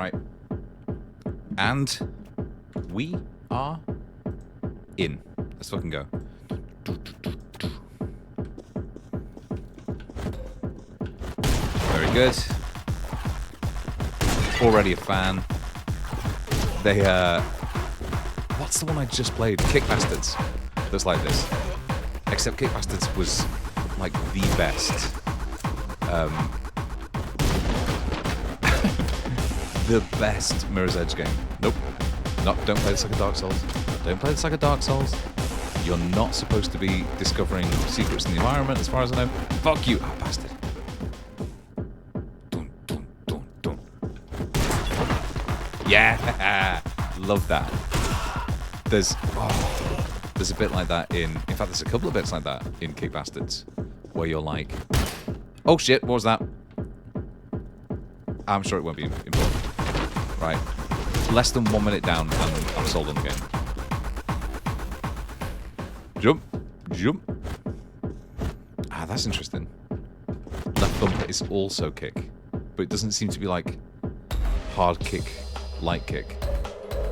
Right. And we are in. Let's fucking go. Very good. Already a fan. They, what's the one I just played? Kick Bastards. That's like this. Except Kick Bastards was, like, the best. The best Mirror's Edge game. Nope. Don't play this like a Dark Souls. Don't play this like a Dark Souls. You're not supposed to be discovering secrets in the environment, as far as I know. Fuck you, oh, bastard. Dun, dun, dun, dun. Yeah, love that. There's a bit like that in fact, there's a couple of bits like that in Kick Bastards, where you're like, oh shit, what was that? I'm sure it won't be important. Right. Less than 1 minute down and I'm sold on the game. Jump. Jump. Ah, that's interesting. Left bumper is also kick. But it doesn't seem to be like hard kick, light kick.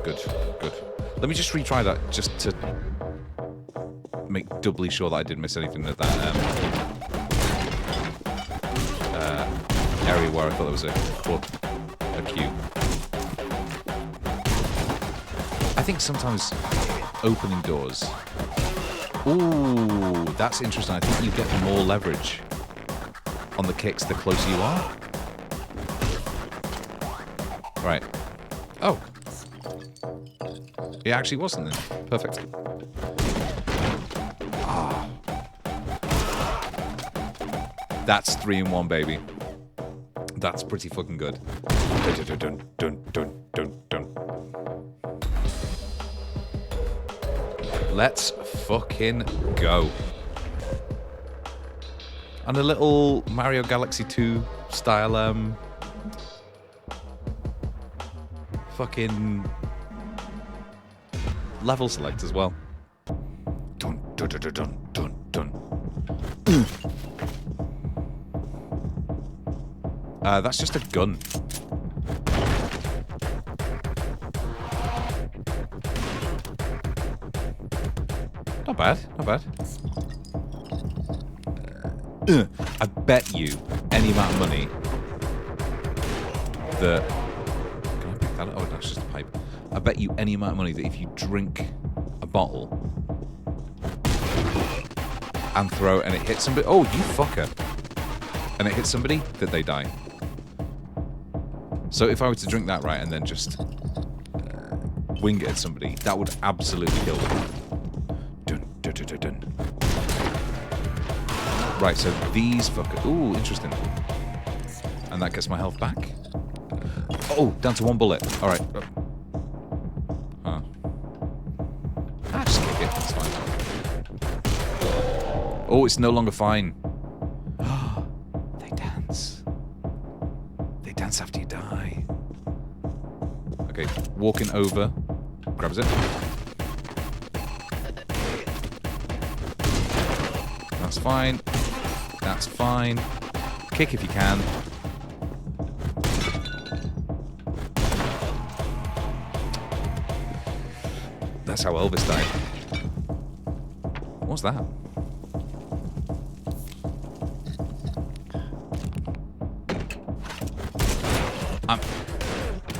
Good. Good. Let me just retry that just to make doubly sure that I didn't miss anything at that area where I thought there was a cue. I think sometimes opening doors. Ooh, that's interesting. I think you get more leverage on the kicks the closer you are. Right. Oh. It actually wasn't then. Perfect. Ah. That's 3-in-1, baby. That's pretty fucking good. Dun, dun, dun, dun, dun, dun, dun. Let's fucking go. And a little Mario Galaxy 2 style fucking level select as well. Dun, dun, dun, dun, dun, dun. That's just a gun. Not bad, not bad. I bet you any amount of money that... Can I pick that up? Oh, that's just a pipe. I bet you any amount of money that if you drink a bottle and throw it and it hits somebody... Oh, you fucker. And it hits somebody, that they die. So if I were to drink that right and then just wing it at somebody, that would absolutely kill them. Dun, dun, dun, dun, dun. Right, so these fuckers... Ooh, interesting. And that gets my health back. Oh, down to 1 bullet. All right. Huh. Ah, just kick it. It's fine. Oh, it's no longer fine. They dance. They dance after you die. Okay, walking over. Grabs it. That's fine. That's fine. Kick if you can. That's how Elvis died. What's that?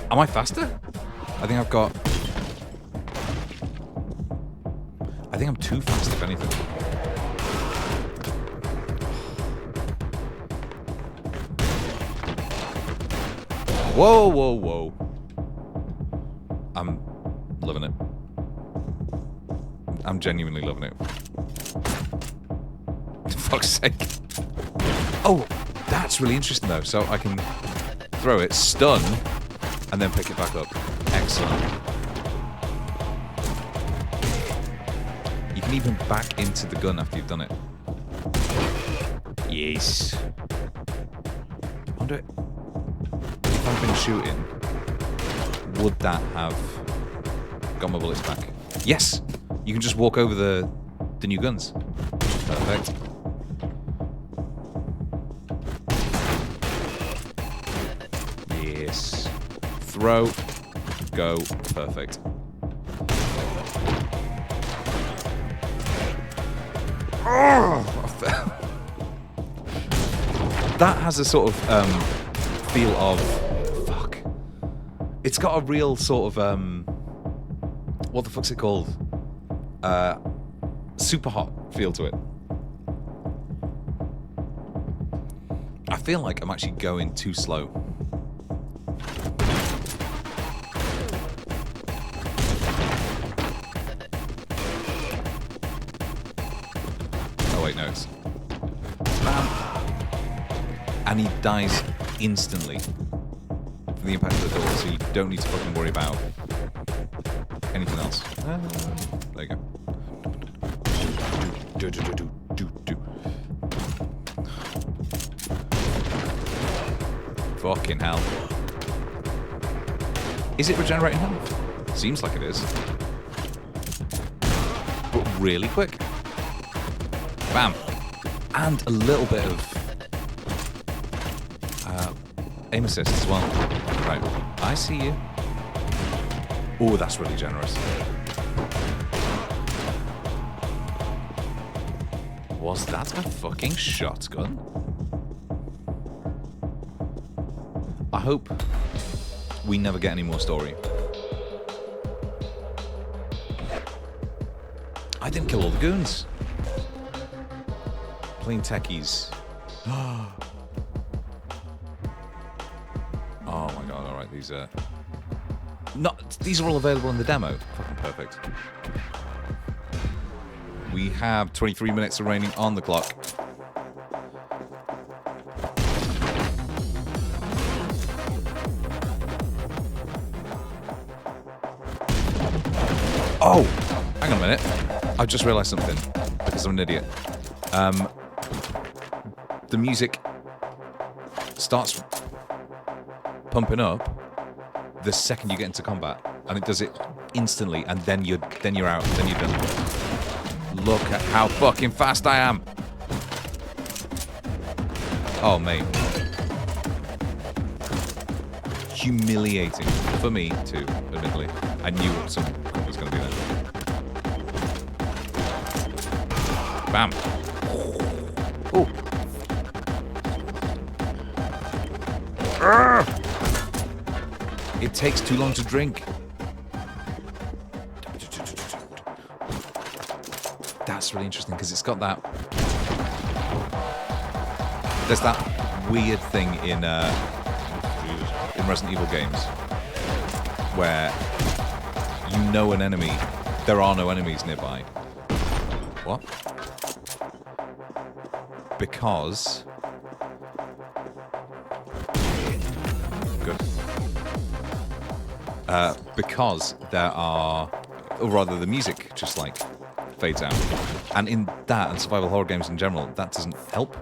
Am I faster? I think I've got... I think I'm too fast, if anything. Whoa, whoa, whoa. I'm loving it. I'm genuinely loving it. For fuck's sake. Oh, that's really interesting, though. So I can throw it, stun, and then pick it back up. Excellent. You can even back into the gun after you've done it. Yes. I wonder if I've been shooting, would that have got my bullets back? Yes! You can just walk over the new guns. Perfect. Yes. Throw. Go. Perfect. That has a sort of feel of... Fuck. It's got a real sort of... what the fuck's it called? Super hot feel to it. I feel like I'm actually going too slow. Oh wait, no, it's... Bam! And he dies instantly from the impact of the door, so you don't need to fucking worry about anything else. There you go. Fucking hell. Is it regenerating health? Seems like it is. But really quick. Bam. And a little bit of aim assist as well. Right. I see you. Oh, that's really generous. Was that a fucking shotgun? I hope we never get any more story. I didn't kill all the goons. Plain techies. Oh my god, alright, these are... These are all available in the demo. Fucking perfect. We have 23 minutes remaining on the clock. Oh! Hang on a minute. I've just realised something. Because I'm an idiot. The music starts pumping up the second you get into combat. And it does it instantly, and then you're out, then you're done. Look at how fucking fast I am! Oh, mate. Humiliating. For me, too, admittedly. I knew something was going to be there. Bam! Oh! It takes too long to drink. That's really interesting because it's got that... There's that weird thing in Resident Evil games where you know an enemy, there are no enemies nearby. What? Because... Good. Because there are... Or rather, the music just, like, fades out. And in that, and survival horror games in general, that doesn't help.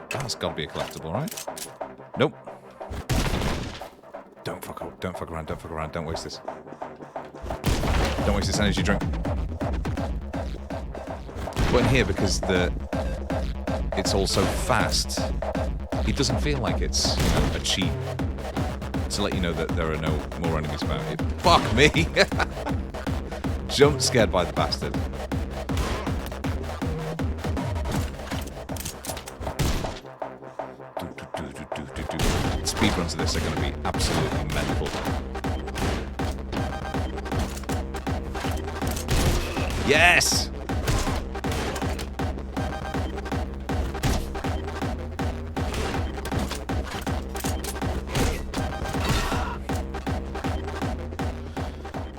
That's got to be a collectible, right? Nope. Don't fuck around, don't waste this. Don't waste this energy drink. But in here, because it's all so fast, it doesn't feel like it's, you know, a cheat to let you know that there are no more enemies about it. Fuck me! Jump scared by the bastard. Speedruns of this are going to be absolutely mental. Yes!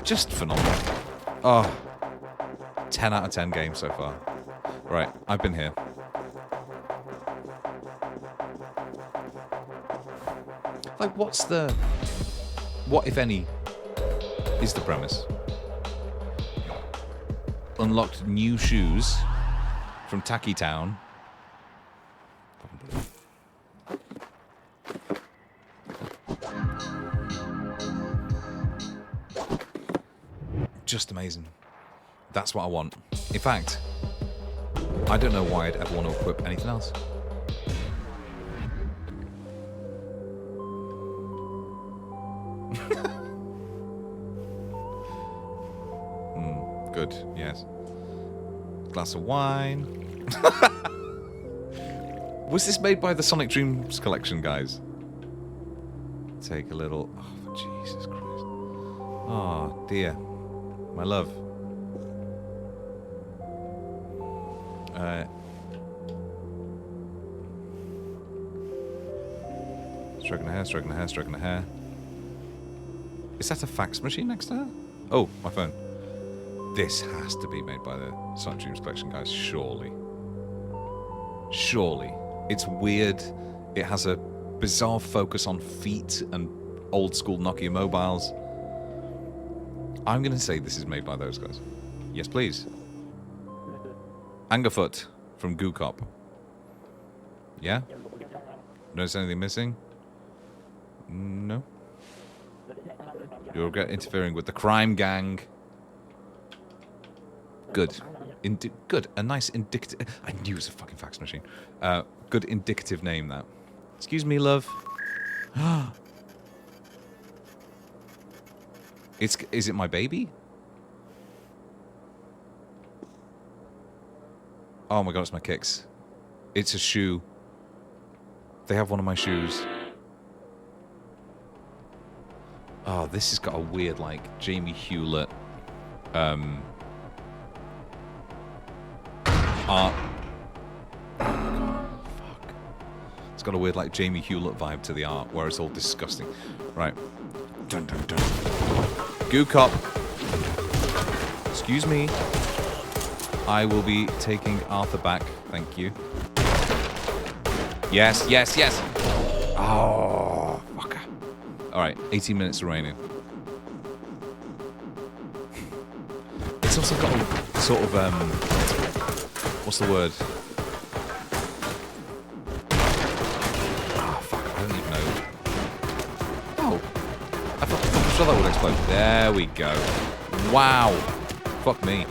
Just phenomenal. Oh, 10 out of 10 games so far. Right, I've been here. Like, what, if any, is the premise? Unlocked new shoes from Tacky Town. Just amazing. That's what I want. In fact, I don't know why I'd ever want to equip anything else. Good, yes. Glass of wine. Was this made by the Sonic Dreams collection, guys? Take a little... Oh, Jesus Christ. Oh, dear. My love. Stroking her hair, stroking her hair, stroking her hair. Is that a fax machine next to her? Oh, my phone. This has to be made by the Sonic Dreams collection, guys. Surely. Surely. It's weird. It has a bizarre focus on feet and old school Nokia mobiles. I'm going to say this is made by those guys. Yes, please. Angerfoot from Goo Cop. Yeah? Notice anything missing? No. You're interfering with the crime gang. Good. Good. A nice indicative... I knew it was a fucking fax machine. Good indicative name, that. Excuse me, love. Is it my baby? Oh my god, it's my kicks. It's a shoe. They have one of my shoes. Oh, this has got a weird, like, Jamie Hewlett, art. Oh, fuck. It's got a weird, like, Jamie Hewlett vibe to the art, where it's all disgusting. Right. Dun, dun, dun. Goo Cop. Excuse me. I will be taking Arthur back. Thank you. Yes, yes, yes. Oh, fucker. Alright, 18 minutes remaining. It's also got a sort of, what's the word? Oh, fuck, I don't even know. Oh, I'm sure that would explode. There we go. Wow. Fuck me.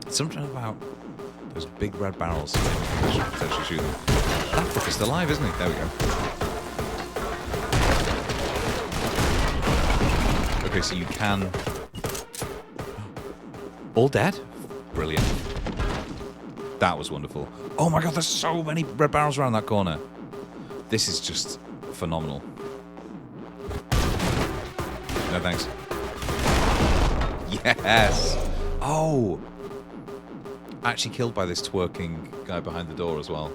Something about those big red barrels. I should potentially shoot them. That fucker's still alive, isn't he? There we go. Okay, so you can... All dead? Brilliant. That was wonderful. Oh my god, there's so many red barrels around that corner. This is just phenomenal. No thanks. Yes! Oh! Actually killed by this twerking guy behind the door as well.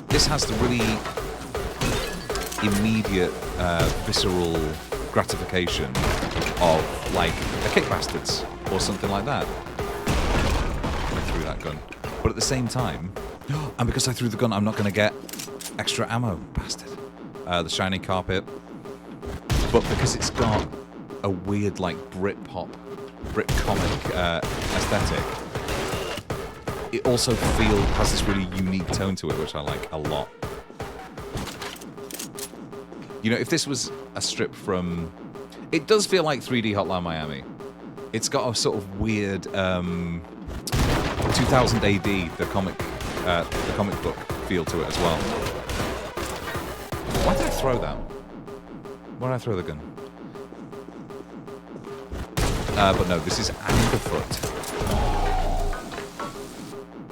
This has the really immediate, visceral gratification of, like, a kick bastards or something like that. I threw that gun. But at the same time, and because I threw the gun, I'm not going to get extra ammo, bastard. The shiny carpet. But because it's got a weird, like, Britpop comic aesthetic, it also has this really unique tone to it, which I like a lot. You know, if this was a strip from... It does feel like 3D Hotline Miami. It's got a sort of weird 2000 AD, the comic book feel to it as well. Why did I throw that? Why did I throw the gun? But no, this is Angerfoot,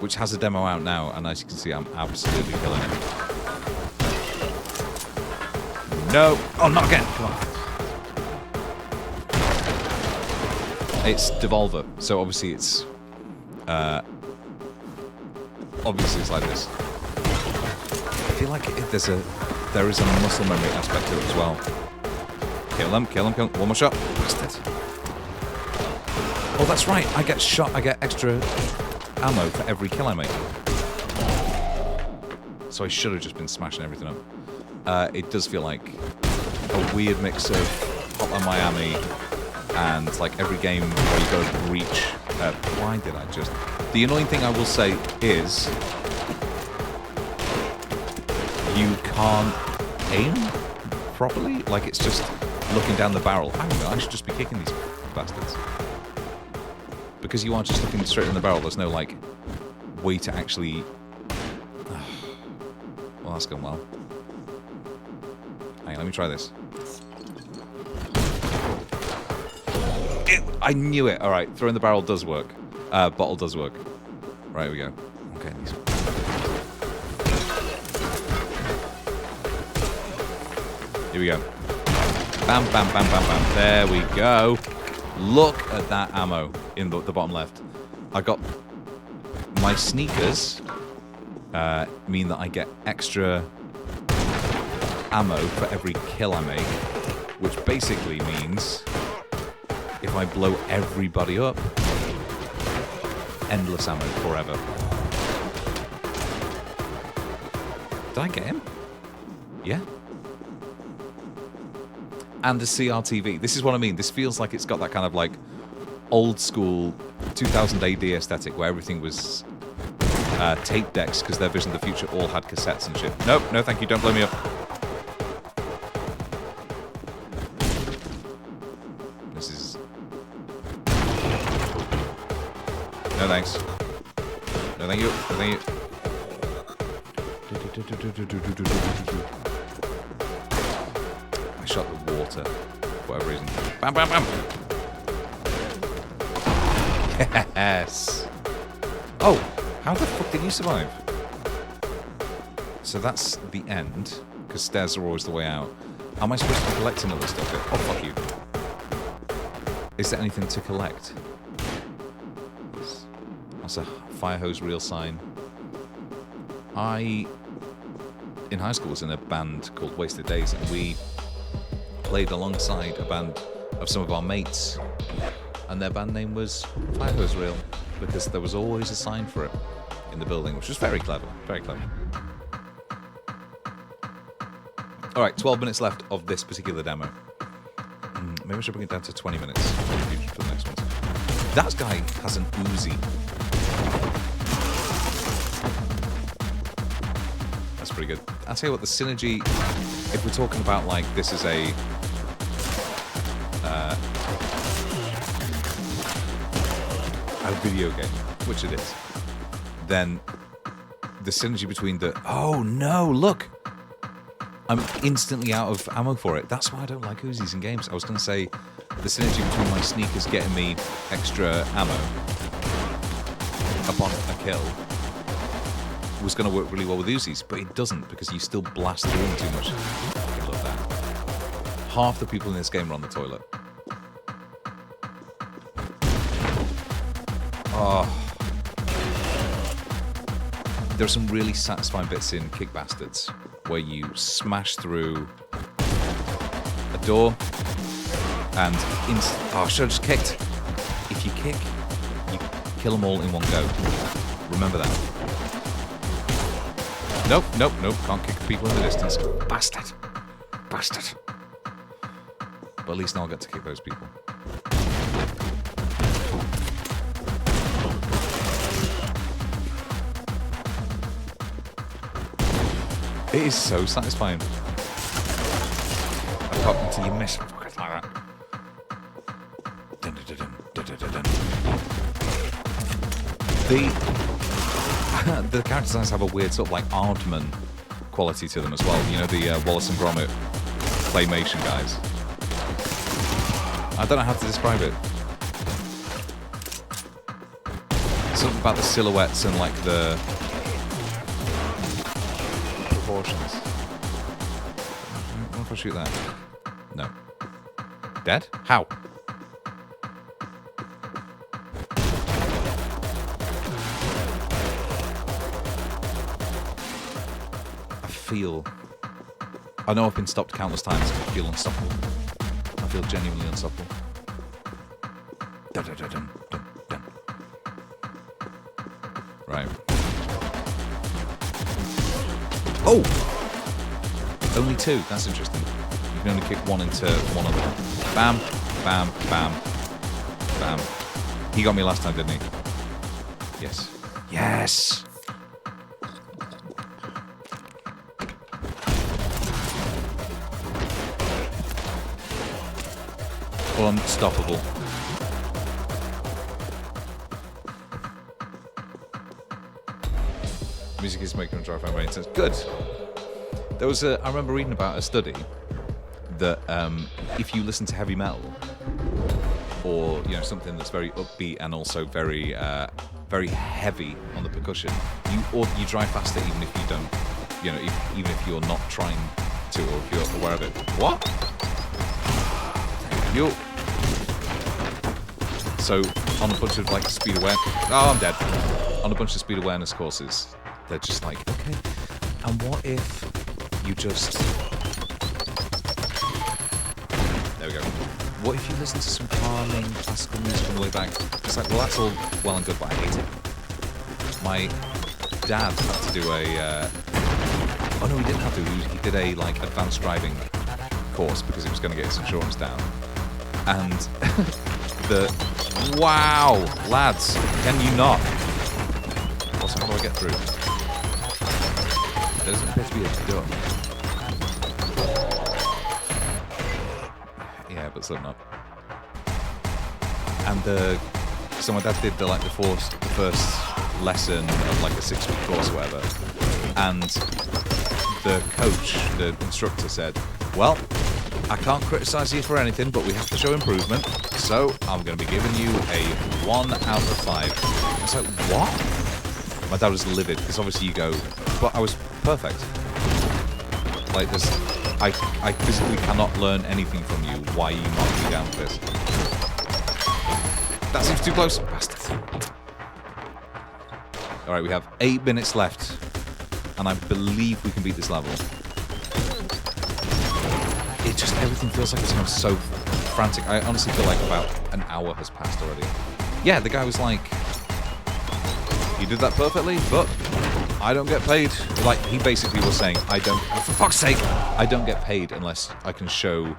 which has a demo out now, and as you can see, I'm absolutely killing it. No! Oh, not again! Come on. It's Devolver, so obviously it's... obviously it's like this. I feel like there is a muscle memory aspect to it as well. Kill them, kill them, kill them. One more shot. Bastard. Oh, that's right. I get extra ammo for every kill I make. So I should have just been smashing everything up. It does feel like a weird mix of Hotline Miami and like every game where you go to reach. Why did I just... The annoying thing I will say is you can't aim properly. Like, it's just looking down the barrel. I don't know, I should just be kicking these bastards. Because you are just looking straight in the barrel, there's no, like, way to actually... Well, that's gone well. Hang on, let me try this. I knew it. All right, throwing the barrel does work. Bottle does work. Right, here we go. Okay, these. Here we go. Bam, bam, bam, bam, bam. There we go. Look at that ammo in the bottom left. I got my sneakers. Mean that I get extra ammo for every kill I make, which basically means if I blow everybody up, endless ammo forever. Did I get him? Yeah. And the CRTV. This is what I mean. This feels like it's got that kind of like old school 2000 AD aesthetic where everything was tape decks because their Vision of the Future all had cassettes and shit. Nope, no thank you, don't blow me up. This is... No thanks. No thank you, no thank you. I shot the water for whatever reason. Bam, bam, bam! Yes! Oh! How the fuck did you survive? So that's the end, because stairs are always the way out. Am I supposed to be collecting all this stuff? Oh, fuck you. Is there anything to collect? That's a fire hose reel sign. I, in high school, was in a band called Wasted Days, and we played alongside a band of some of our mates, and their band name was Fire Hose Reel, because there was always a sign for it in the building, which was very clever, very clever. Alright, 12 minutes left of this particular demo. Maybe I should bring it down to 20 minutes for the next one. That guy has an Uzi. That's pretty good. I'll tell you what, the synergy, if we're talking about like this is a video game, which it is, then the synergy between the... Oh no, look! I'm instantly out of ammo for it. That's why I don't like Uzis in games. I was going to say the synergy between my sneakers getting me extra ammo upon a kill was going to work really well with Uzis, but it doesn't because you still blast through them too much. I love that. Half the people in this game are on the toilet. Oh. There are some really satisfying bits in Kick Bastards where you smash through a door and oh, I should have just kicked. If you kick, you kill them all in one go. Remember that. Nope, nope, nope. Can't kick people in the distance. Bastard. Bastard. But at least now I'll get to kick those people. It is so satisfying. Apart until you miss like that. Dun, dun, dun, dun, dun, dun, dun. The character designs have a weird sort of like Aardman quality to them as well. You know, the Wallace and Gromit claymation guys. I don't know how to describe it. Something about the silhouettes and like the proportions. What if I shoot that? No. Dead? How? I know I've been stopped countless times. I feel unstoppable. I feel genuinely unstoppable. Dun, dun, dun, dun, dun, dun. Right. Oh! Only two. That's interesting. You can only kick one into one of them. Bam, bam, bam, bam. He got me last time, didn't he? Yes. Yes! Unstoppable. Music is making me try to find very intense. Good. There was I remember reading about a study that if you listen to heavy metal or something that's very upbeat and also very very heavy on the percussion, you drive faster even if you don't, even if you're not trying to, or if you're aware of it. What? You. So on a bunch of like speed awareness. Oh, I'm dead. On a bunch of speed awareness courses, they're just like, okay, and what if you just... There we go. What if you listen to some calming classical music on the way back? It's like, well, that's all well and good, but I hate it. My dad had to do a... Oh no, he didn't have to. He did a like advanced driving course because he was going to get his insurance down. And wow, lads, can you not? Also, how do I get through? There doesn't appear to be a door. Yeah, but still not. And so my dad did the first lesson of like a 6-week course or whatever. And the coach, the instructor said, well, I can't criticise you for anything, but we have to show improvement, so I'm going to be giving you a 1 out of 5. I was like, what? My dad was livid, because obviously you go, but I was perfect. Like, I physically cannot learn anything from you. Why are you knocking me down for this? That seems too close. Bastard. Alright, we have 8 minutes left, and I believe we can beat this level. It just, everything feels like it's gone so frantic. I honestly feel like about an hour has passed already. Yeah, the guy was like, you did that perfectly, but I don't get paid. Like, he basically was saying, for fuck's sake, I don't get paid unless I can show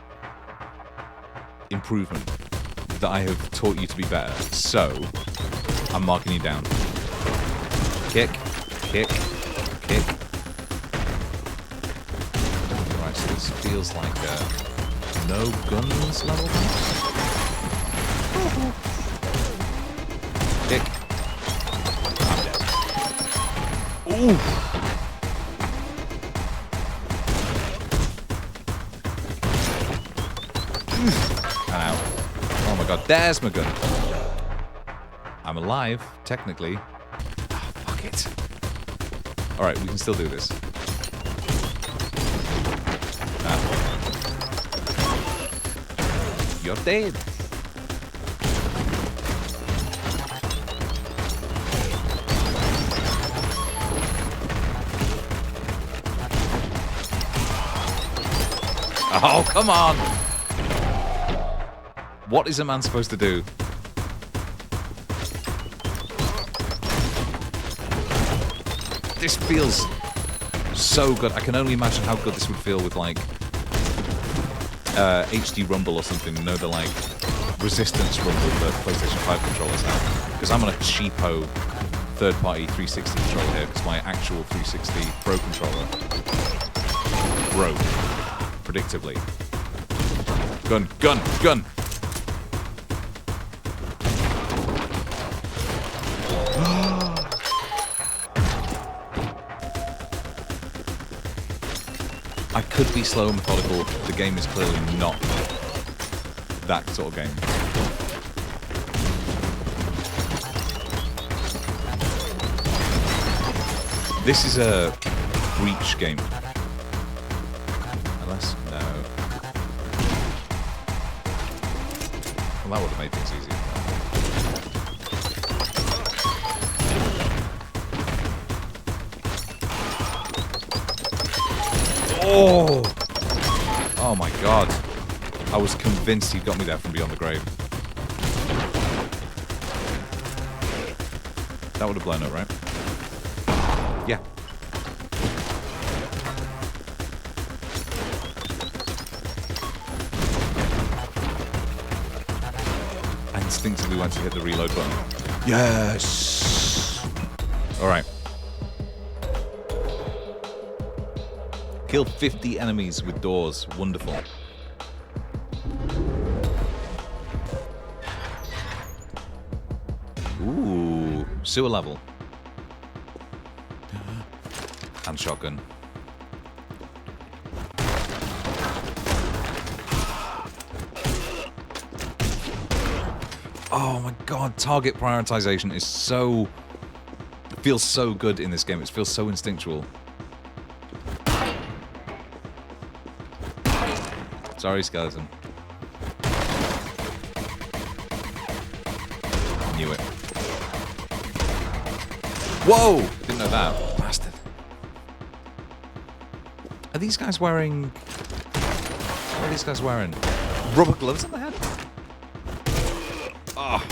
improvement, that I have taught you to be better. So, I'm marking you down. Kick, kick, kick. Right, so this feels like a no guns level. Kick. I'm dead. Ooh. And out. Oh my god, there's my gun. I'm alive, technically. Ah, fuck it. Alright, we can still do this. You're dead. Oh, come on! What is a man supposed to do? This feels so good. I can only imagine how good this would feel with, like, HD Rumble or something. You know, the, like, resistance rumble that PlayStation 5 controllers have. Because I'm on a cheapo third-party 360 controller here, because my actual 360 Pro controller broke. Predictably. Gun, gun, gun! I could be slow and methodical. The game is clearly not that sort of game. This is a breach game. Unless, no. Well, that would have made things easier. Oh! Oh my god. I was convinced he got me there from beyond the grave. That would have blown up, right? Yeah. I instinctively went to hit the reload button. Yes! Alright. Kill 50 enemies with doors. Wonderful. Ooh, sewer level. and shotgun. Oh my god, target prioritization is so... It feels so good in this game. It feels so instinctual. Sorry, skeleton. Knew it. Whoa! Didn't know that. Bastard. Are these guys wearing... What are these guys wearing? Rubber gloves on the head? Oh,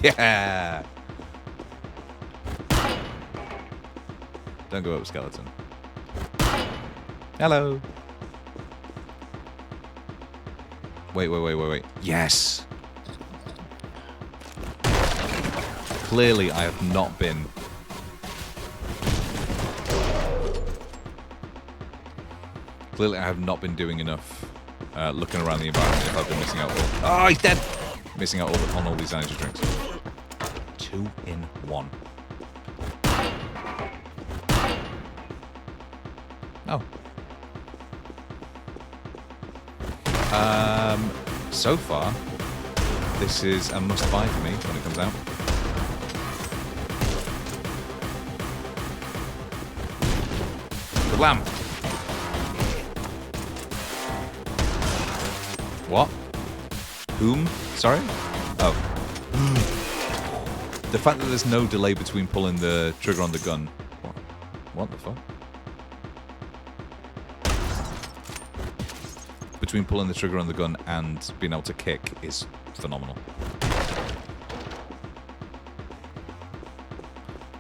yeah! Don't go up, skeleton. Hello! Wait. Yes! Clearly, I have not been... Clearly, I have not been doing enough looking around the environment if I've been missing out all... Oh, he's dead! Missing out on all these energy drinks. 2 in 1. Oh. So far, this is a must-buy for me when it comes out. The lamp. What? Whom? Sorry? Oh. The fact that there's no delay between pulling the trigger on the gun. What the fuck? Between pulling the trigger on the gun and being able to kick is phenomenal.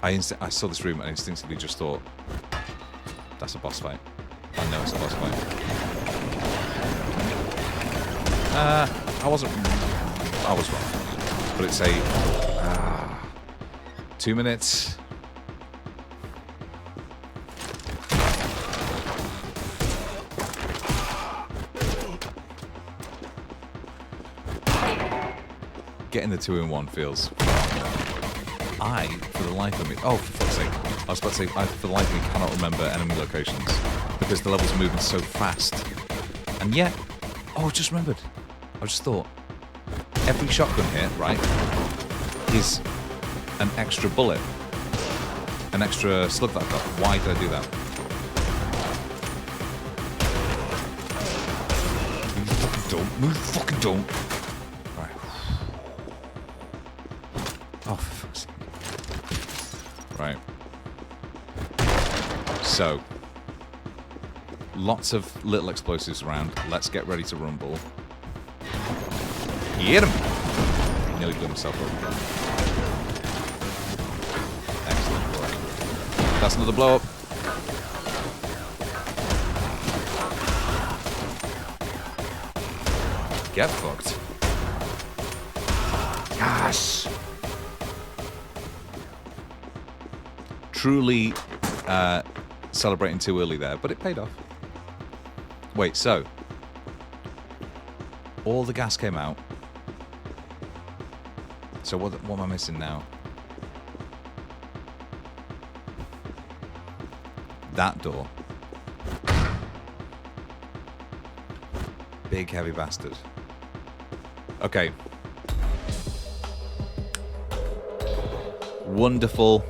I saw this room and I instinctively just thought, that's a boss fight. I know it's a boss fight. I was wrong. But it's a 2 minutes. Getting the 2 in 1 feels phenomenal. For the life of me... Oh, for fuck's sake. I was about to say, for the life of me, cannot remember enemy locations. Because the levels are moving so fast. And yet... Oh, I just remembered. I just thought... Every shotgun hit, right, is an extra bullet. An extra slug that I've got. Why did I do that? Move fucking don't. Move fucking don't. Oh, for fuck's sake. Right. So, lots of little explosives around. Let's get ready to rumble. Hit him! Nearly blew himself up. Excellent. Right. That's another blow up. Get fucked. Yes! Truly celebrating too early there, but it paid off. Wait, so all the gas came out. So what am I missing now? That door. Big heavy bastard. Okay. Wonderful.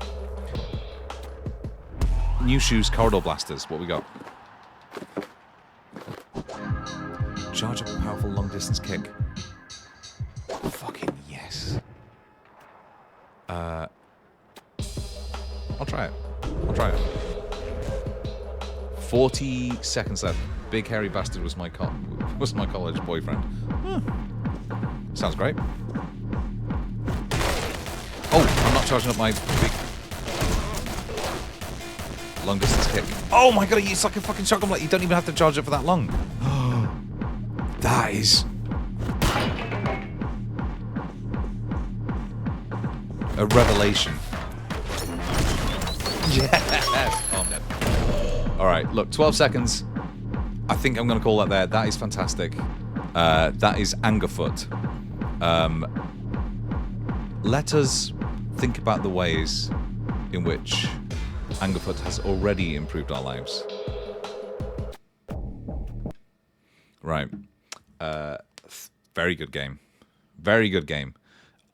New shoes, corridor blasters. What we got? Charge up a powerful long distance kick. Fucking yes. I'll try it. I'll try it. 40 seconds left. Big hairy bastard was my college boyfriend. Sounds great. Oh, I'm not charging up my big long distance kick. Oh my god, it's like a fucking shotgun. Like you don't even have to charge it for that long. That is a revelation. Yes. Oh, I'm dead. All right, look, 12 seconds. I think I'm going to call that there. That is fantastic. That is Angerfoot. Let us think about the ways in which Angerfoot has already improved our lives. Right. Very good game. Very good game.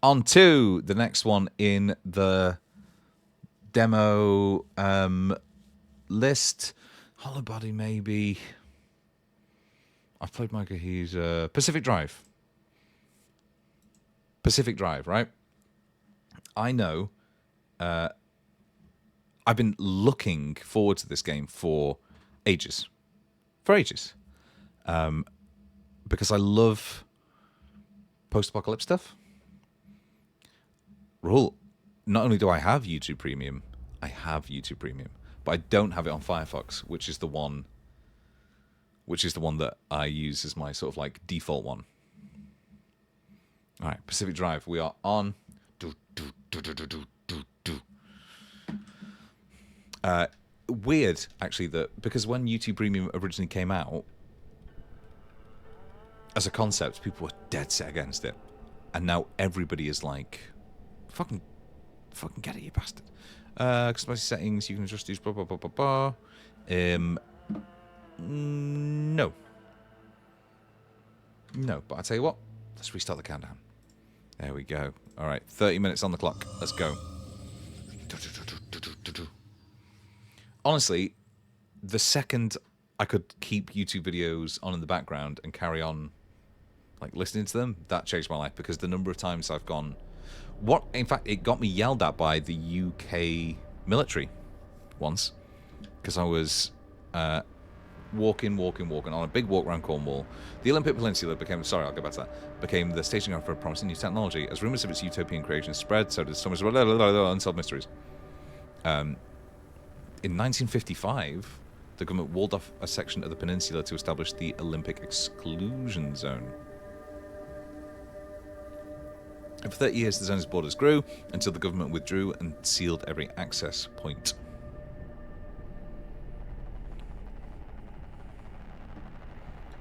On to the next one in the demo list. Hollowbody, maybe. I've played Micah. He's Pacific Drive. Pacific Drive, right? I know. I've been looking forward to this game for ages. For ages. Because I love post-apocalypse stuff. Rahul, not only do I have YouTube Premium, I have YouTube Premium, but I don't have it on Firefox, which is the one that I use as my sort of like default one. All right, Pacific Drive, we are on. Weird, actually, that because when YouTube Premium originally came out, as a concept, people were dead set against it, and now everybody is like, fucking get it, you bastard. Customize settings, you can adjust these, blah, blah, blah, blah, blah. No, but I tell you what, let's restart the countdown. There we go. All right, 30 minutes on the clock. Let's go. Honestly, the second I could keep YouTube videos on in the background and carry on, like, listening to them, that changed my life, because the number of times I've gone... In fact, it got me yelled at by the UK military once, because I was walking on a big walk around Cornwall. The Olympic Peninsula became... Sorry, I'll go back to that. Became the staging ground for a promising new technology. As rumours of its utopian creation spread, so did so much unsolved mysteries. In 1955, the government walled off a section of the peninsula to establish the Olympic exclusion zone. And for 30 years, the zone's borders grew until the government withdrew and sealed every access point.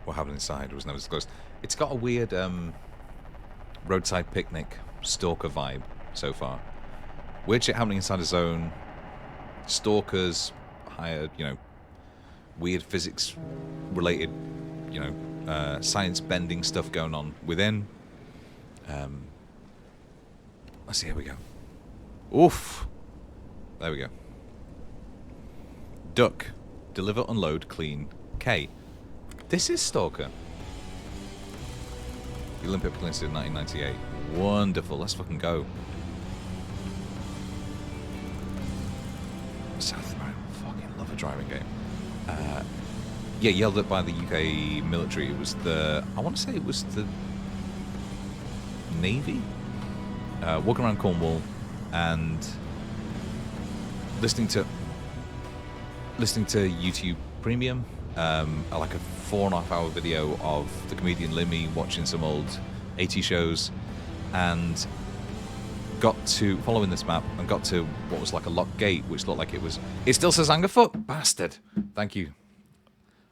What happened inside was never disclosed. It's got a weird roadside picnic stalker vibe so far. Weird shit happening inside a zone. Stalkers, hired, weird physics-related, science-bending stuff going on within. Let's see, here we go. Oof. There we go. Duck. Deliver, unload, clean. K. This is Stalker. The Olympic Peninsula 1998. Wonderful. Let's fucking go. South America. Fucking love a driving game. Yeah, yelled at by the UK military. It was I want to say it was the Navy. Walking around Cornwall and listening to YouTube Premium, like a 4.5-hour video of the comedian Limmy watching some old 80 shows, and got to following this map and got to what was like a locked gate, which looked like it still says Angerfoot, bastard. Thank you.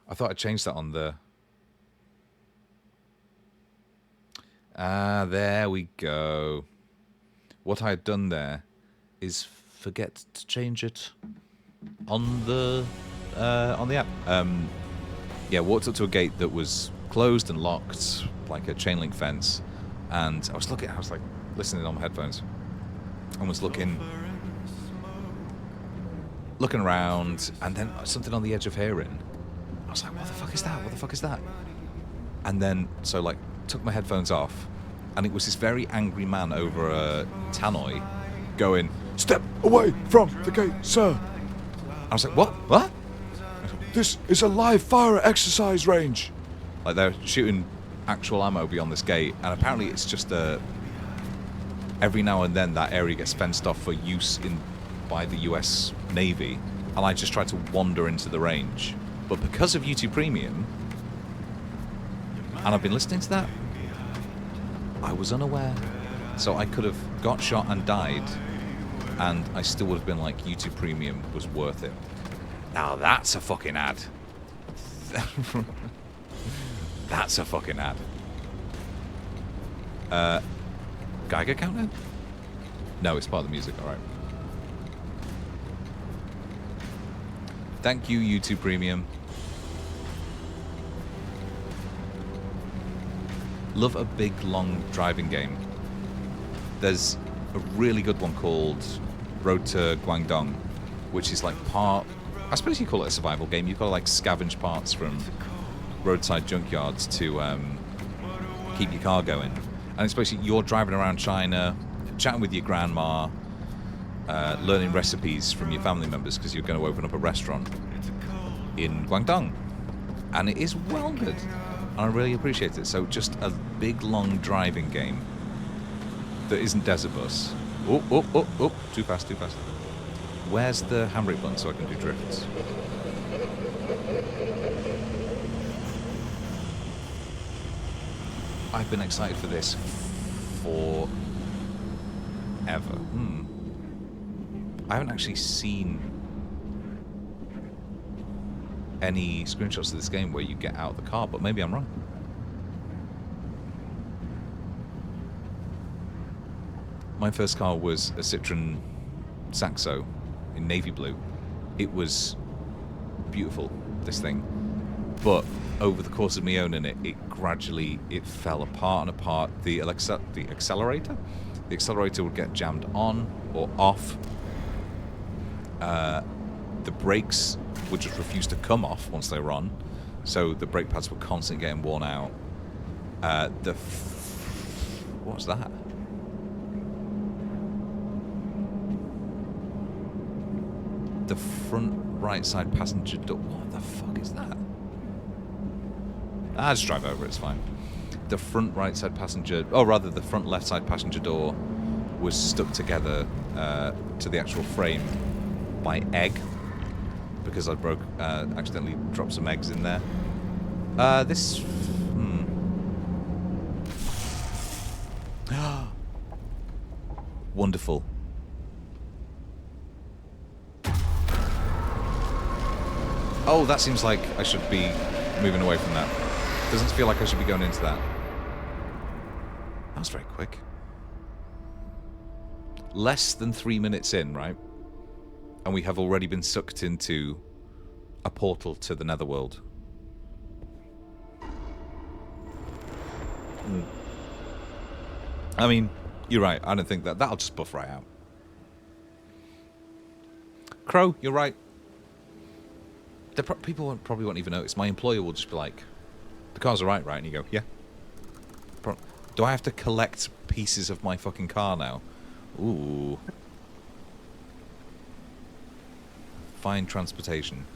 I thought I'd change that on the... there we go. What I had done there is forget to change it on the app. Yeah, walked up to a gate that was closed and locked, like a chain link fence, and I was like listening on my headphones, and was looking around, and then something on the edge of hearing. I was like, what the fuck is that? What the fuck is that? And then, so like, took my headphones off, and it was this very angry man over a tannoy going, "Step away from the gate, sir." I was like, what? What? "This is a live fire exercise range." Like, they're shooting actual ammo beyond this gate, and apparently it's just every now and then that area gets fenced off for use by the US Navy, and I just tried to wander into the range. But because of YouTube Premium, and I've been listening to that, I was unaware. So I could have got shot and died, and I still would have been like, YouTube Premium was worth it. Now that's a fucking ad. That's a fucking ad. Geiger counter? No, it's part of the music, alright. Thank you, YouTube Premium. Love a big, long driving game. There's a really good one called Road to Guangdong, which is like part... I suppose you call it a survival game. You've got to like scavenge parts from roadside junkyards to keep your car going. And it's basically you're driving around China, chatting with your grandma, learning recipes from your family members because you're going to open up a restaurant in Guangdong. And it is well good. And I really appreciate it. So just a big, long driving game that isn't Desert Bus. Oh, too fast. Where's the handbrake button so I can do drifts? I've been excited for this forever. I haven't actually seen any screenshots of this game where you get out of the car, but maybe I'm wrong. My first car was a Citroen Saxo in navy blue. It was beautiful, this thing. But over the course of me owning it, it fell apart. The accelerator would get jammed on or off. The brakes would just refuse to come off once they were on, so the brake pads were constantly getting worn out. What's that? The front right side passenger door. What the fuck is that? I'll just drive over, it's fine. The front right side passenger, the front left side passenger door was stuck together to the actual frame by egg, because I accidentally dropped some eggs in there. Wonderful. Oh, that seems like I should be moving away from that. Doesn't feel like I should be going into that. That was very quick. Less than 3 minutes in, right? And we have already been sucked into a portal to the Netherworld. I mean, you're right. I don't think that'll just buff right out. Crow, you're right. People probably won't even notice. My employer will just be like, the car's alright, right? And you go, yeah. Do I have to collect pieces of my fucking car now? Ooh. Fine transportation.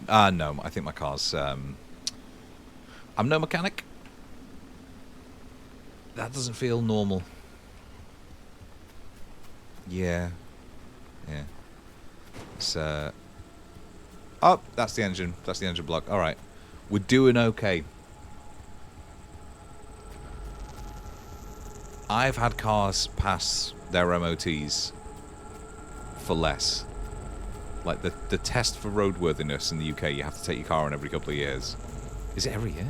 No, I think my car's... I'm no mechanic. That doesn't feel normal. Yeah. It's, oh, that's the engine. That's the engine block. Alright. We're doing okay. I've had cars pass their MOTs for less. Like the test for roadworthiness in the UK, you have to take your car on every couple of years. Is it every year?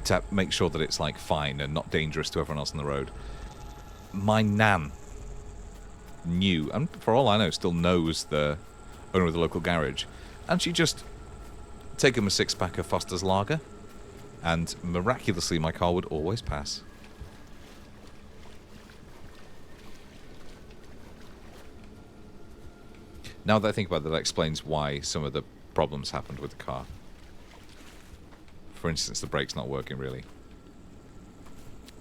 To make sure that it's like fine and not dangerous to everyone else on the road. My nan knew, and for all I know, still knows the owner of the local garage, and she just take him a 6-pack of Foster's Lager, and miraculously my car would always pass. Now that I think about it, that explains why some of the problems happened with the car. For instance, the brake's not working really.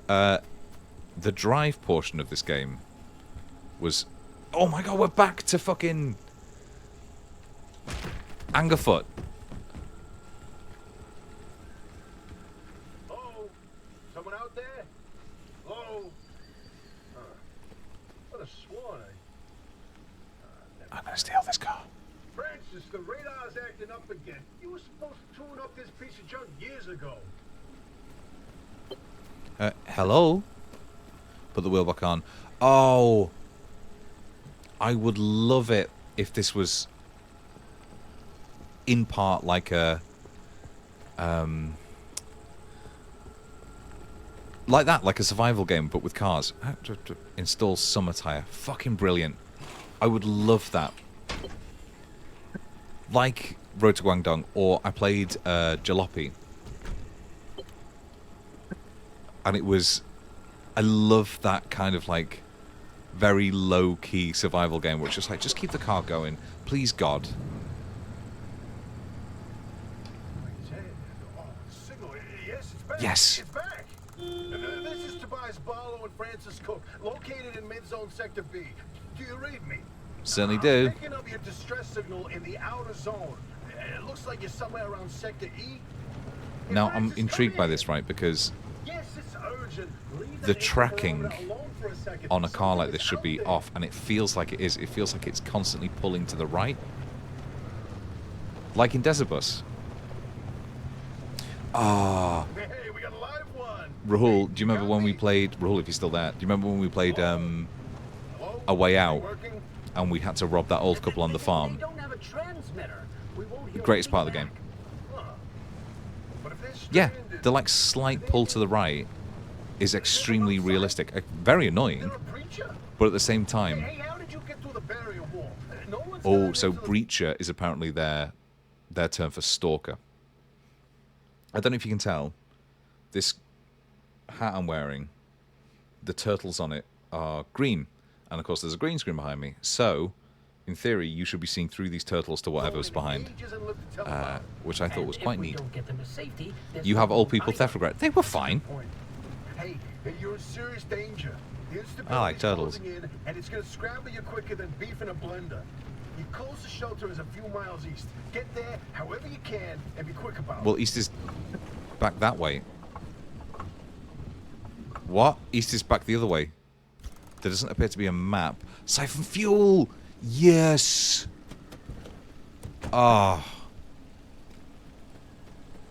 The drive portion of this game was... Oh my god, we're back to fucking... Angerfoot. Oh, someone out there? Oh. What a swan, I'm gonna steal this car. Francis, the radar's acting up again. You were supposed to tune up this piece of junk years ago. Hello? Put the wheel back on. Oh. I would love it if this was in part like a like that, like a survival game but with cars. Install summer tire. Fucking brilliant. I would love that. like Road to Guangdong, or I played Jalopy. And it was... I love that kind of, like, very low-key survival game where it's just like, just keep the car going. Please, God. Oh, signal. Yes, it's back. Yes. It's back. This is Tobias Barlow and Francis Cook, located in mid-zone sector B. Do you read me? Certainly do. I'm picking up your distress signal in the outer zone. It looks like you're somewhere around sector E. Now, I'm intrigued by this, right, because Yes, it's urgent. Leave the that tracking interferometer alone for a second. on a car like Something this is should out be there. off, and it feels like it is. It feels like it's constantly pulling to the right. Like in Desert Bus. Ah, Hey, we got a live one. Rahul, do you remember got when we me? played... Rahul, if you're still there. Do you remember when we played Hello? A Way Out, Working? and we had to rob that old couple on the farm? They don't have a transmitter. We won't hear Greatest a part of the thing game. Huh. But if they're Yeah, stranded, the like slight pull to the right is extremely realistic. Very annoying, they're a breacher. but at the same time... Hey, how did you get through the barrier wall? No one's Oh, gotten so into the- Breacher is apparently their term for stalker. I don't know if you can tell. This hat I'm wearing, the turtles on it are green. And of course there's a green screen behind me. So, in theory, you should be seeing through these turtles to whatever's behind. Which I thought was quite neat. You have old people theft regret. They were fine. Hey, you're in serious danger. The I like instability's turtles. closing in, and it's gonna scramble you quicker than beef in a blender. Your closest shelter is a few miles east. Get there however you can, and be quick about it. Well, east is back that way. What? East is back the other way. There doesn't appear to be a map. Siphon fuel! Yes! Ah.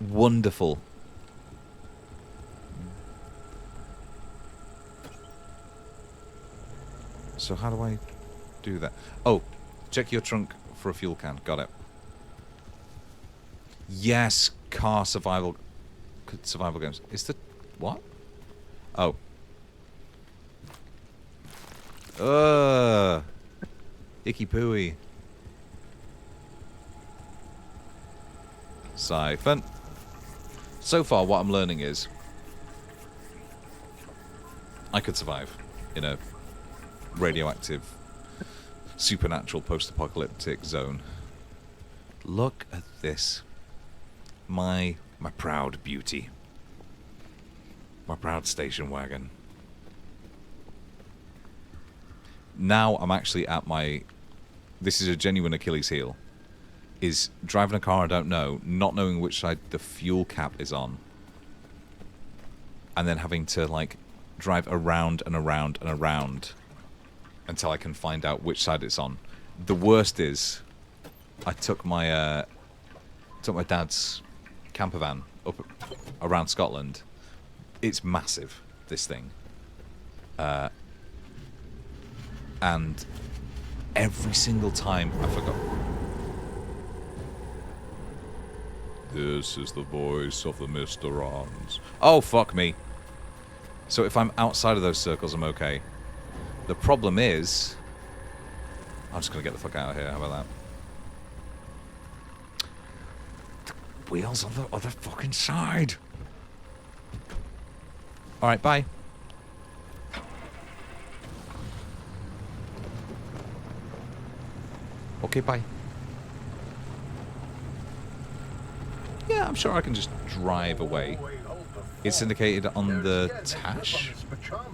Wonderful. So how do I do that? Oh, check your trunk for a fuel can. Got it. Yes, car survival games. Is the what? Oh. Icky pooey. Siphon. So far, what I'm learning is I could survive in a radioactive, supernatural, post-apocalyptic zone. Look at this. My proud beauty. My proud station wagon. Now I'm actually at my... This is a genuine Achilles heel. Is driving a car I don't know, not knowing which side the fuel cap is on, and then having to, like, drive around and around and around until I can find out which side it's on. The worst is, I took my dad's camper van up around Scotland. It's massive, this thing. And every single time I forgot. This is the voice of the Mr. Arms. Oh, fuck me. So if I'm outside of those circles, I'm okay. The problem is... I'm just going to get the fuck out of here. How about that? The wheels on the other fucking side. Alright, bye. Okay, bye. Yeah, I'm sure I can just drive away. It's indicated on the TAC?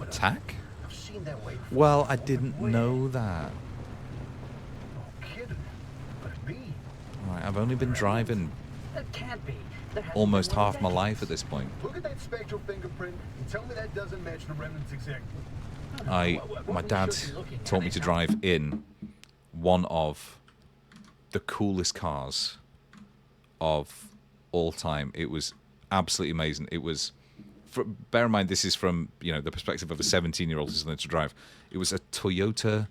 TAC? I've seen that way before. Well, I didn't know that. No kidding. But it be. Alright, I've only been driving That can't be. There hasn't almost been one in half my life decades. at this point. Look at that spectral fingerprint and tell me that doesn't match the remnants exactly. My dad taught me to drive in one of the coolest cars of all time. It was absolutely amazing. It was, bear in mind, this is from, you know, the perspective of a 17-year-old who's learning to drive. It was a Toyota.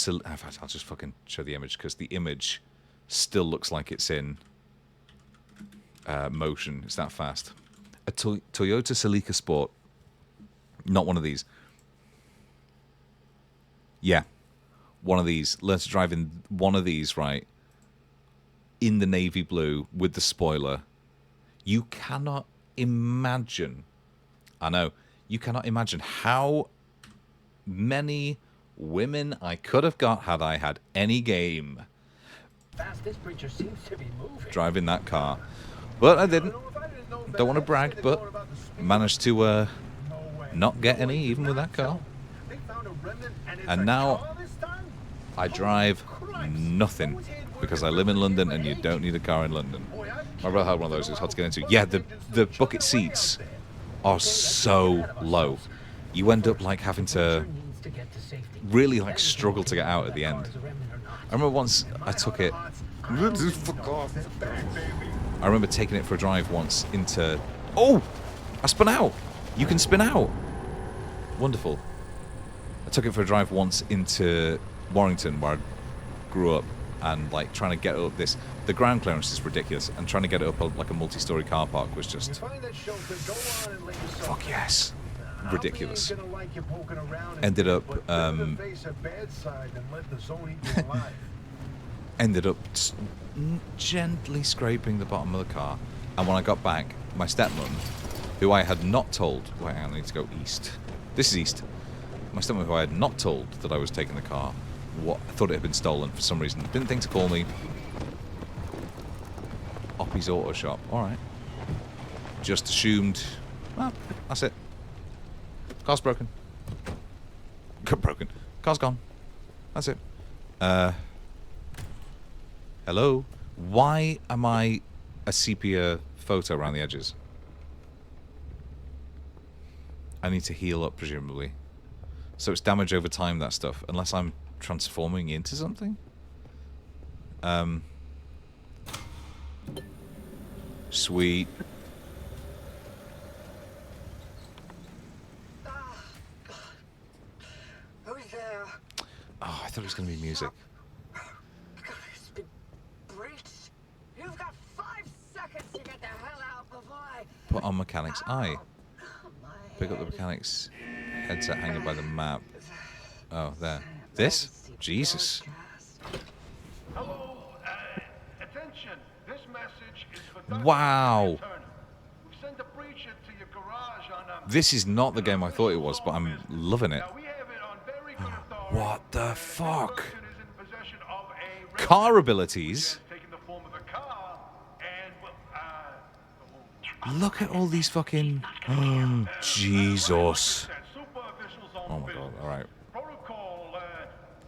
In fact, I'll just fucking show the image because the image still looks like it's in motion. It's that fast. A Toyota Celica Sport. Not one of these. Yeah, one of these. Learn to drive in one of these, right? in the navy blue with the spoiler. You cannot imagine, I know, you cannot imagine how many women I could have got had I had any game Fast this preacher seems to be moving. driving that car. But I didn't. Don't want to brag, but managed to not get any even with that car. And now I drive nothing because I live in London and you don't need a car in London. My brother had one of those. It was hard to get into. Yeah, the bucket seats are so low. You end up like having to really like struggle to get out at the end. I remember once I took it. Fuck off. I remember taking it for a drive once into. Oh, I spun out. You can spin out. Wonderful. I took it for a drive once into Warrington, where I grew up, and like trying to get up this. The ground clearance is ridiculous, and trying to get it up like a multi-story car park was just. Fuck yes. Ridiculous. Ended up gently scraping the bottom of the car, and when I got back, my stepmom, who I had not told, wait, I need to go east. This is east. My stepmom, who I had not told that I was taking the car, thought it had been stolen for some reason. Didn't think to call me. Oppie's Auto Shop. All right. Just assumed. Well, that's it. Car's broken. Broken. Car's gone. That's it. Hello? Why am I a sepia photo around the edges? I need to heal up, presumably. So it's damage over time, that stuff. Unless I'm transforming into something? Sweet. Who's there? Oh, I thought it was going to be music. It's been breached. You've got 5 seconds to get the hell out before I... Put on mechanic's eye. My Pick up the head. mechanic's headset hanging by the map. Oh, there. This? Jesus. Hello, attention. This message is for Wow. We've sent a breacher to your garage on This is not the game I thought it was, but I'm loving it. Now we have it on very good authority. What the fuck? Person is in possession of a Car abilities? taking the form of a car and Look at all these fucking... Oh, Jesus. Oh my god, alright. Protocol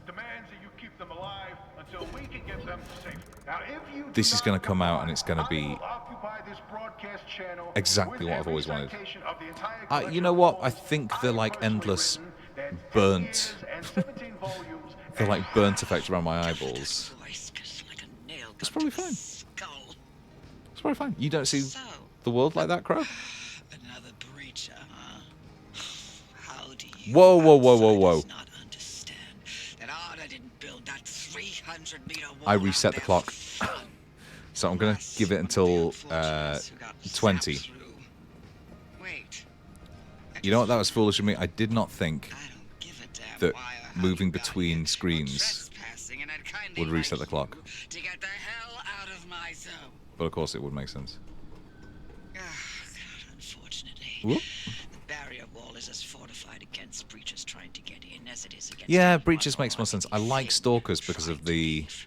demands that you keep them alive until we can get them safe. Now, if you This is going to come out and it's going to be occupy this broadcast channel exactly with what I've always every wanted. citation of the entire You know what? I collection think of the all like I endless personally written that 10 burnt, years and 17 volumes the like burnt effect around my eyeballs. It's probably fine. It's probably fine. You don't see So, the world like that, Crow? another breacher, huh? How do you Whoa, whoa, whoa, whoa, whoa. outsiders not understand that Arda didn't build that 300-meter wall I out reset the there clock. for fun? So I'm going to Us, give it one of the until unfortunates who got 20. zapped through. Wait. You know what? That was foolish of me. I did not think I don't give a damn that why or how moving you got between here. screens Trespassing, and I'd kindly would reset like the clock. you to get the hell out of my zone. But of course it would make sense. Ah, God, unfortunately. Whoop. The barrier wall is as fortified against breaches trying to get in as it is against Yeah, anyone breaches or makes more sense. I anything like stalkers because trying of to the... leave.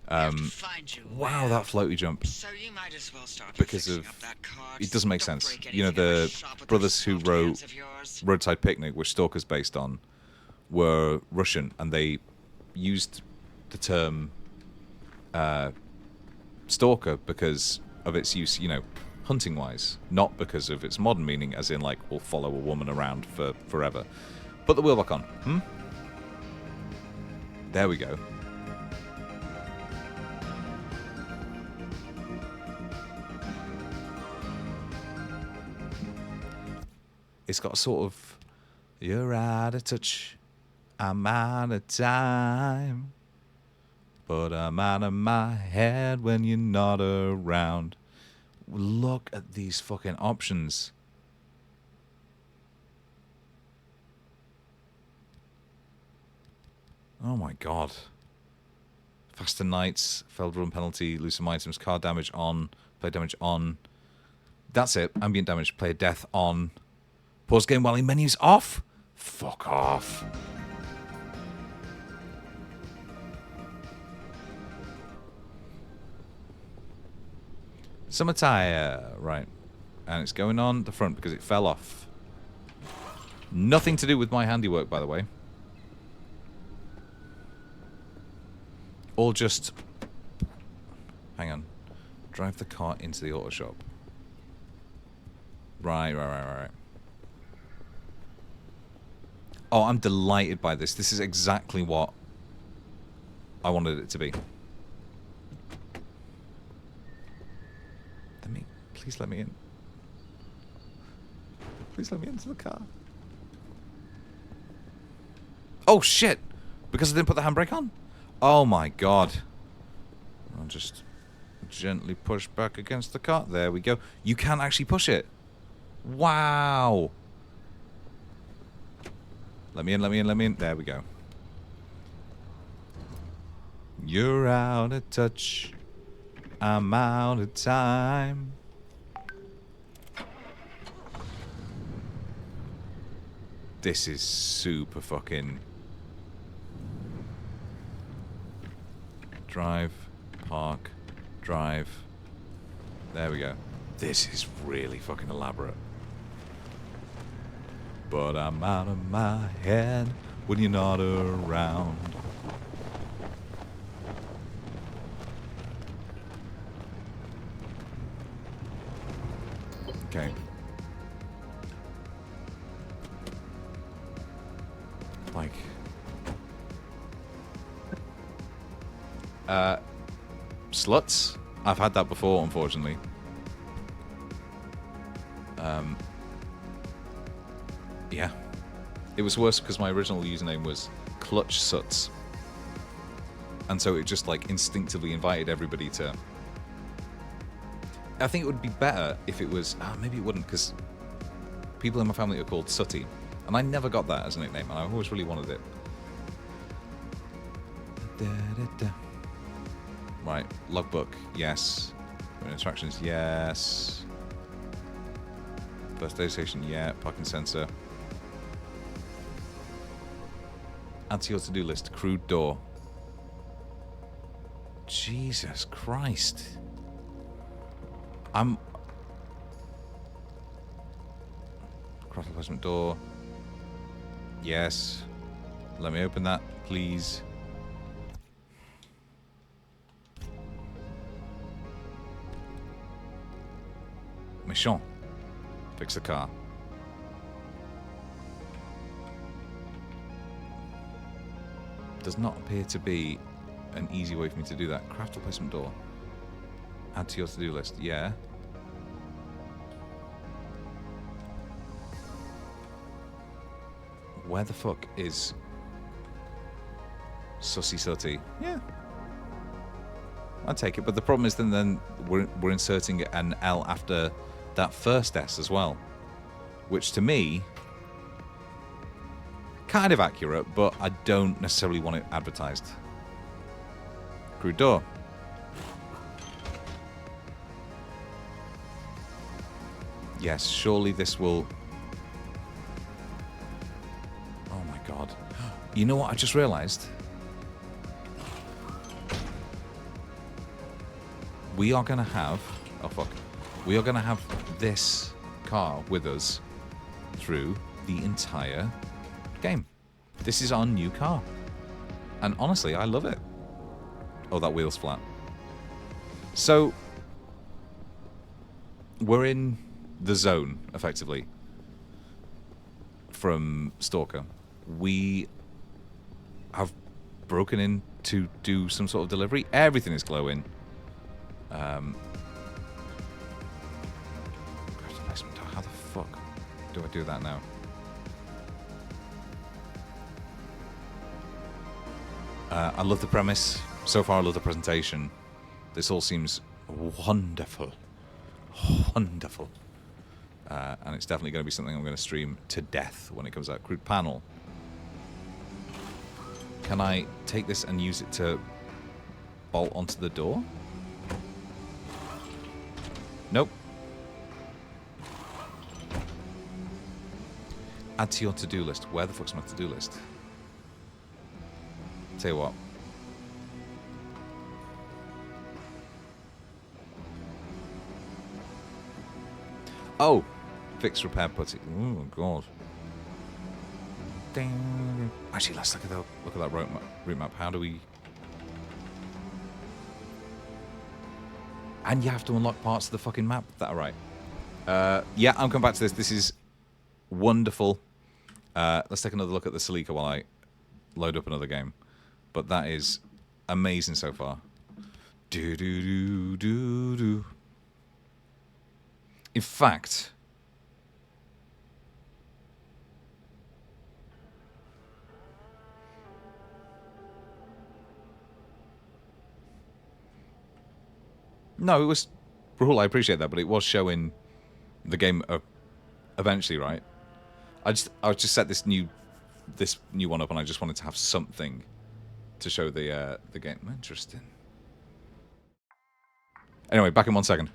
We have to find you Wow, where. that floaty jump. So you might as well start Because fixing of... up that car. It doesn't make Don't sense. break You know, anything in the our shop with brothers those who soft wrote hands of yours. Roadside Picnic, which Stalker's based on, were Russian, and they used the term stalker because of its use, you know, hunting-wise, not because of its modern meaning, as in, like, we'll follow a woman around for forever. Put the wheel back on. There we go. It's got sort of, you're out of touch, I'm out of time, but I'm out of my head when you're not around. Look at these fucking options. Oh my god. Faster nights, failed run penalty, lose some items, card damage on, play damage on. That's it. Ambient damage, player death on. Pause game while in menus off. Fuck off. Summer tire, right. And it's going on the front because it fell off. Nothing to do with my handiwork, by the way. All just... Hang on. Drive the car into the auto shop. Right. Oh, I'm delighted by this. This is exactly what I wanted it to be. Please let me in. Please let me into the car. Oh, shit! Because I didn't put the handbrake on? Oh, my God. I'll just gently push back against the car. There we go. You can actually push it. Wow. Let me in. There we go. You're out of touch. I'm out of time. This is super fucking... Drive, park, drive. There we go. This is really fucking elaborate. But I'm out of my head when you're not around. Okay. Like... sluts? I've had that before, unfortunately. Yeah. It was worse because my original username was Clutch Suts. And so it just, like, instinctively invited everybody to... I think it would be better if it was... maybe it wouldn't, because people in my family are called Sutty. And I never got that as a nickname, and I always really wanted it. Right, logbook, yes. Interactions, yes. Birthday station, yeah. Parking sensor. Add to your to-do list. Crude door. Jesus Christ. Cross replacement door. Yes. Let me open that, please. Mission. Fix the car. Does not appear to be an easy way for me to do that. Craft replacement door. Add to your to-do list. Yeah. Where the fuck is Sussy Sutty? Yeah. I'll take it. But the problem is then we're inserting an L after that first S as well. Which to me, kind of accurate, but I don't necessarily want it advertised. Crude door. Yes, surely this will... Oh my god. You know what I just realised? We are going to have... Oh fuck. We are going to have this car with us through the entire game. This is our new car. And honestly, I love it. Oh, that wheel's flat. So, we're in the zone, effectively, from Stalker. We have broken in to do some sort of delivery. Everything is glowing. How the fuck do I do that now? I love the premise. So far, I love the presentation. This all seems wonderful. Wonderful. And it's definitely going to be something I'm going to stream to death when it comes out. Crude panel. Can I take this and use it to bolt onto the door? Nope. Add to your to-do list. Where the fuck's my to-do list? Tell you what. Oh! Fix, repair, putty. Oh, God. Ding. Actually, let's look at that route map. How do we... And you have to unlock parts of the fucking map. That right? Yeah, I'm coming back to this. This is wonderful. Let's take another look at the Celica while I load up another game. But that is amazing so far. Do do do do do. In fact, no, it was Rahul. I appreciate that, but it was showing the game eventually, right? I just set this new one up, and I just wanted to have something to show the game. Interesting. Anyway, back in 1 second.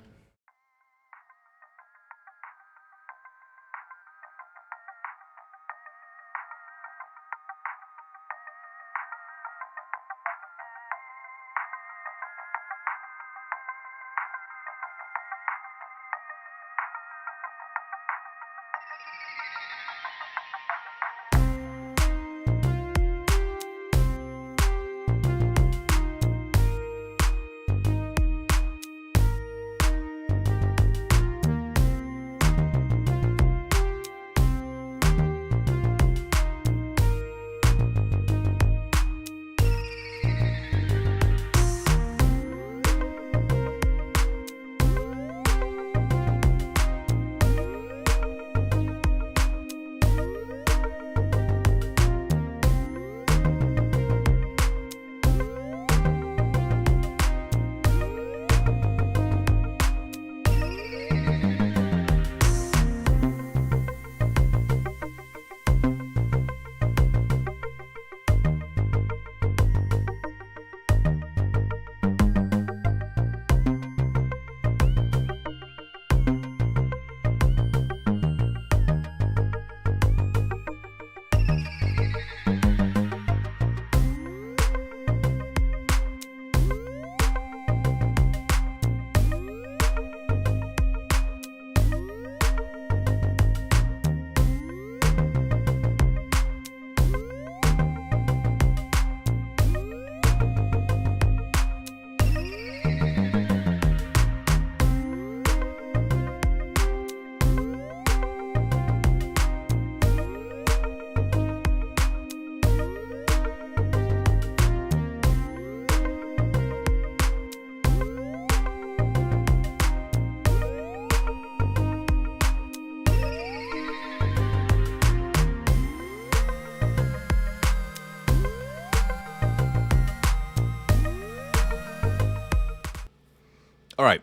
All right.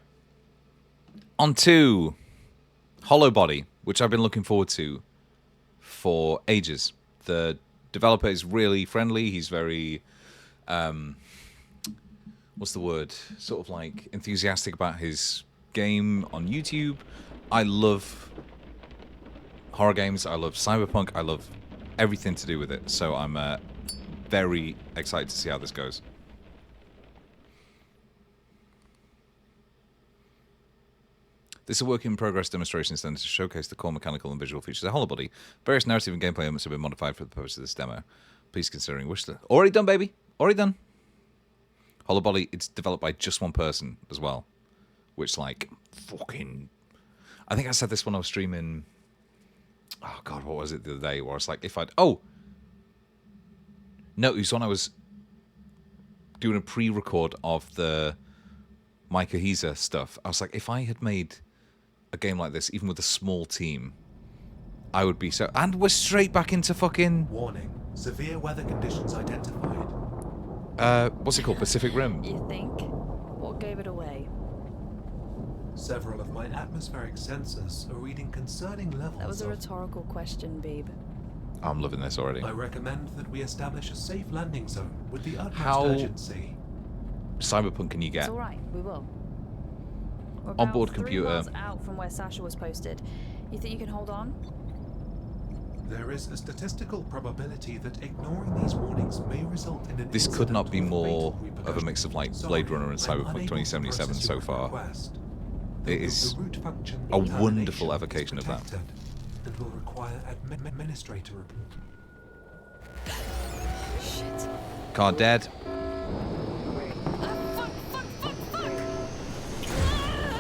On to Hollowbody, which I've been looking forward to for ages. The developer is really friendly. He's very, what's the word? Sort of like enthusiastic about his game on YouTube. I love horror games. I love cyberpunk. I love everything to do with it. So I'm very excited to see how this goes. This is a work-in-progress demonstration intended to showcase the core mechanical and visual features of Hollowbody. Various narrative and gameplay elements have been modified for the purpose of this demo. Please considering wish to... Already done, baby! Already done! Hollowbody, it's developed by just one person as well. Which, like, fucking... I think I said this when I was streaming... Oh, God, what was it the other day? Where I was like, if I'd... Oh! No, it was when I was doing a pre-record of the Micah Heza stuff. I was like, if I had made a game like this, even with a small team, I would be so... And we're straight back into fucking... Warning. Severe weather conditions identified. What's it called? Pacific Rim? You think? What gave it away? Several of my atmospheric sensors are reading concerning levels That was a of... rhetorical question, Beeb. I'm loving this already. I recommend that we establish a safe landing zone with the utmost How- urgency. cyberpunk can you It's get? all right. We will. We're Onboard about 3 computer. miles out from where Sasha was posted. You think you can hold on? There is a statistical probability that ignoring these warnings may result in an This could not be incident with more fatal of a mix of like repercussions. Blade Runner and Sorry, I'm Cyberpunk unable to 2077 process so your far. request. It The is root function a termination wonderful is evocation of that. protected and will require administrator approval. Shit. Car dead.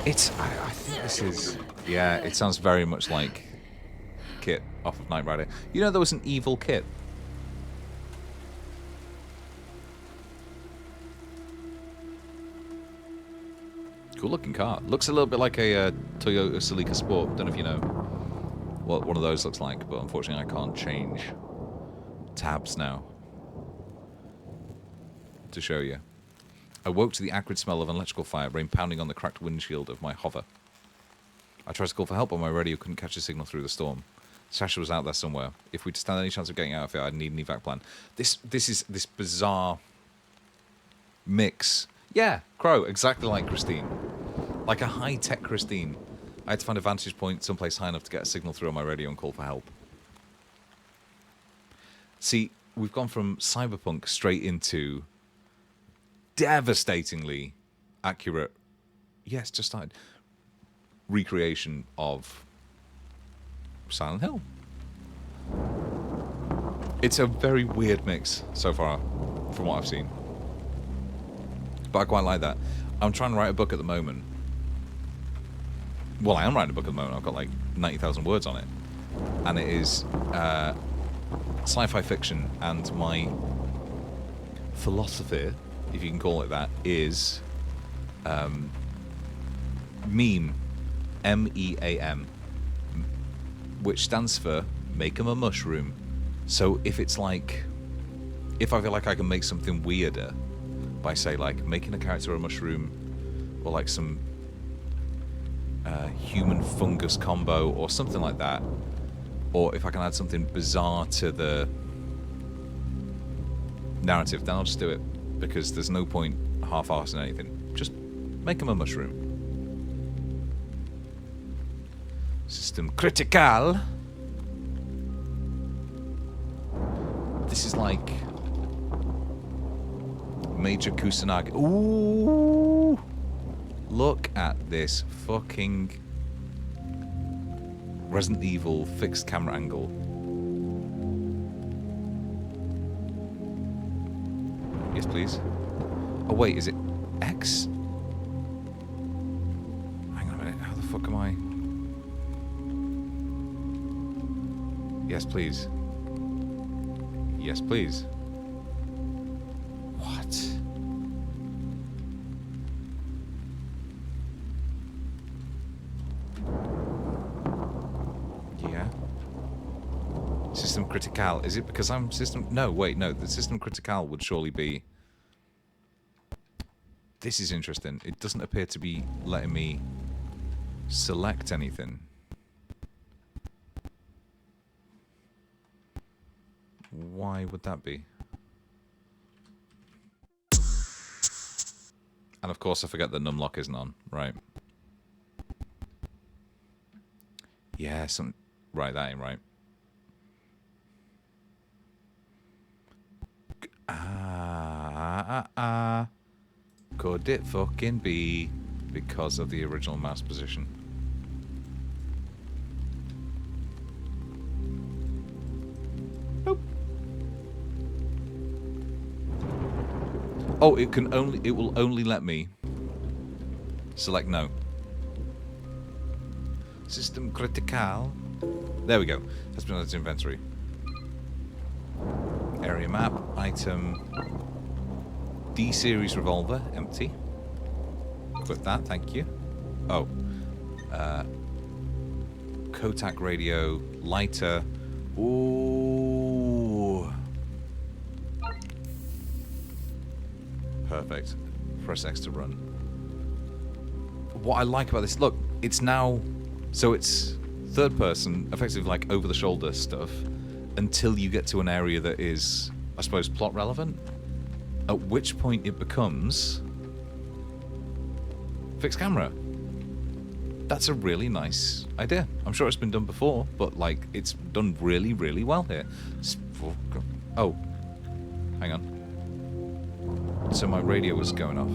It's. I think this is. Yeah, it sounds very much like Kit off of Knight Rider. You know, there was an evil Kit. Cool looking car. Looks a little bit like a Toyota Celica Sport. Don't know if you know what one of those looks like, but unfortunately I can't change tabs now to show you. I woke to the acrid smell of an electrical fire, rain pounding on the cracked windshield of my hover. I tried to call for help, but my radio couldn't catch a signal through the storm. Sasha was out there somewhere. If we'd stand any chance of getting out of here, I'd need an evac plan. This is this bizarre mix. Yeah, Crow, exactly like Christine. Like a high-tech Christine. I had to find a vantage point someplace high enough to get a signal through on my radio and call for help. See, we've gone from cyberpunk straight into devastatingly accurate, yes, just started, recreation of Silent Hill. It's a very weird mix so far, from what I've seen. But I quite like that. I'm trying to write a book at the moment. Well, I am writing a book at the moment. I've got like 90,000 words on it. And it is sci-fi fiction, and my philosophy, if you can call it that, is MEAM, M-E-A-M, which stands for make 'em a mushroom. So if it's like, if I feel like I can make something weirder by, say, like making a character a mushroom, or like some human fungus combo or something like that, or if I can add something bizarre to the narrative, then I'll just do it, because there's no point half-arsing anything. Just make them a mushroom. System critical. This is like Major Kusanagi. Ooh! Look at this fucking Resident Evil fixed camera angle. Yes, please. Oh, wait, is it X? Hang on a minute, how the fuck am I? Yes, please. Yes, please. What? Yeah. System critical. Is it because I'm system... No, wait, no. The system critical would surely be... This is interesting. It doesn't appear to be letting me select anything. Why would that be? And of course I forget that numlock isn't on. Right. Yeah, some... Right, that ain't right. Could it fucking be because of the original mouse position? Nope. Oh, it will only let me select no. System critical. There we go. Has been added to inventory. Area map, item, D-series revolver, empty. Equip that, thank you. Oh. Kotak radio, lighter. Ooh. Perfect. Press X to run. What I like about this, look, it's now, so it's third person, effectively like over the shoulder stuff, until you get to an area that is, I suppose, plot relevant. At which point it becomes Fixed camera. That's a really nice idea. I'm sure it's been done before, but like it's done really, really well here. Oh, hang on. So my radio was going off.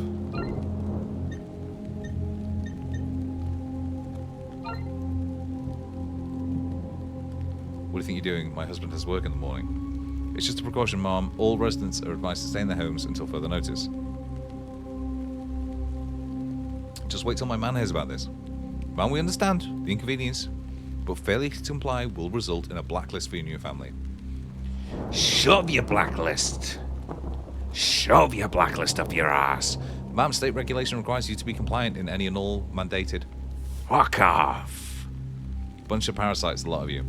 What do you think you're doing? My husband has work in the morning. It's just a precaution, Mom. All residents are advised to stay in their homes until further notice. Just wait till my man hears about this. Man, we understand the inconvenience, but failure to comply will result in a blacklist for you and your family. Shove your blacklist. Shove your blacklist up your ass. Ma'am, state regulation requires you to be compliant in any and all mandated. Fuck off. Bunch of parasites, a lot of you.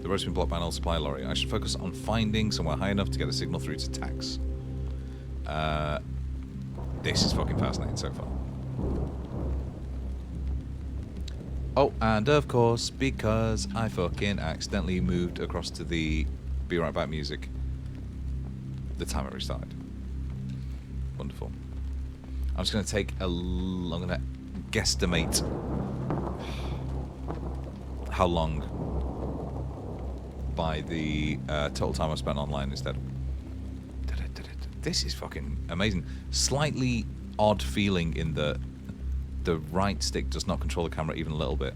The road's been blocked by an old supply lorry. I should focus on finding somewhere high enough to get a signal through to tax. This is fucking fascinating so far. Oh, and of course, because I fucking accidentally moved across to the Be Right Back music, the timer restarted. Wonderful. I'm just going to take I'm going to guesstimate how long by the total time I spent online instead. This is fucking amazing. Slightly odd feeling in that the right stick does not control the camera even a little bit.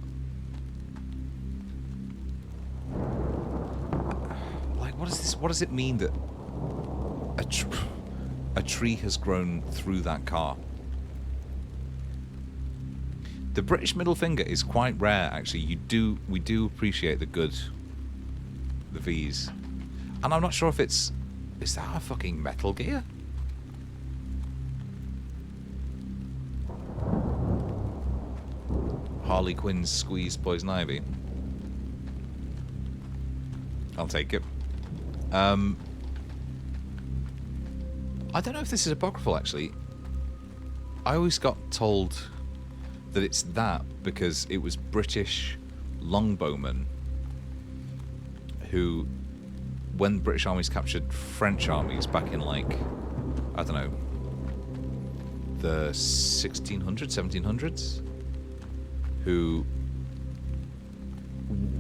Like, what is this? What does it mean that a tree has grown through that car? The British middle finger is quite rare, actually. We do appreciate the V's, and I'm not sure if it's. Is that a fucking Metal Gear? Harley Quinn's squeezed poison ivy. I'll take it. I don't know if this is apocryphal, actually. I always got told that it's that because it was British longbowmen who, when British armies captured French armies back in, like, I don't know, the 1600s, 1700s, who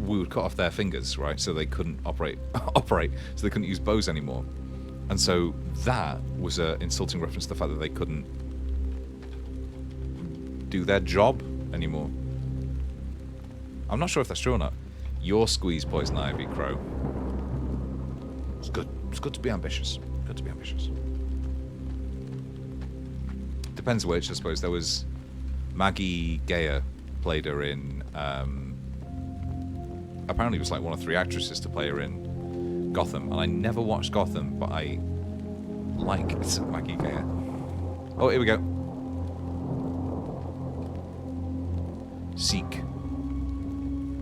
we would cut off their fingers, right, so they couldn't operate, so they couldn't use bows anymore. And so that was an insulting reference to the fact that they couldn't do their job anymore. I'm not sure if that's true or not. Your squeeze poison ivy, Crow. It's good. It's good to be ambitious. Good to be ambitious. Depends which, I suppose. There was Maggie Gayer played her in. Apparently, it was like one of 3 actresses to play her in Gotham, and I never watched Gotham, but I liked Maggie Gayer. Oh, here we go. Seek.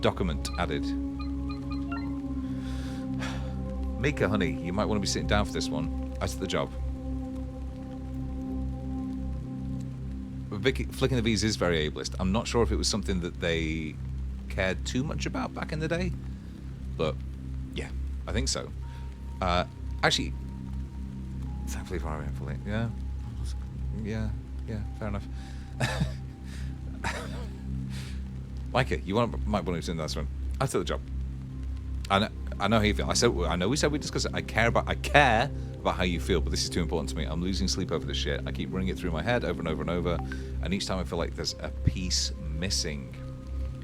Document added. Mika, honey, you might want to be sitting down for this one. I took the job. Flicking the V's is very ableist. I'm not sure if it was something that they cared too much about back in the day, but yeah, I think so. Actually, thankfully, yeah, fair enough. Micah, you might want to do this one. I took the job. I know how you feel. I know we said we discussed it. I care about how you feel, but this is too important to me. I'm losing sleep over this shit. I keep running it through my head over and over and over, and each time I feel like there's a piece missing.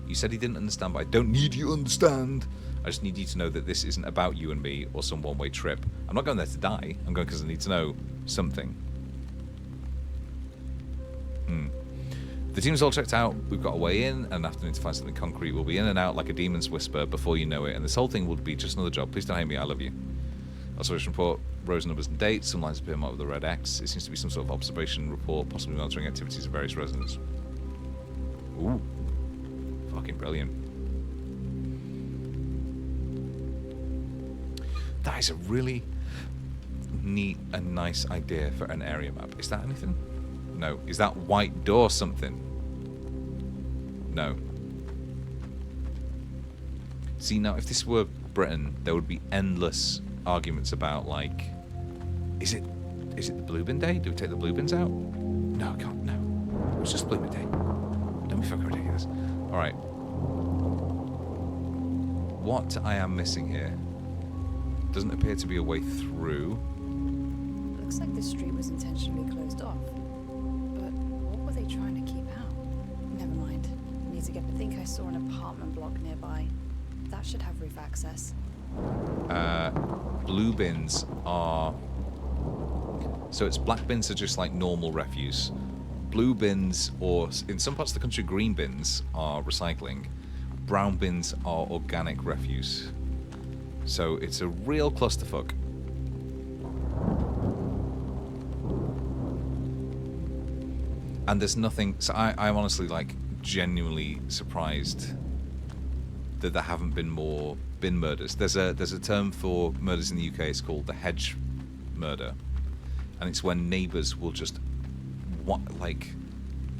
You said he didn't understand, but I don't need you to understand. I just need you to know that this isn't about you and me or some one-way trip. I'm not going there to die. I'm going because I need to know something. The team's all checked out. We've got a way in and an afternoon to find something concrete. We'll be in and out like a demon's whisper before you know it, and this whole thing will be just another job. Please don't hate me. I love you. Also, just report rows, numbers, and dates. Some lines appear marked with the red X. It seems to be some sort of observation report, possibly monitoring activities of various residents. Ooh. Fucking brilliant. That is a really neat and nice idea for an area map. Is that anything? No. Is that white door something? No. See, now, if this were Britain, there would be endless arguments about, like, is it Is it the blue bin day? Do we take the blue bins out? No, I can't. No. It was just blue bin day. Don't be fucking ridiculous. Alright. What I am missing here doesn't appear to be a way through. Looks like the street was intentionally closed off. But what were they trying to keep out? Never mind. Need to get. I think I saw an apartment block nearby. That should have roof access. Blue bins are... So it's black bins are just like normal refuse. Blue bins, or in some parts of the country, green bins are recycling. Brown bins are organic refuse. So it's a real clusterfuck. And there's nothing... So I'm honestly, like, genuinely surprised that there haven't been more bin murders. There's a term for murders in the UK. It's called the hedge murder. And it's when neighbours will just,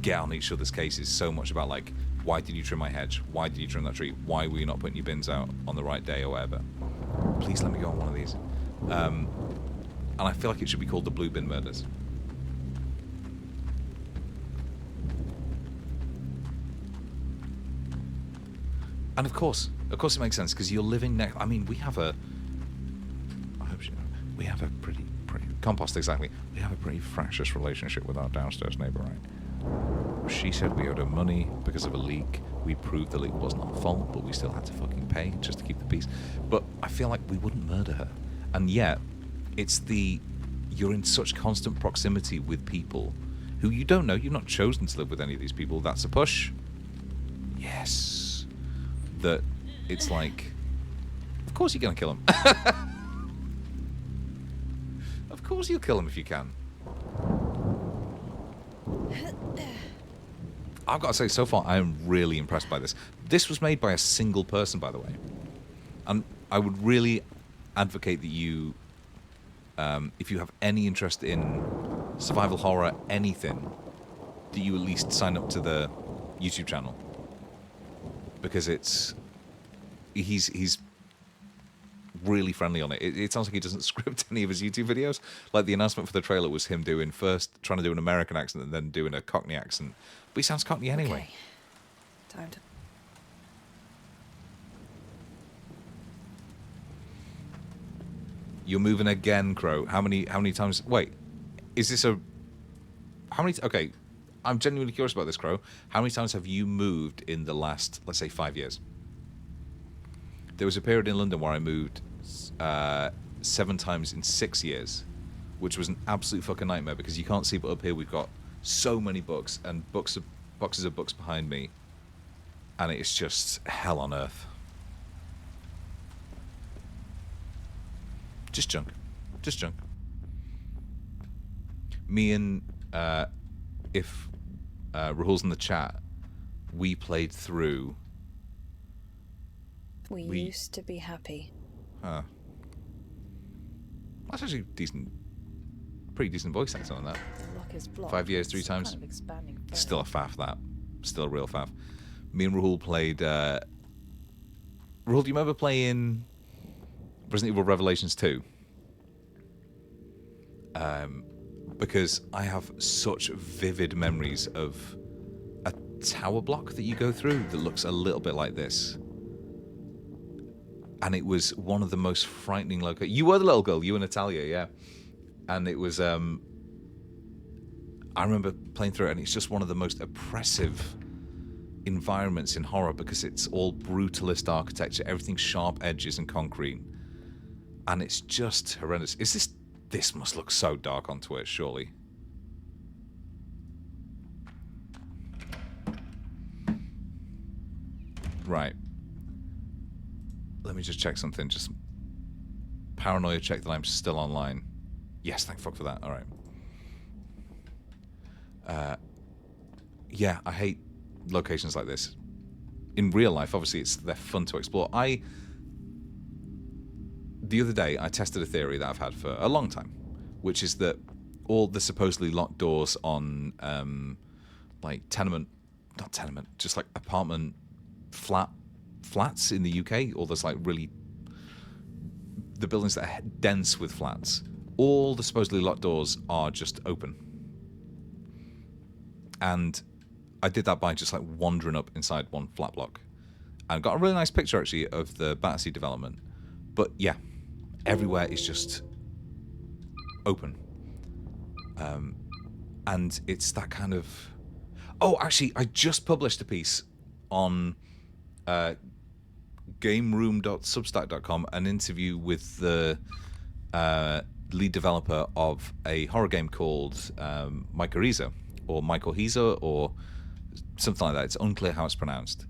get on each other's cases so much about, like, why did you trim my hedge? Why did you trim that tree? Why were you not putting your bins out on the right day or whatever? Please let me go on one of these. And I feel like it should be called the blue bin murders. And of course it makes sense, because you're living next... I mean, we have a... I hope you know, we have a pretty... Compost, exactly. We have a pretty fractious relationship with our downstairs neighbour, right? She said we owed her money because of a leak. We proved the leak wasn't our fault, but we still had to fucking pay just to keep the peace. But I feel like we wouldn't murder her. And yet, it's the... You're in such constant proximity with people who you don't know. You've not chosen to live with any of these people. That's a push. Yes. That it's like... Of course you're going to kill him. Of course you'll kill him if you can. I've got to say, so far, I am really impressed by this. This was made by a single person, by the way. And I would really advocate that you, if you have any interest in survival horror, anything, that you at least sign up to the YouTube channel. Because he's really friendly on it. It sounds like he doesn't script any of his YouTube videos. Like, the announcement for the trailer was him trying to do an American accent and then doing a Cockney accent. But he sounds Cockney anyway. Okay. Time to... You're moving again, Crow. How many times... Wait, is this a... How many... Okay, I'm genuinely curious about this, Crow. How many times have you moved in the last, let's say, 5 years? There was a period in London where I moved 7 times in 6 years, which was an absolute fucking nightmare, because you can't see, but up here we've got so many books and boxes of books behind me, and it's just hell on earth. Just junk. Me and Rahul's in the chat, we played through... We used to be happy. Huh. That's actually pretty decent voice acting on that. The lock is blocked. 5 years, 3 times. Kind of expanding further. Still a faff, that. Still a real faff. Me and Rahul played... Rahul, do you remember playing Resident Evil Revelations 2? Because I have such vivid memories of a tower block that you go through that looks a little bit like this. And it was one of the most frightening locations. You were the little girl, you and Natalia, yeah. And it was, I remember playing through it, and it's just one of the most oppressive environments in horror, because it's all brutalist architecture, everything's sharp edges and concrete. And it's just horrendous. This must look so dark on Twitch, surely. Right. Let me just check something. Just paranoia check that I'm still online. Yes, thank fuck for that. All right. Yeah, I hate locations like this. In real life, obviously, they're fun to explore. The other day, I tested a theory that I've had for a long time, which is that all the supposedly locked doors on, like, just like apartment flats in the UK, or there's like really the buildings that are dense with flats, all the supposedly locked doors are just open. And I did that by just like wandering up inside one flat block. And got a really nice picture actually of the Botany development. But yeah, everywhere is just open. And it's that kind of... Oh, actually, I just published a piece on gameroom.substack.com, an interview with the lead developer of a horror game called Mycorrhiza, or Mycorrhiza, or something like that. It's unclear how it's pronounced.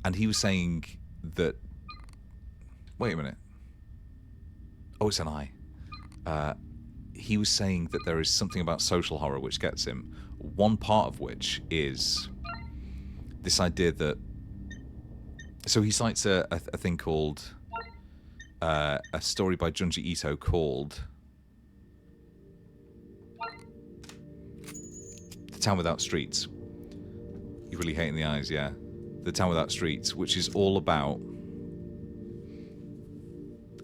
And he was saying that... Wait a minute. Oh, it's an I. He was saying that there is something about social horror which gets him. One part of which is this idea that... So he cites a thing called... a story by Junji Ito called... The Town Without Streets. You really hate in the eyes, yeah. The Town Without Streets, which is all about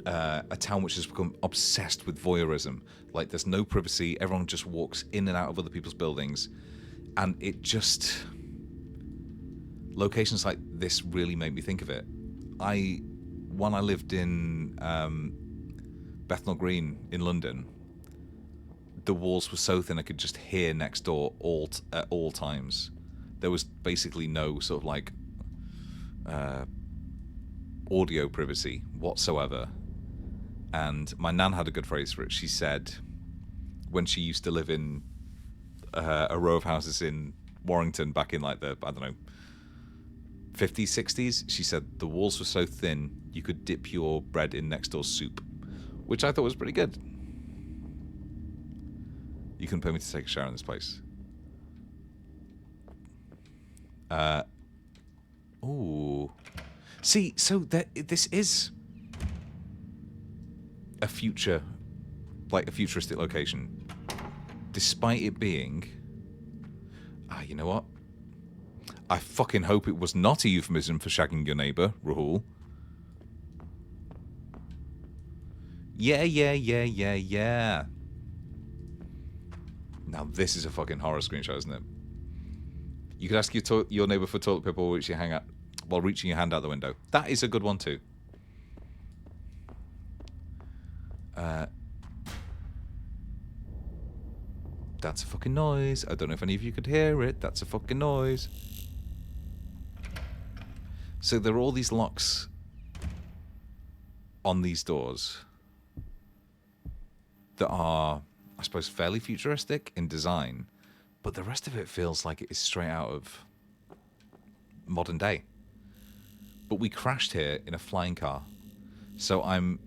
a town which has become obsessed with voyeurism. Like, there's no privacy, everyone just walks in and out of other people's buildings, and it just... Locations like this really make me think of it. When I lived in Bethnal Green in London, the walls were so thin I could just hear next door at all times. There was basically no sort of like audio privacy whatsoever. And my nan had a good phrase for it. She said when she used to live in a row of houses in Warrington back in like the, I don't know, 50s, 60s, she said the walls were so thin you could dip your bread in next door's soup, which I thought was pretty good. You couldn't pay me to take a shower in this place. Ooh. See, so this is a future, like a futuristic location, despite it being... you know what? I fucking hope it was not a euphemism for shagging your neighbour, Rahul. Yeah. Now this is a fucking horror screenshot, isn't it? You could ask your neighbour for toilet paper while reaching your hand out the window. That is a good one too. That's a fucking noise. I don't know if any of you could hear it. That's a fucking noise. So there are all these locks on these doors that are, I suppose, fairly futuristic in design, but the rest of it feels like it is straight out of modern day. But we crashed here in a flying car, so I'm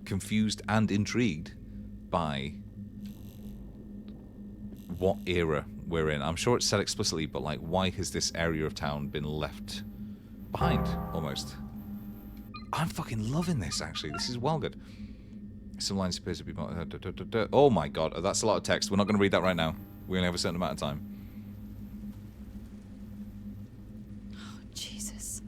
confused and intrigued by what era we're in. I'm sure it's said explicitly, but like, why has this area of town been left behind, almost? I'm fucking loving this, actually. This is well good. Some lines appear to be... Oh my god, that's a lot of text. We're not going to read that right now. We only have a certain amount of time. Oh, Jesus.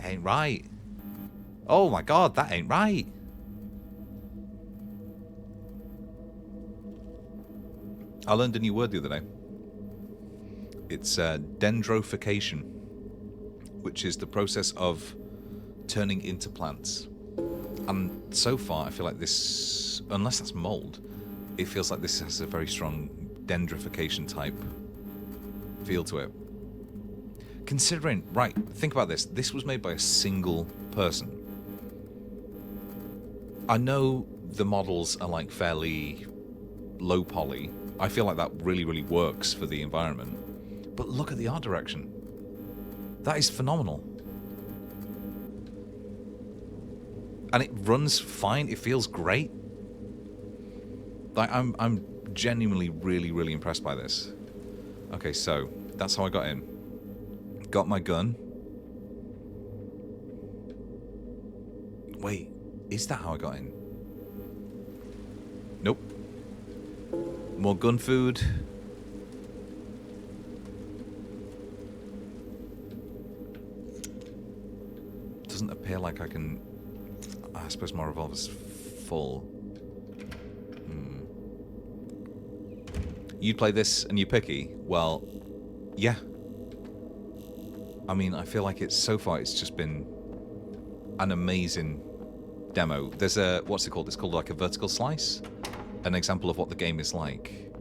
Ain't right. Oh my god, that ain't right. I learned a new word the other day. It's dendrification, which is the process of turning into plants. And so far, I feel like this, unless that's mold, it feels like this has a very strong dendrification type feel to it. Considering, right, think about this. This was made by a single person. I know the models are like fairly low poly. I feel like that really, really works for the environment. But look at the art direction. That is phenomenal. And it runs fine. It feels great. Like, I'm genuinely really, really impressed by this. Okay, so that's how I got in. Got my gun. Wait, is that how I got in? Nope. More gun food. doesn't appear like I can... I suppose my revolver's full. You'd play this and you're picky? Well, yeah. I mean, I feel like so far it's just been an amazing demo. There's a, what's it called? It's called like a vertical slice. An example of what the game is like.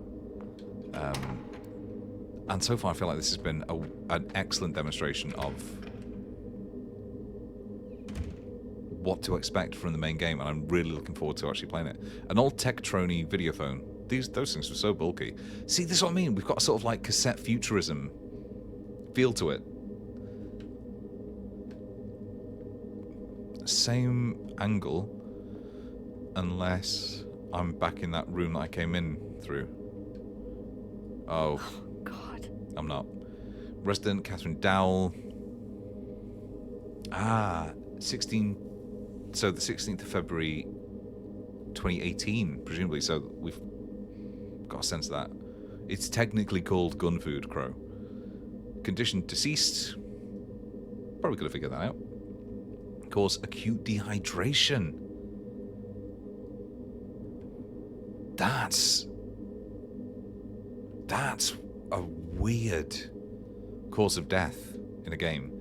And so far I feel like this has been an excellent demonstration of what to expect from the main game, and I'm really looking forward to actually playing it. An old Tektroni videophone. Those things were so bulky. See, this is what I mean. We've got a sort of like cassette futurism feel to it. Same angle, unless I'm back in that room that I came in through. Oh, God. I'm not. Resident Catherine Dowell. 16. So the 16th of February 2018, presumably. So we've got a sense of that. It's technically called gun food, Crow. Condition deceased. Probably could have figured that out. Cause acute dehydration. That's a weird cause of death in a game.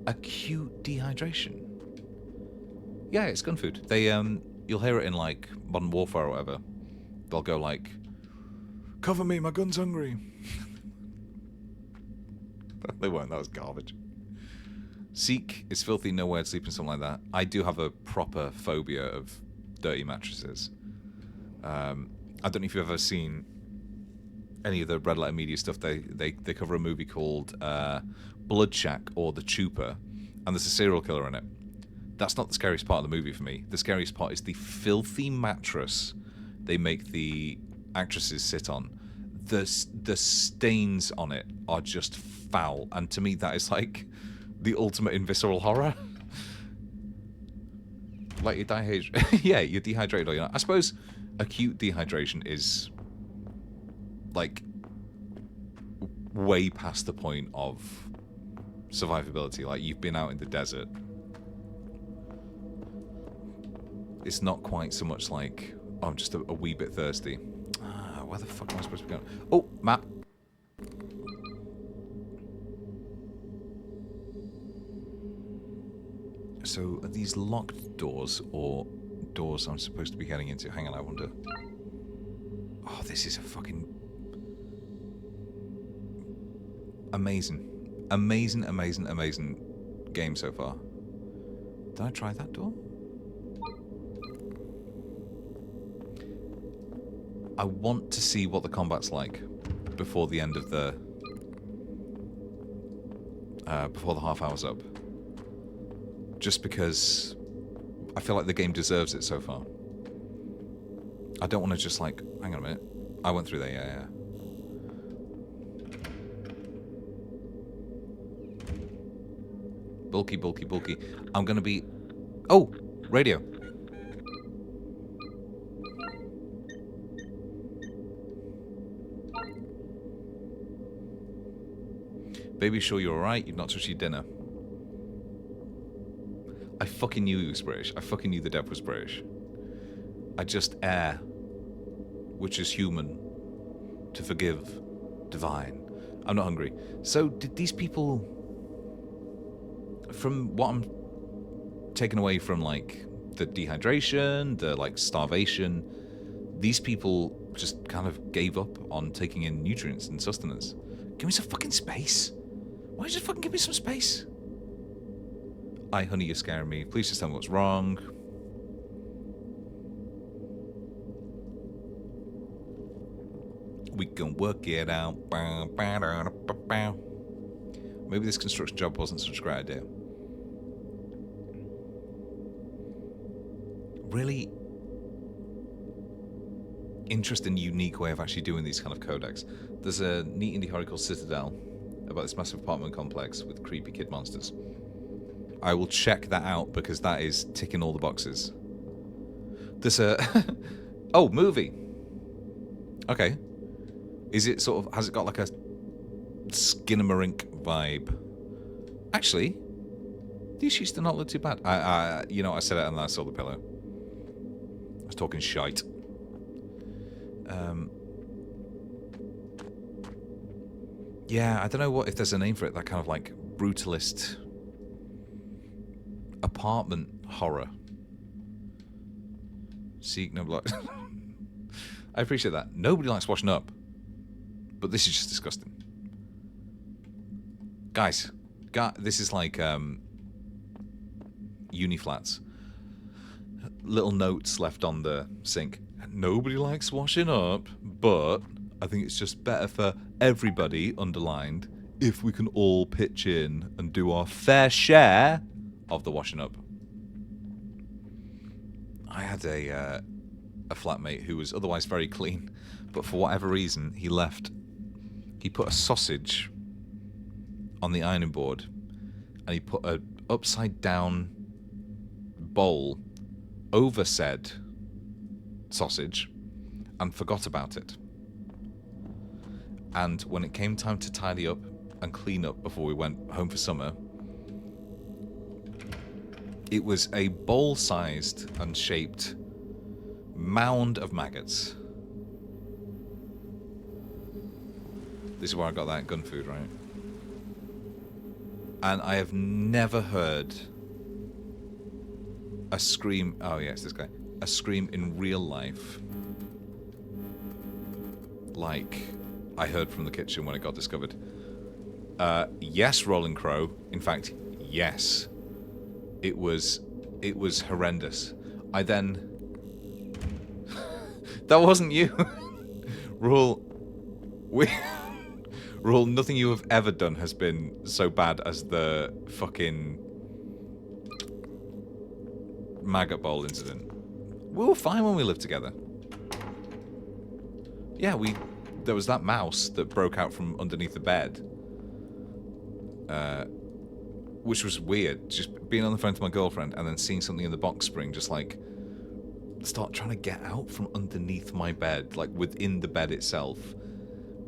Acute dehydration. Yeah, it's gun food. They you'll hear it in like Modern Warfare or whatever. They'll go like, "Cover me, my gun's hungry." They won't. That was garbage. Seek is filthy, nowhere to sleep, and something like that. I do have a proper phobia of dirty mattresses. I don't know if you've ever seen any of the Red Letter Media stuff. They cover a movie called Blood Shack or The Trooper, and there's a serial killer in it. That's not the scariest part of the movie for me. The scariest part is the filthy mattress they make the actresses sit on. The stains on it are just foul, and to me that is like the ultimate in visceral horror. Like you yeah, you're dehydrated or you're not. I suppose acute dehydration is like way past the point of survivability. Like you've been out in the desert. It's not quite so much like, oh, I'm just a wee bit thirsty. Where the fuck am I supposed to be going? Oh, map. So are these locked doors or doors I'm supposed to be getting into? Hang on, I wonder. Oh, this is a fucking amazing. Amazing, amazing, amazing game so far. Did I try that door? I want to see what the combat's like before the end of the before the half hour's up. Just because I feel like the game deserves it so far. I don't want to just like, hang on a minute. I went through there, yeah. Bulky, bulky, bulky. I'm gonna be... Oh! Radio. Baby, sure you're alright? You've not touched your dinner. I fucking knew he was British. I fucking knew the dev was British. I just err, which is human, to forgive, divine. I'm not hungry. So, did these people, from what I'm taking away from, like, the dehydration, the, like, starvation, these people just kind of gave up on taking in nutrients and sustenance. Give me some fucking space. Why don't you just fucking give me some space? Aye, honey, you're scaring me. Please just tell me what's wrong. We can work it out. Maybe this construction job wasn't such a great idea. Really interesting, unique way of actually doing these kind of codecs. There's a neat indie horror called Citadel about this massive apartment complex with creepy kid monsters. I will check that out because that is ticking all the boxes. There's a... Oh, movie. Okay. Is it sort of... Has it got like a Skinamarink vibe? Actually, these sheets do not look too bad. You know, I said it and then I saw the pillow. I was talking shite. Yeah, I don't know if there's a name for it. That kind of like brutalist apartment horror. Seek no blood. I appreciate that. Nobody likes washing up, but this is just disgusting. Guys, this is like uni flats. Little notes left on the sink. Nobody likes washing up, but I think it's just better for everybody, underlined, if we can all pitch in and do our fair share of the washing up. I had a flatmate who was otherwise very clean, but for whatever reason, he put a sausage on the ironing board, and he put a upside down bowl over said sausage and forgot about it. And when it came time to tidy up and clean up before we went home for summer, it was a bowl-sized and shaped mound of maggots. This is where I got that gun food, right? And I have never heard a scream... Oh, yeah, it's this guy. A scream in real life like I heard from the kitchen when it got discovered. Yes, Rolling Crow. In fact, yes. It was horrendous. I then... That wasn't you. Rule, nothing you have ever done has been so bad as the fucking maggot bowl incident. We were fine when we lived together. Yeah, there was that mouse that broke out from underneath the bed. Which was weird. Just being on the phone to my girlfriend and then seeing something in the box spring just like start trying to get out from underneath my bed, like within the bed itself,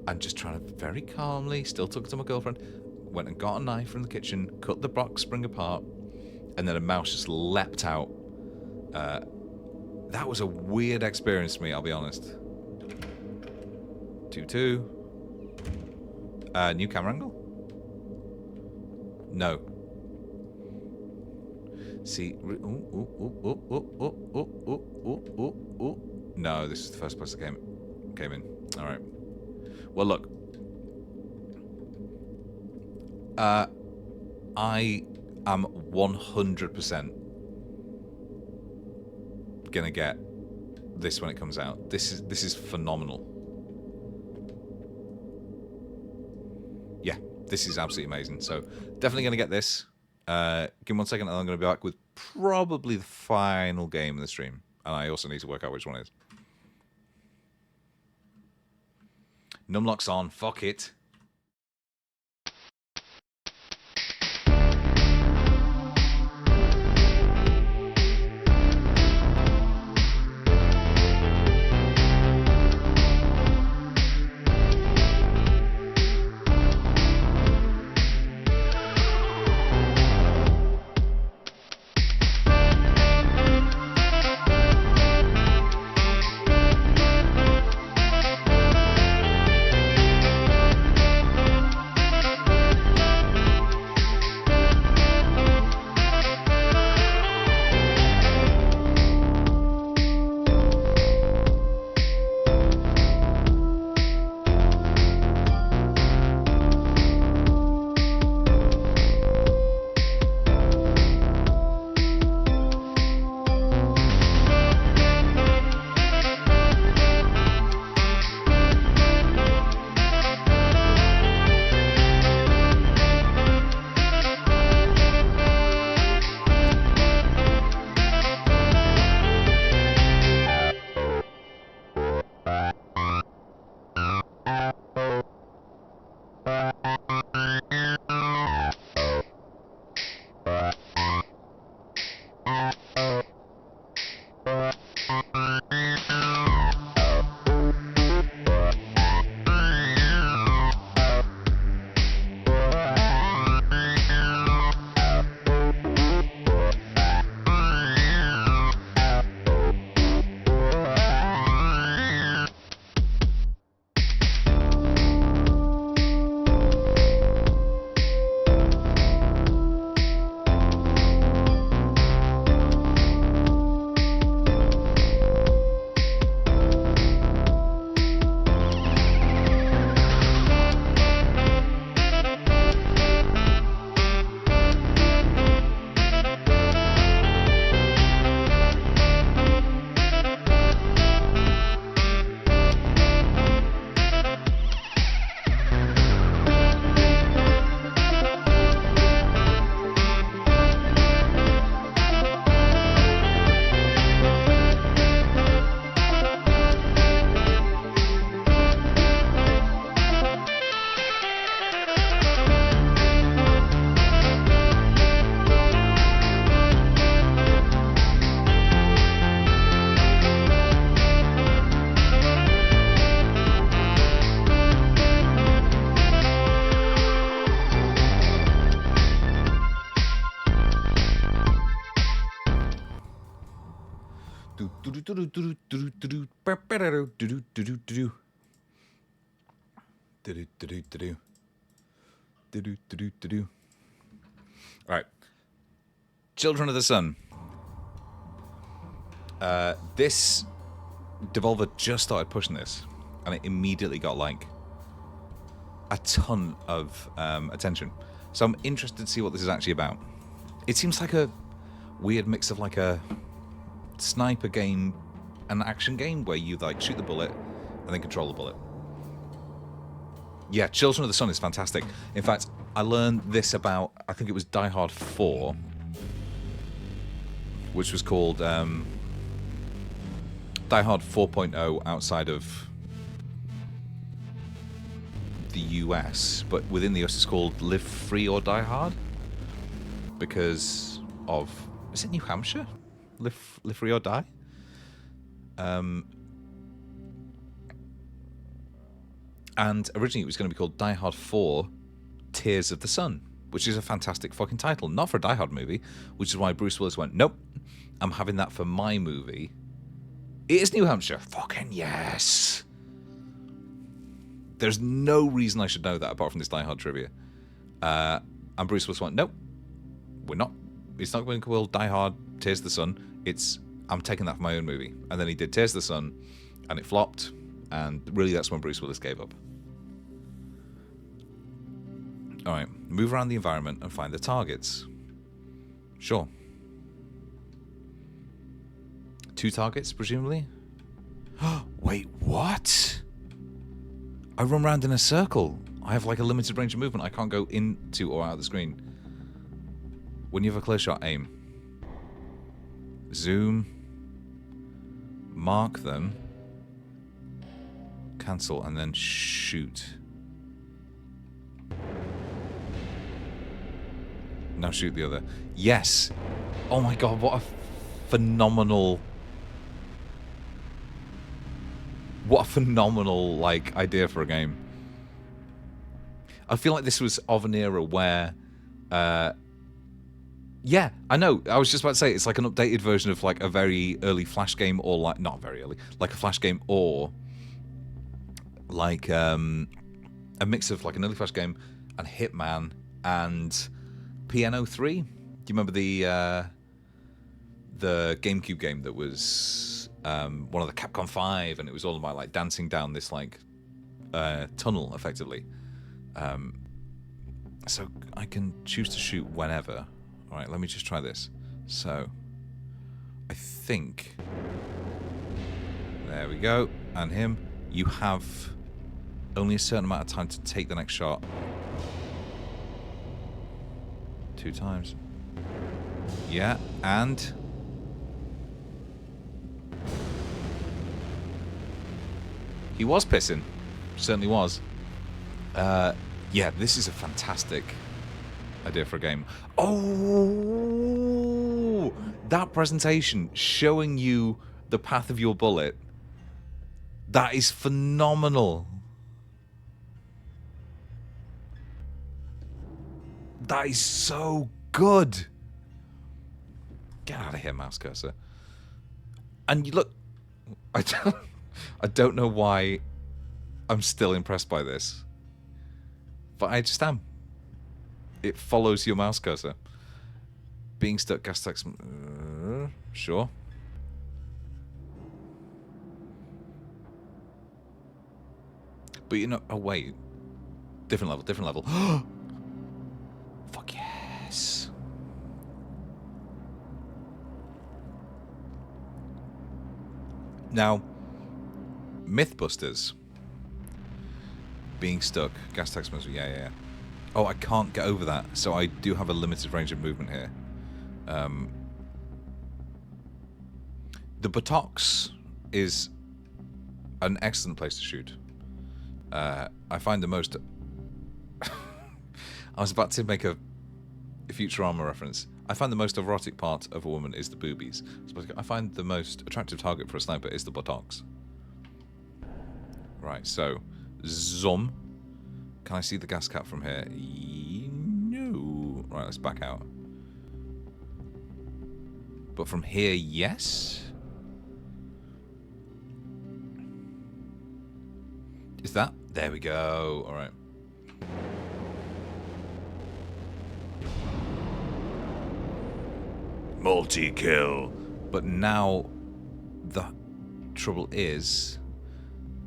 and just trying to very calmly, still talking to my girlfriend, went and got a knife from the kitchen, cut the box spring apart, and then a mouse just leapt out. That was a weird experience for me, I'll be honest. 2-2. New camera angle? No. See, no, this is the first place I came in. All right. Well, look. I am 100% gonna get this when it comes out. This is phenomenal. Yeah, this is absolutely amazing. So definitely gonna get this. Give me 1 second and I'm going to be back with probably the final game in the stream. And I also need to work out which one it is. Numlock's on. Fuck it. Right. Children of the Sun. This Devolver just started pushing this, and it immediately got like a ton of attention. So I'm interested to see what this is actually about. It seems like a weird mix of like a sniper game, an action game where you like shoot the bullet and then control the bullet. Yeah, Children of the Sun is fantastic. In fact, I learned this about, I think it was Die Hard 4, which was called Die Hard 4.0 outside of the US, but within the US it's called Live Free or Die Hard because of, is it New Hampshire? Live Free or Die? And originally it was going to be called Die Hard 4 Tears of the Sun, which is a fantastic fucking title. Not for a Die Hard movie, which is why Bruce Willis went, nope, I'm having that for my movie. It is New Hampshire. Fucking yes. There's no reason I should know that apart from this Die Hard trivia. And Bruce Willis went, nope, we're not. It's not going to be called Die Hard Tears of the Sun. I'm taking that for my own movie. And then he did Tears of the Sun, and it flopped. And really, that's when Bruce Willis gave up. All right, move around the environment and find the targets. Sure. 2 targets, presumably? Wait, what? I run around in a circle. I have like a limited range of movement. I can't go into or out of the screen. When you have a close shot, aim. Zoom. Mark them. Cancel and then shoot. Now shoot the other. Yes. Oh my god, what a phenomenal like idea for a game. I feel like this was of an era where yeah, I know. I was just about to say it's like an updated version of like a very early Flash game, or like not very early, like a Flash game, or like a mix of like an early Flash game and Hitman and Piano 3. Do you remember the GameCube game that was one of the Capcom 5, and it was all about like dancing down this like tunnel effectively. So I can choose to shoot whenever. All right, let me just try this. So I think there we go. And him, you have only a certain amount of time to take the next shot. 2 times. Yeah, and he was pissing. Certainly was. Yeah, this is a fantastic idea for a game. Oh, that presentation showing you the path of your bullet. That is phenomenal. That is so good. Get out of here, mouse cursor. And you look, I don't know why I'm still impressed by this, but I just am. It follows your mouse cursor. Being stuck, gas tax. Sure. But you know, oh wait, different level. Fuck yes. Now, Mythbusters. Being stuck, gas tax. Yeah. Oh, I can't get over that, so I do have a limited range of movement here. The buttocks is an excellent place to shoot. I find the most... I was about to make a Futurama reference. I find the most erotic part of a woman is the boobies. I find the most attractive target for a sniper is the buttocks. Right, so... Zoom. Can I see the gas cap from here? No. Right, let's back out. But from here, yes? Is that? There we go. All right. Multi-kill. But now the trouble is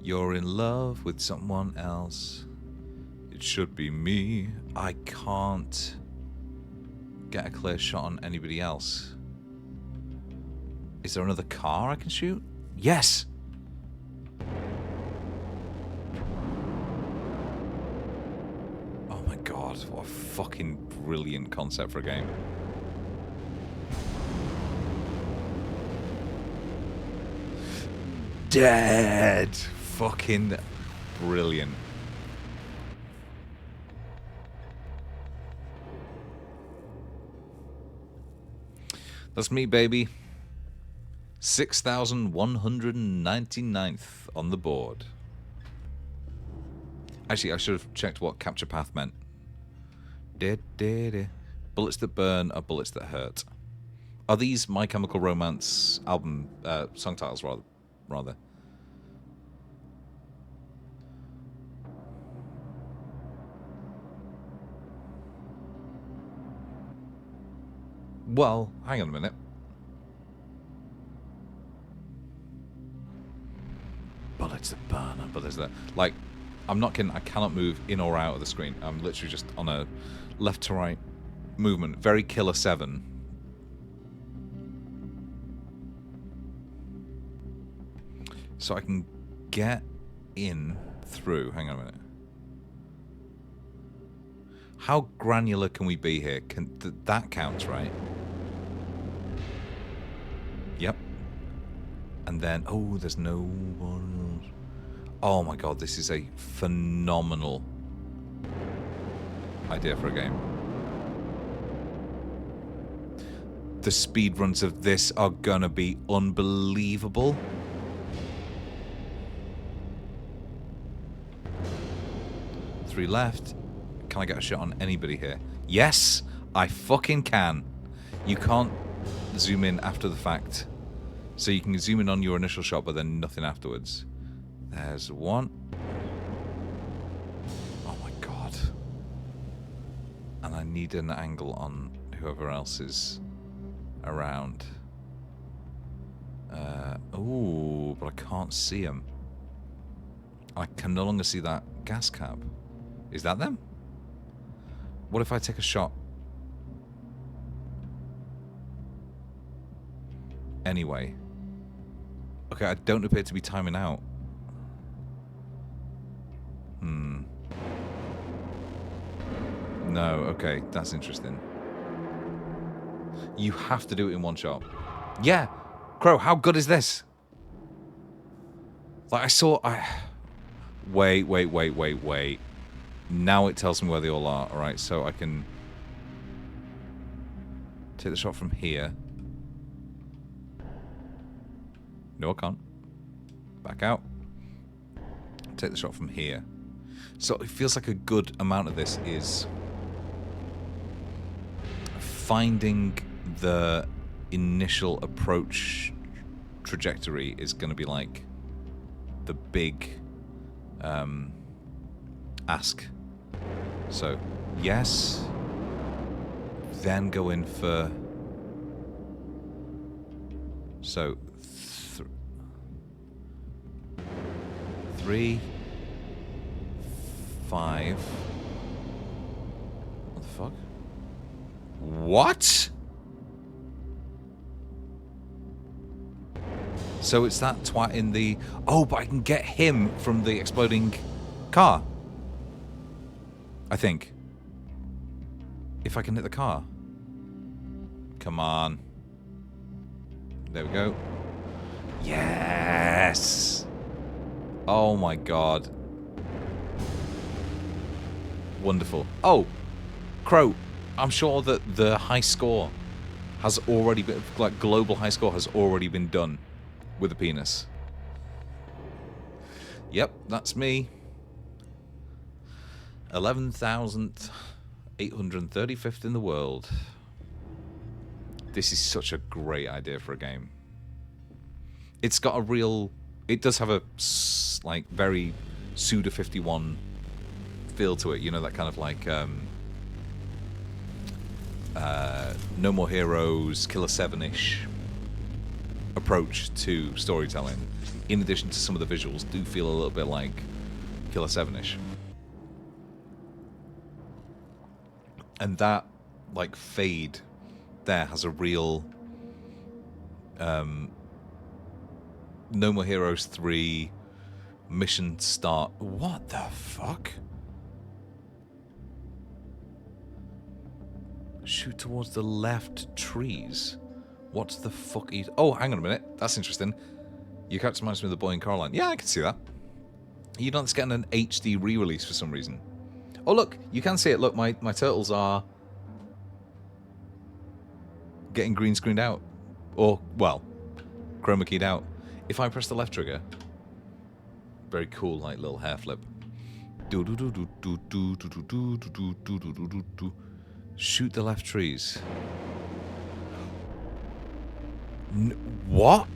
you're in love with someone else. It should be me. I can't get a clear shot on anybody else. Is there another car I can shoot? Yes! Oh my god, what a fucking brilliant concept for a game. Dead! Fucking brilliant. That's me, baby. 6,199th on the board. Actually, I should have checked what capture path meant. Bullets that burn are bullets that hurt. Are these My Chemical Romance album song titles, rather? Well, hang on a minute. Bullets that burn, bullets that... Like, I'm not kidding, I cannot move in or out of the screen. I'm literally just on a left to right movement. Very Killer 7. So I can get in through... Hang on a minute. How granular can we be here? That counts, right? Yep. And then, oh, there's no one else. Oh my god, this is a phenomenal idea for a game. The speedruns of this are gonna be unbelievable. Three left. Can I get a shot on anybody here? Yes, I fucking can. You can't zoom in after the fact. So you can zoom in on your initial shot, but then nothing afterwards. There's one. Oh my god. And I need an angle on whoever else is around. Ooh, but I can't see him. I can no longer see that gas cap. Is that them? What if I take a shot? Anyway. Okay, I don't appear to be timing out. No, okay, that's interesting. You have to do it in one shot. Yeah! Crow, how good is this? Like, Wait. Now it tells me where they all are. Alright, so I can take the shot from here. No, I can't. Back out. Take the shot from here. So it feels like a good amount of this is finding the initial approach trajectory is going to be like the big ask. So, yes. Then go in for... So, 3, 5. What the fuck? What? So it's that twat in the... Oh, but I can get him from the exploding car. I think. If I can hit the car. Come on. There we go. Yes! Oh my god. Wonderful. Oh! Crow, I'm sure that the high score has already been... Like, global high score has already been done with a penis. Yep, that's me. 11,835th in the world. This is such a great idea for a game. It's got a real... It does have a, like, very Suda 51 feel to it. You know, that kind of like No More Heroes, Killer 7-ish approach to storytelling. In addition to some of the visuals, do feel a little bit like Killer 7-ish. And that, like, fade there has a real No More Heroes 3 mission start. What the fuck? Shoot towards the left trees. What the fuck are you... Oh, hang on a minute. That's interesting. Your character reminds me of the boy in Coraline. Yeah, I can see that. You know it's getting an HD re-release for some reason. Oh, look. You can see it. Look, my turtles are getting green screened out. Or, well, chroma keyed out. If I press the left trigger... Very cool, like, little hair flip. Shoot the left trees. What?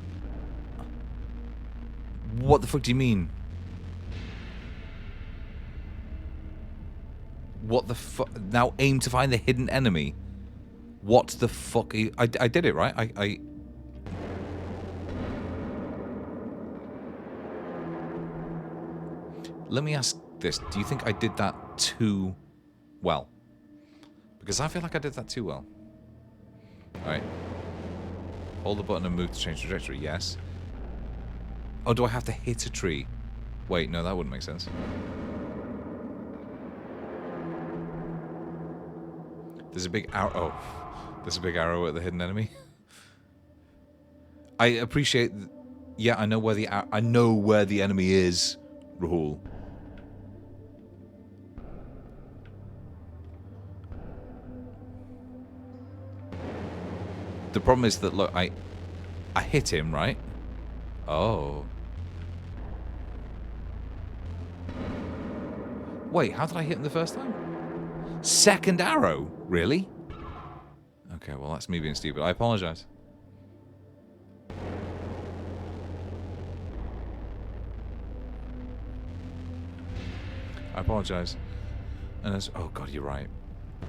What the fuck do you mean? What the fuck? Now aim to find the hidden enemy. What the fuck? I did it, right? I... Let me ask this. Do you think I did that too well? Because I feel like I did that too well. Alright. Hold the button and move to change trajectory. Yes. Oh, do I have to hit a tree? Wait, no, that wouldn't make sense. There's a big arrow. Oh, there's a big arrow at the hidden enemy. I appreciate... Yeah, I know where the enemy is, Rahul. The problem is that, look, I hit him, right? Oh. Wait, how did I hit him the first time? Second arrow? Really? Okay, well, that's me being stupid. I apologize. I apologize. And as... Oh, God, you're right.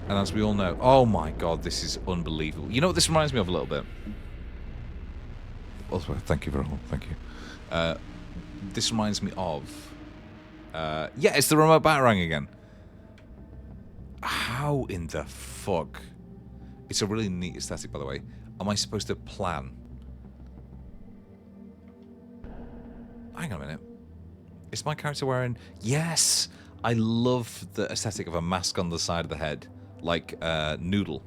And as we all know... Oh, my God, this is unbelievable. You know what this reminds me of a little bit? Also, thank you very much. Thank you. This reminds me of... yeah, it's the remote batarang again. How in the fuck... It's a really neat aesthetic, by the way. Am I supposed to plan? Hang on a minute. Is my character wearing... Yes! I love the aesthetic of a mask on the side of the head. Like Noodle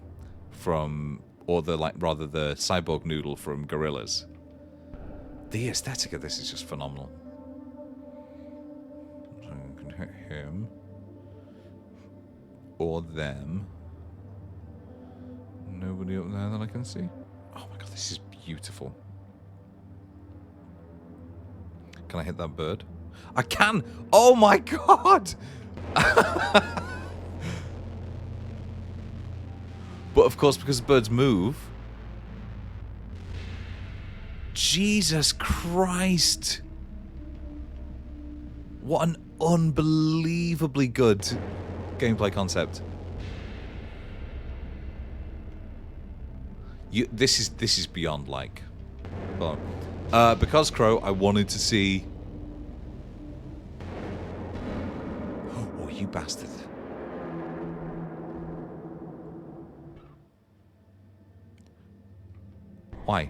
from... Or the, like, rather the cyborg Noodle from Gorillaz. The aesthetic of this is just phenomenal. So I can hit him. Or them. Nobody up there that I can see. Oh my god, this is beautiful. Can I hit that bird? I can! Oh my god! But of course, because birds move... Jesus Christ! What an unbelievably good gameplay concept. This is beyond like... Well, because Crow, I wanted to see... Oh, you bastard. Why?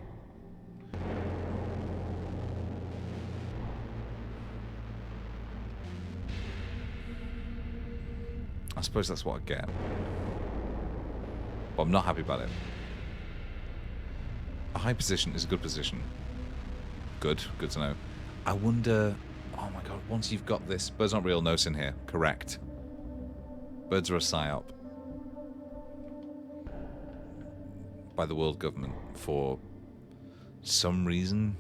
I suppose that's what I get. But I'm not happy about it. A high position is a good position. Good to know. I wonder... Oh my god, once you've got this... Birds aren't real, notes in here. Correct. Birds are a psyop. By the world government for some reason.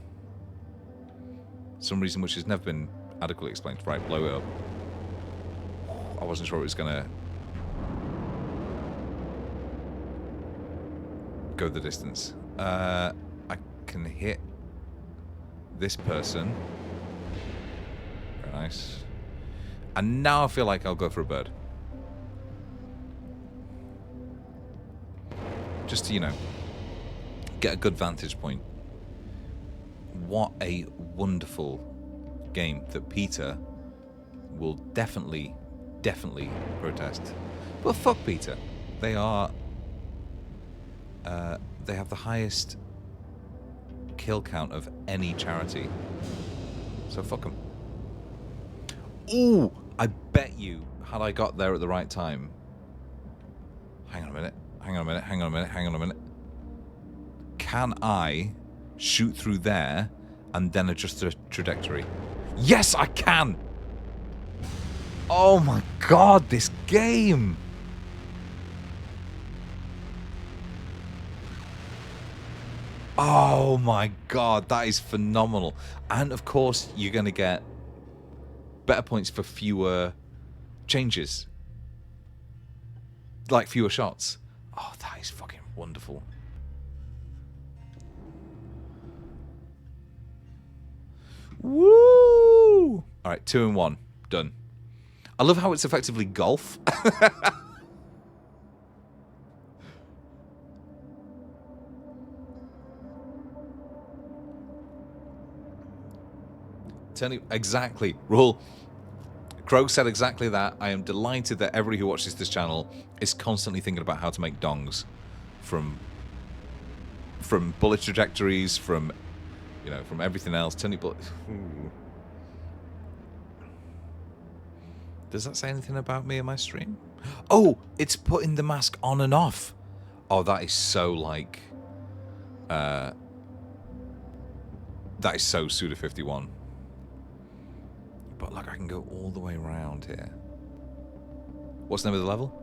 Some reason which has never been adequately explained. Right, blow it up. I wasn't sure it was gonna go the distance. I can hit this person. Very nice. And now I feel like I'll go for a bird. Just to, you know, get a good vantage point. What a wonderful game that Peter will definitely protest. But fuck Peter. They are... they have the highest kill count of any charity. So fuck them. Ooh! I bet you, had I got there at the right time... Hang on a minute. Can I shoot through there and then adjust the trajectory? Yes, I can! Oh my god, this game! Oh my god, that is phenomenal. And of course, you're going to get better points for fewer changes. Like fewer shots. Oh, that is fucking wonderful. Woo! Alright, 2 and 1. Done. I love how it's effectively golf. Exactly. Rule. Crow said exactly that. I am delighted that everybody who watches this channel is constantly thinking about how to make dongs from bullet trajectories, from, you know, from everything else. Does that say anything about me in my stream? Oh, it's putting the mask on and off. Oh, that is so like that is so Suda51. But like, I can go all the way around here. What's the name of the level?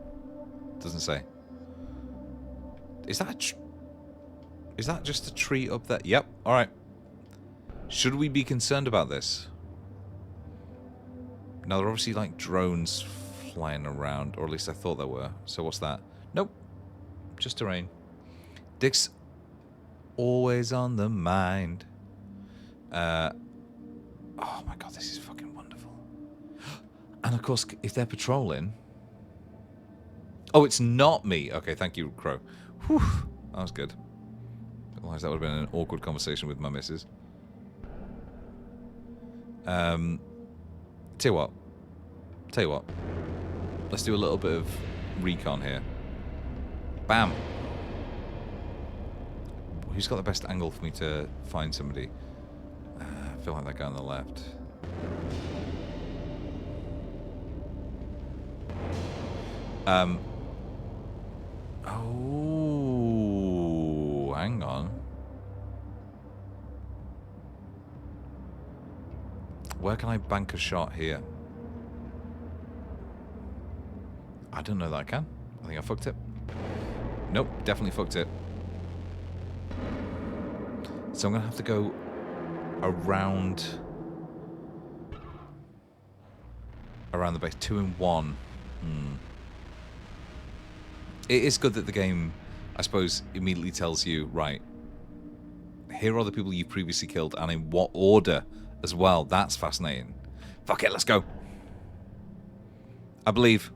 Doesn't say. Is that just a tree up there? Yep. All right. Should we be concerned about this? Now, there are obviously like drones flying around, or at least I thought there were. So what's that? Nope. Just terrain. Dick's always on the mind. Oh my god, this is fucking wonderful. And of course, if they're patrolling... Oh, it's not me. Okay, thank you, Crow. Whew, that was good. Otherwise, that would have been an awkward conversation with my missus. Tell you what. Let's do a little bit of recon here. Bam. Who's got the best angle for me to find somebody? I feel like that guy on the left. Oh, hang on. Where can I bank a shot here? I don't know that I can. I think I fucked it. Nope, definitely fucked it. So I'm going to have to go around the base. 2 and 1. It is good that the game, I suppose, immediately tells you, right, here are the people you previously killed and in what order as well. That's fascinating. Fuck it, let's go. I believe.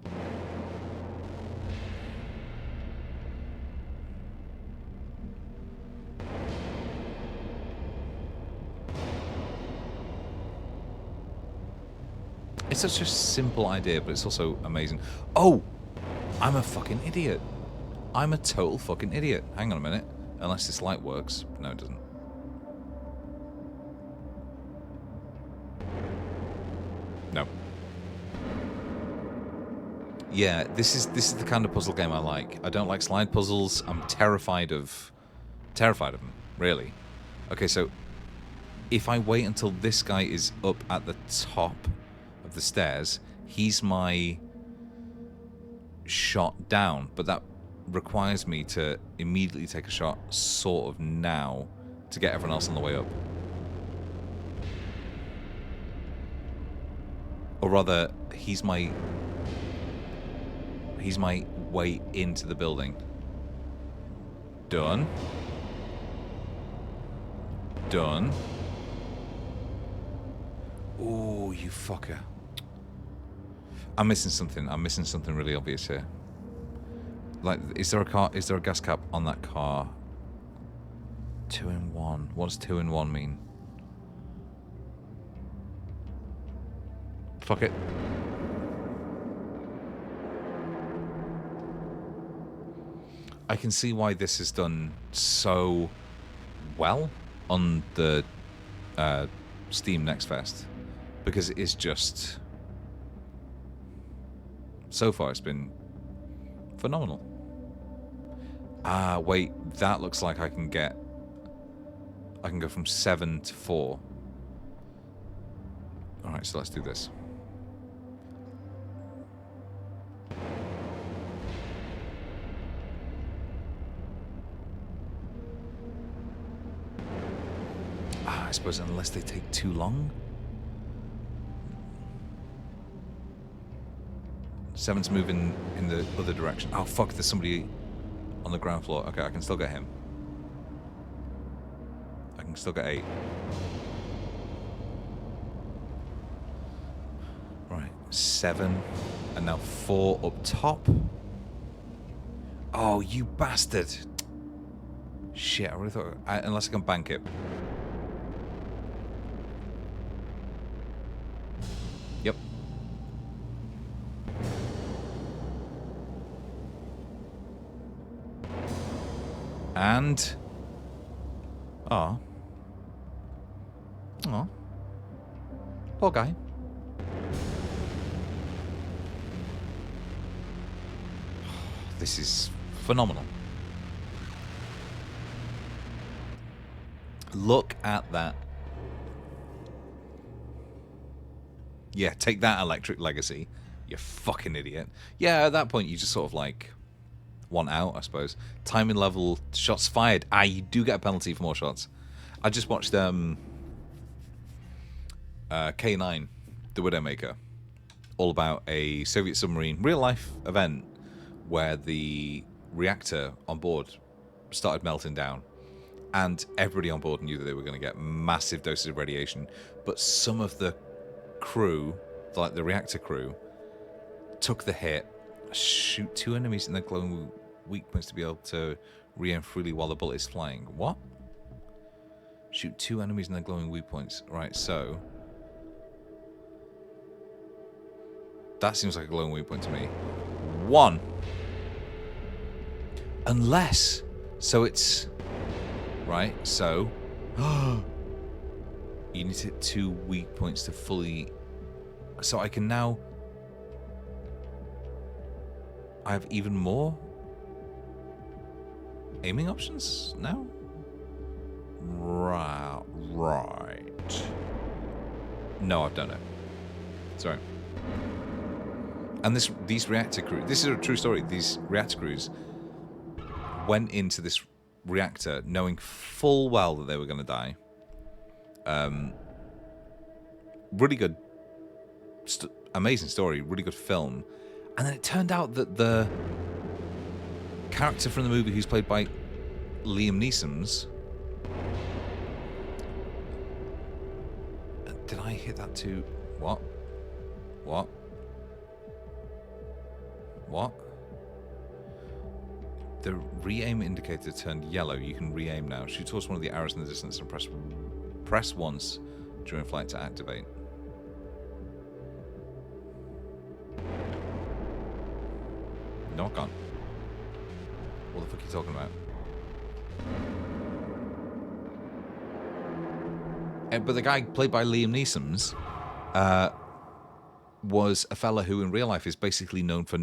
It's such a simple idea, but it's also amazing. Oh! I'm a fucking idiot. I'm a total fucking idiot. Hang on a minute. Unless this light works. No, it doesn't. No. Yeah, this is the kind of puzzle game I like. I don't like slide puzzles. I'm terrified of them, really. Okay, so if I wait until this guy is up at the top of the stairs, he's my shot down, but that requires me to immediately take a shot sort of now to get everyone else on the way up. Or rather, he's my way into the building. Done. Done. Ooh, you fucker. I'm missing something. I'm missing something really obvious here. Like, is there a car? Is there a gas cap on that car? 2 in 1. What does 2 in 1 mean? Fuck it. I can see why this is done so well on the Steam Next Fest, because it is just, so far it's been phenomenal. Wait, that looks like I can go from 7 to 4. Alright, so let's do this. I suppose unless they take too long. 7's moving in the other direction. Oh fuck, there's somebody on the ground floor. Okay, I can still get him. I can still get 8. Right, 7. And now 4 up top. Oh, you bastard. Shit, I really thought... unless I can bank it. Yep. And... Oh. Oh. Poor guy. This is phenomenal. Look at that. Yeah, take that, Electric Legacy. You fucking idiot. Yeah, at that point you just sort of like want out, I suppose. Timing level, shots fired. You do get a penalty for more shots. I just watched K9, the Widowmaker, all about a Soviet submarine real life event where the reactor on board started melting down, and everybody on board knew that they were going to get massive doses of radiation, but some of the crew, like the reactor crew, took the hit. Shoot 2 enemies in their glowing weak points to be able to re-aim freely while the bullet is flying. What? Shoot 2 enemies in their glowing weak points. Right, so that seems like a glowing weak point to me. 1. Unless, so it's right. So you need to hit 2 weak points to fully. So I can now. I have even more aiming options now. Right. No, I've done it. Sorry. And these reactor crews. This is a true story. These reactor crews went into this reactor knowing full well that they were going to die. Really good, amazing story, really good film. And then it turned out that the character from the movie who's played by Liam Neeson's... Did I hit that too? What? The re-aim indicator turned yellow. You can re-aim now. Shoot towards one of the arrows in the distance and press once during flight to activate. No, I can't. What the fuck are you talking about? But the guy played by Liam Neeson's was a fella who in real life is basically known for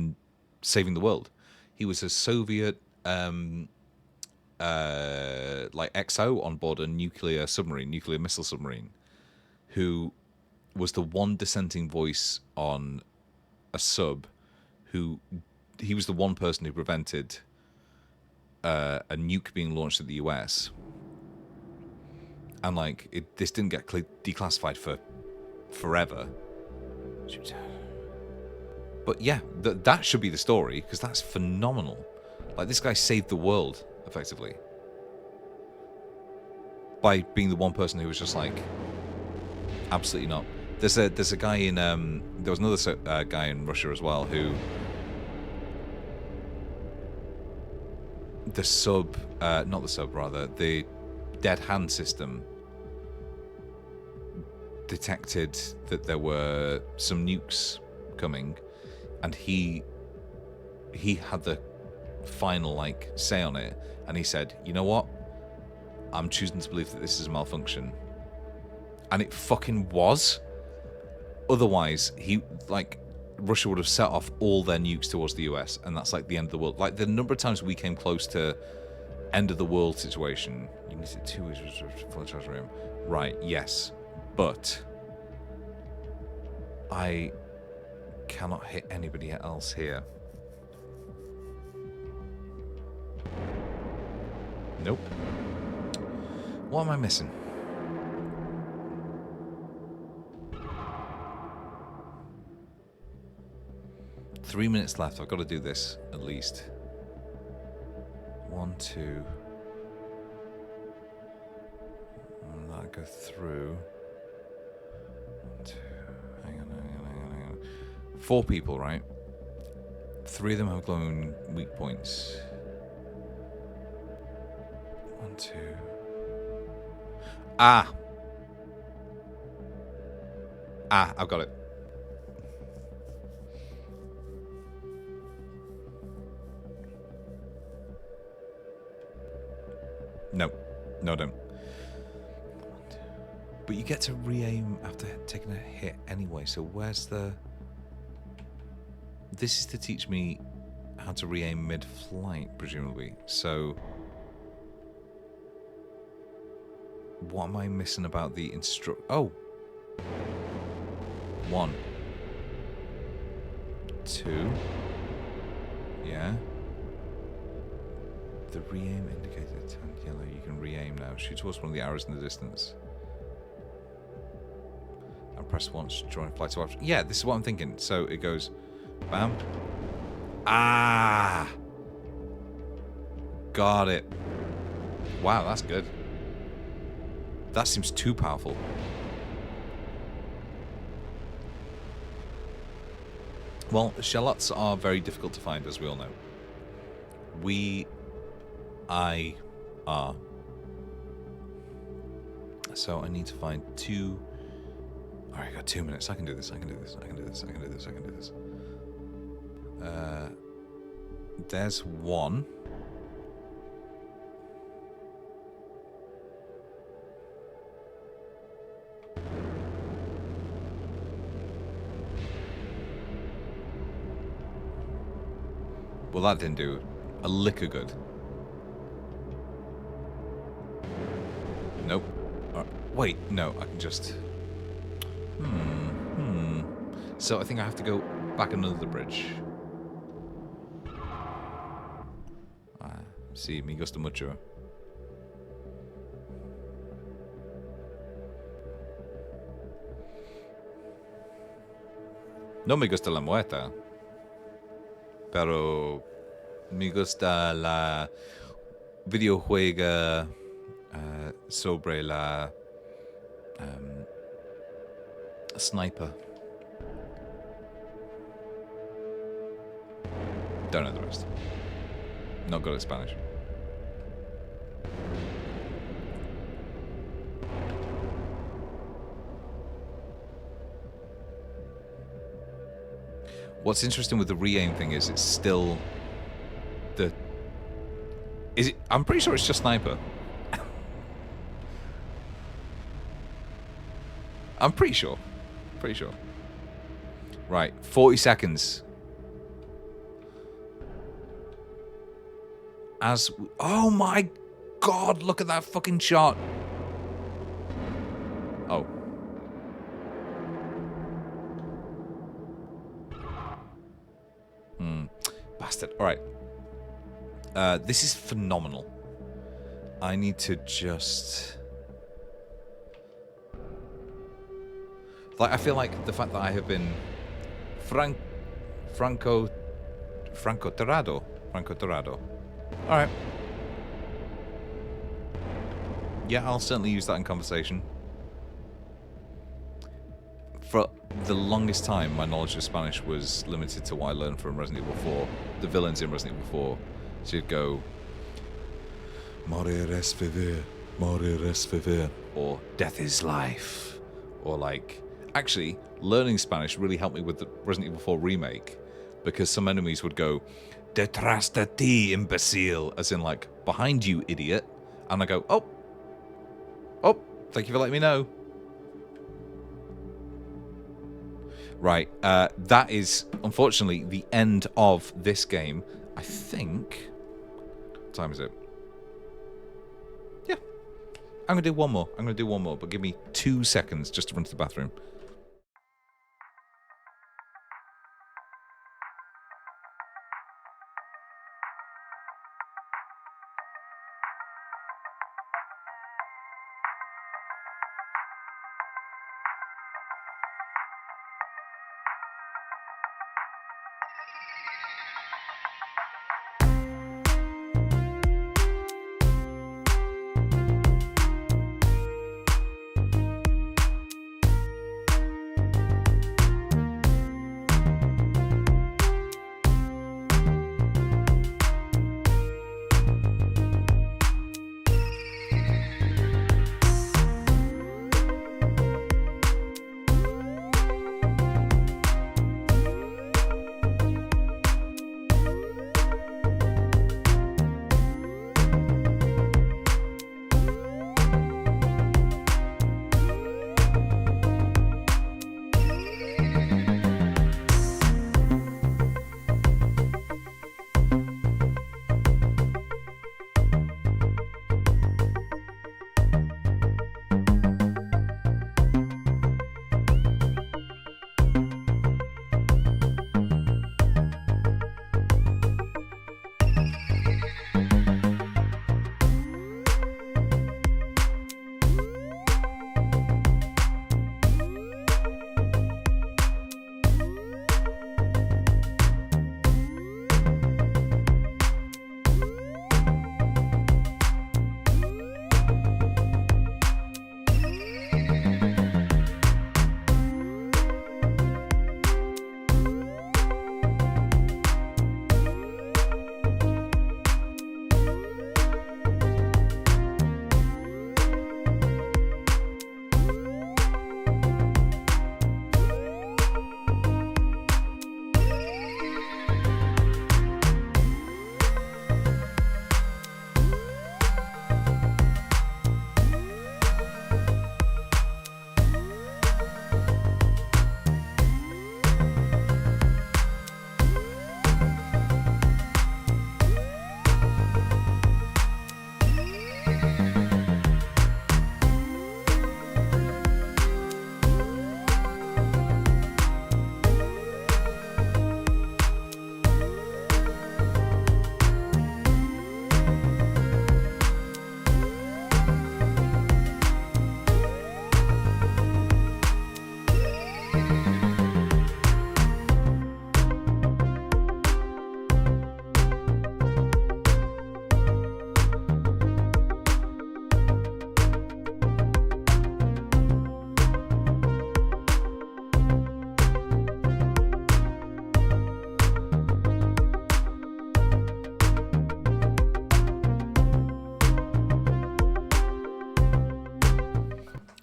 saving the world. He was a Soviet like XO on board a nuclear missile submarine, who was the one dissenting voice on a sub. He was the one person who prevented a nuke being launched at the US. And like this didn't get declassified for forever. But yeah, that should be the story, because that's phenomenal. Like, this guy saved the world, effectively. By being the one person who was just like, absolutely not. There's a guy in there was another guy in Russia as well who the dead hand system detected that there were some nukes coming, and he had the final like say on it, and he said, you know what, I'm choosing to believe that this is a malfunction, and it fucking was. Otherwise, Russia would have set off all their nukes towards the US, and that's like the end of the world. Like the number of times we came close to end of the world situation. You need it 2 weeks for the charge room. Right, yes. But I cannot hit anybody else here. Nope. What am I missing? Three minutes left. I've got to do this at least. 1, 2. And that go through. 1, 2. Hang on. 4 people, right? 3 of them have glowing weak points. 1, 2. Ah, I've got it. No, I don't. But you get to re-aim after taking a hit anyway, so where's the... This is to teach me how to re-aim mid-flight, presumably. So... What am I missing about the Oh! 1. 2. Yeah. The re-aim indicator turned yellow. You can re-aim now. Shoot towards one of the arrows in the distance. And press once to join flight to option. Yeah, this is what I'm thinking. So it goes, bam. Ah! Got it. Wow, that's good. That seems too powerful. Well, shallots are very difficult to find, as we all know. I are. So I need to find 2. Alright, I got 2 minutes. I can do this. There's 1. Well, that didn't do a lick of good. Nope. Wait, no, I can just... So I think I have to go back another bridge. Sí, me gusta mucho. No me gusta la muerta. Pero me gusta la videojuega sobre la sniper. Don't know the rest. Not good at Spanish. What's interesting with the re-aim thing is it's still the... Is it? I'm pretty sure it's just sniper. I'm pretty sure. Right, 40 seconds. Oh my god, look at that fucking shot. Oh. Bastard. Alright. This is phenomenal. I need to just... I feel like the fact that I have been franco-tirado. Alright. Yeah, I'll certainly use that in conversation. For the longest time, my knowledge of Spanish was limited to what I learned from Resident Evil 4. The villains in Resident Evil 4. So you'd go, Morir es vivir, morir es vivir, or death is life. Or like, actually, learning Spanish really helped me with the Resident Evil 4 remake, because some enemies would go, detrás de ti, imbecile, as in like, behind you, idiot. And I go, oh, thank you for letting me know. Right, that is, unfortunately, the end of this game. I think... What time is it? Yeah. I'm going to do one more. But give me 2 seconds just to run to the bathroom.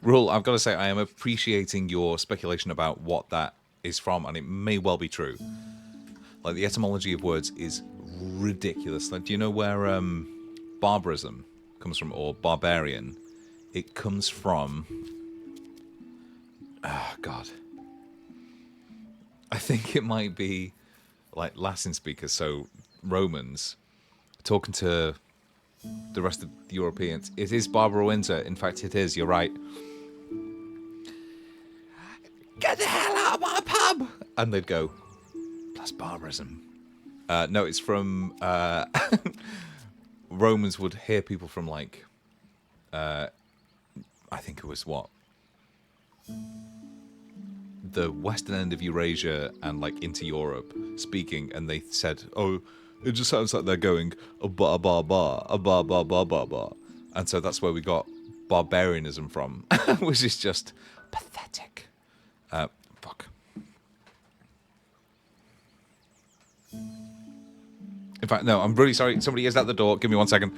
Rule, I've got to say, I am appreciating your speculation about what that is from, and it may well be true. Like, the etymology of words is ridiculous. Like, do you know where barbarism comes from, or barbarian? It comes from... Oh, God. I think it might be, like, Latin speakers, so Romans, talking to the rest of the Europeans. It is Barbara Windsor. In fact, it is. You're right. Get the hell out of my pub! And they'd go, that's barbarism. No, it's from... Romans would hear people from, like... I think it was, what? The western end of Eurasia and, like, into Europe speaking, and they said, oh, it just sounds like they're going, a ba ba ba, a ba ba ba ba ba. And so that's where we got barbarianism from, which is just pathetic. Fuck. In fact, no, I'm really sorry. Somebody is at the door. Give me 1 second.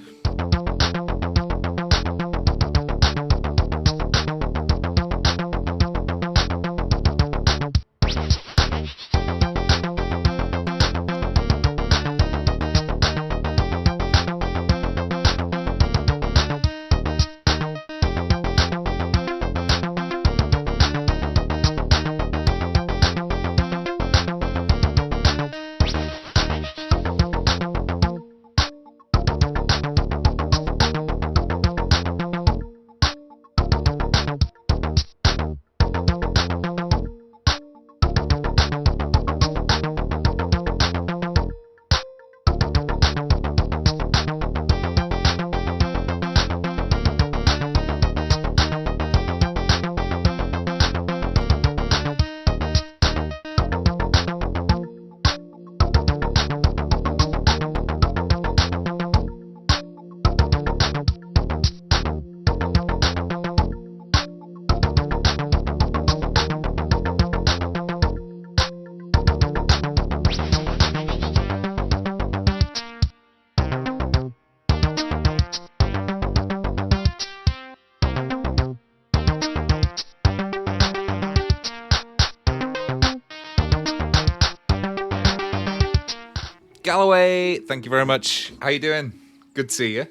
Galloway, thank you very much. How you doing? Good to see you.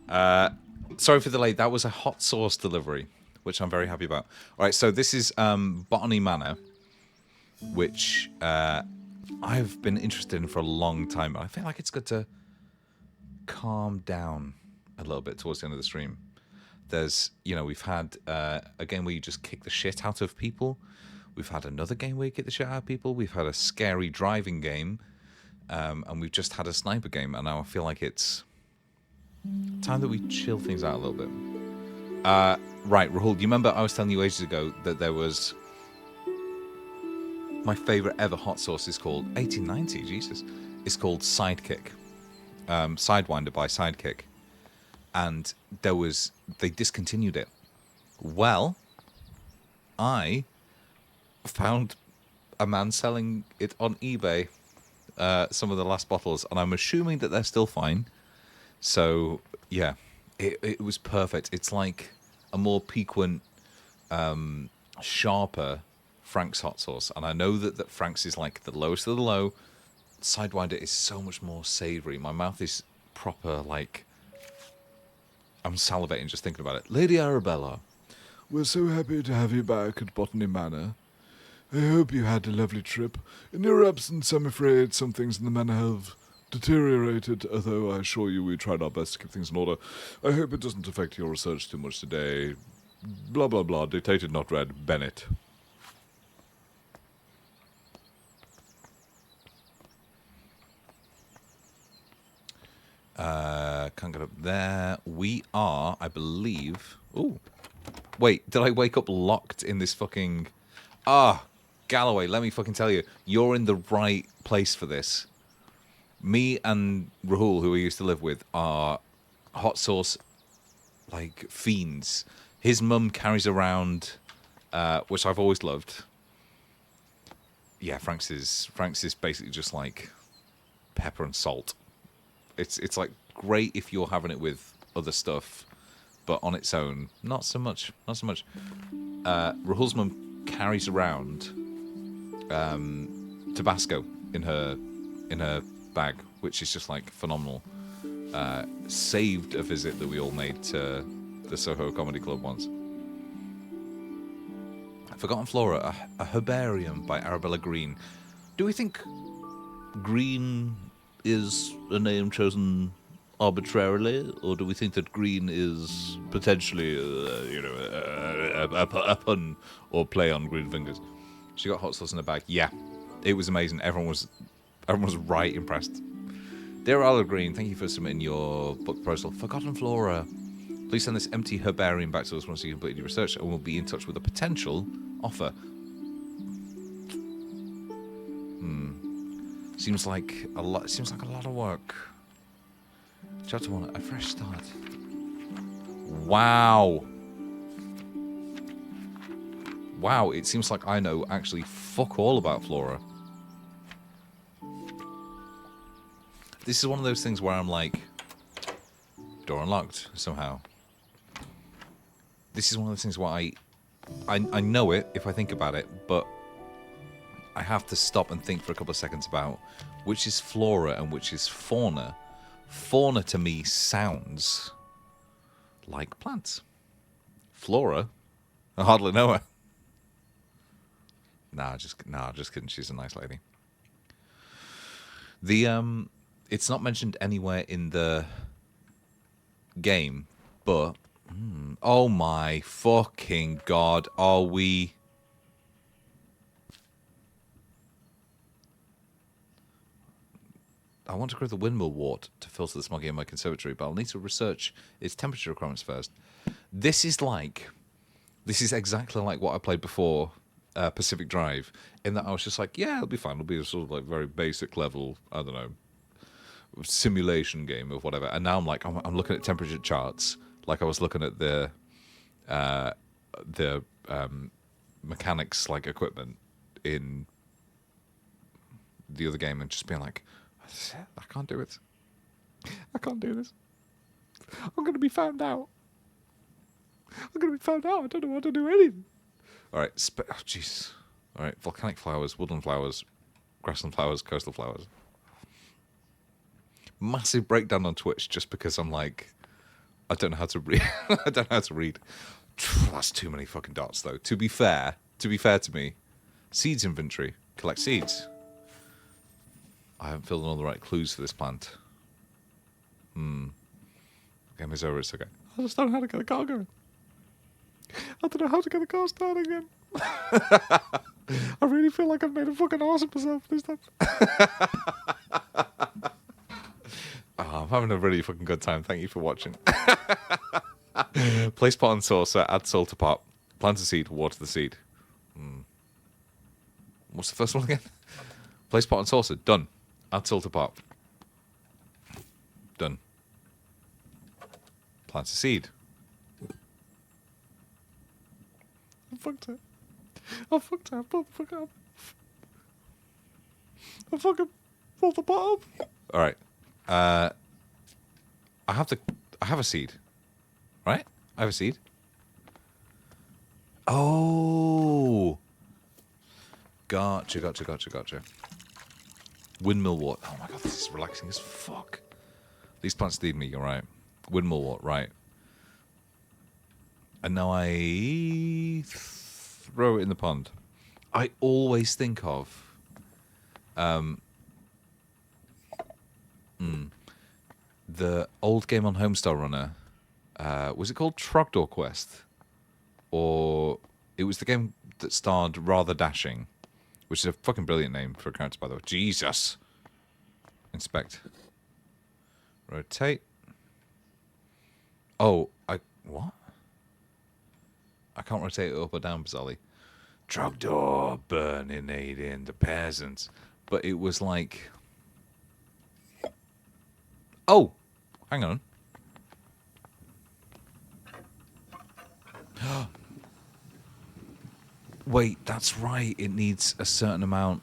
Sorry for the delay. That was a hot sauce delivery, which I'm very happy about. All right, so this is Botany Manor, which I've been interested in for a long time. I feel like it's good to calm down a little bit towards the end of the stream. There's, we've had a game where you just kick the shit out of people. We've had another game where you kick the shit out of people. We've had a scary driving game. And we've just had a sniper game, and now I feel like it's time that we chill things out a little bit. Right, Rahul, do you remember I was telling you ages ago that there was... My favourite ever hot sauce is called 1890, Jesus. It's called Sidekick. Sidewinder by Sidekick. And they discontinued it. Well, I found a man selling it on eBay, some of the last bottles, and I'm assuming that they're still fine. So, yeah, it was perfect. It's like a more piquant, sharper Frank's hot sauce. And I know that Frank's is like the lowest of the low. Sidewinder is so much more savoury. My mouth is proper, like... I'm salivating just thinking about it. Lady Arabella, we're so happy to have you back at Botany Manor. I hope you had a lovely trip. In your absence, I'm afraid some things in the manor have deteriorated, although I assure you we tried our best to keep things in order. I hope it doesn't affect your research too much today. Blah, blah, blah. Dictated, not read. Bennett. Can't get up there. We are, I believe... Ooh. Wait, did I wake up locked in this fucking... Galloway, let me fucking tell you, you're in the right place for this. Me and Rahul, who I used to live with, are hot sauce, like, fiends. His mum carries around, which I've always loved. Yeah, Frank's is basically just like pepper and salt. It's like great if you're having it with other stuff, but on its own, not so much. Rahul's mum carries around Tabasco in her bag, which is just like phenomenal. Saved a visit that we all made to the Soho Comedy Club once. Forgotten Flora, a herbarium by Arabella Green. Do we think Green is a name chosen arbitrarily, or do we think that Green is potentially, a pun or play on green fingers? She got hot sauce in her bag. Yeah, it was amazing. Everyone was right impressed. Dear Arabella Green, thank you for submitting your book proposal. Forgotten Flora. Please send this empty herbarium back to us once you complete your research, and we'll be in touch with a potential offer. Seems like a lot of work. Chapter 1, a fresh start. Wow, it seems like I know actually fuck all about flora. This is one of those things where I'm like, door unlocked somehow. This is one of those things where I know it if I think about it, but I have to stop and think for a couple of seconds about which is flora and which is fauna. Fauna to me sounds like plants. Flora, I hardly know her. Nah, just kidding. She's a nice lady. The it's not mentioned anywhere in the game, but oh my fucking god, are we? I want to grow the windmill wort to filter the smog in my conservatory, but I'll need to research its temperature requirements first. This is exactly like what I played before, Pacific Drive, in that I was just like, yeah, it'll be fine. It'll be a sort of like very basic level, I don't know, simulation game of whatever. And now I'm like, I'm looking at temperature charts, like I was looking at the mechanics like equipment in the other game, and just being like, I can't do it. I can't do this. I'm going to be found out. I don't know how to do anything. All right. Oh, jeez. All right. Volcanic flowers, woodland flowers, grassland flowers, coastal flowers. Massive breakdown on Twitch just because I'm like, I don't know how to read. I don't know how to read. That's too many fucking dots, though. To be fair to me, seeds inventory. Collect seeds. I haven't filled in all the right clues for this plant. Game is over, it's okay. I just don't know how to get the car going. I don't know how to get the car started again. I really feel like I've made a fucking ass of myself this time. I'm having a really fucking good time. Thank you for watching. Place pot and saucer, add soil to pot, plant a seed, water the seed. What's the first one again? Place pot and saucer, done. Add soil to pot. Done. Plant a seed. I fucked it. I fucked up. I fucking pulled the pot up. Alright. I have a seed. Right? I have a seed. Oh. Gotcha. Windmill wort. Oh my god, this is relaxing as fuck. These plants need me, alright. Windmill wort, right. And now I throw it in the pond. I always think of the old game on Homestar Runner. Was it called Trogdor Quest? Or it was the game that starred Rather Dashing, which is a fucking brilliant name for a character, by the way. Jesus. Inspect. Rotate. Oh, what? I can't rotate it up or down, bizarrely. Trogdor, burninating the peasants. But it was like... Oh! Hang on. Wait, that's right. It needs a certain amount.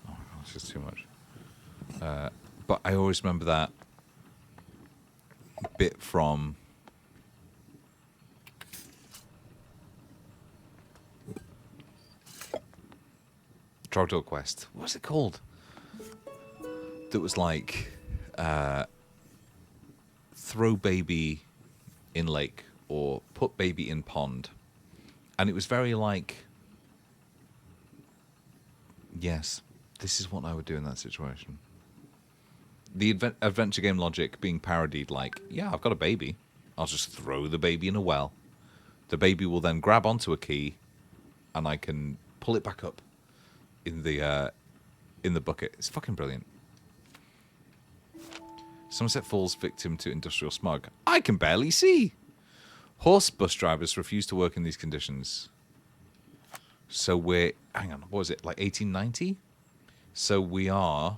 Oh, it's just too much. But I always remember that bit from Trogdor Quest. What was it called? That was like throw baby in lake or put baby in pond. And it was very like, yes, this is what I would do in that situation. The adventure game logic being parodied like, yeah, I've got a baby. I'll just throw the baby in a well. The baby will then grab onto a key and I can pull it back up in the bucket. It's fucking brilliant. Somerset falls victim to industrial smog. I can barely see. Horse bus drivers refuse to work in these conditions. So we're... Hang on, what was it? Like 1890? So we are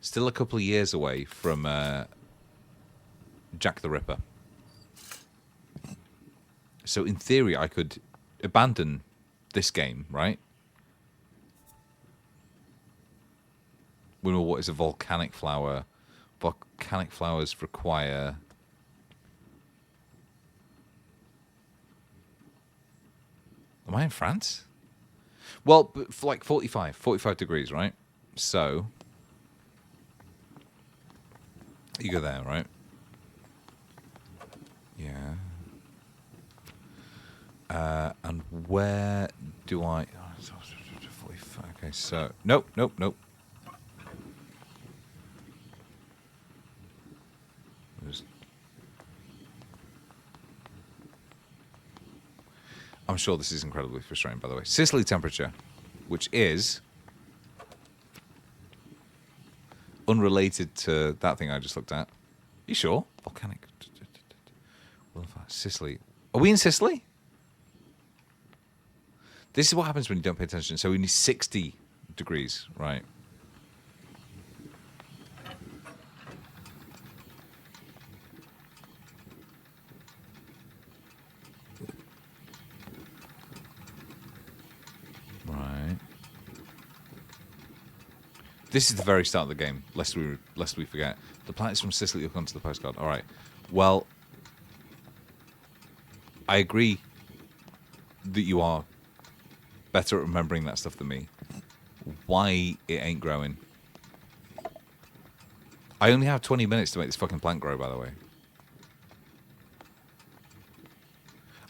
Still a couple of years away from Jack the Ripper. So in theory, I could abandon this game, right? We know what is a volcanic flower. Volcanic flowers require... Am I in France? Well, for like 45 degrees, right? So, you go there, right? Yeah. And where do I... 45, okay, so... Nope. I'm sure this is incredibly frustrating, by the way. Sicily temperature, which is unrelated to that thing I just looked at. You sure? Volcanic. Sicily. Are we in Sicily? This is what happens when you don't pay attention. So we need 60 degrees, right? Right. This is the very start of the game, lest we forget. The planets from Sicily look onto the postcard. All right. Well, I agree that you are better at remembering that stuff than me. Why it ain't growing? I only have 20 minutes to make this fucking plant grow, by the way.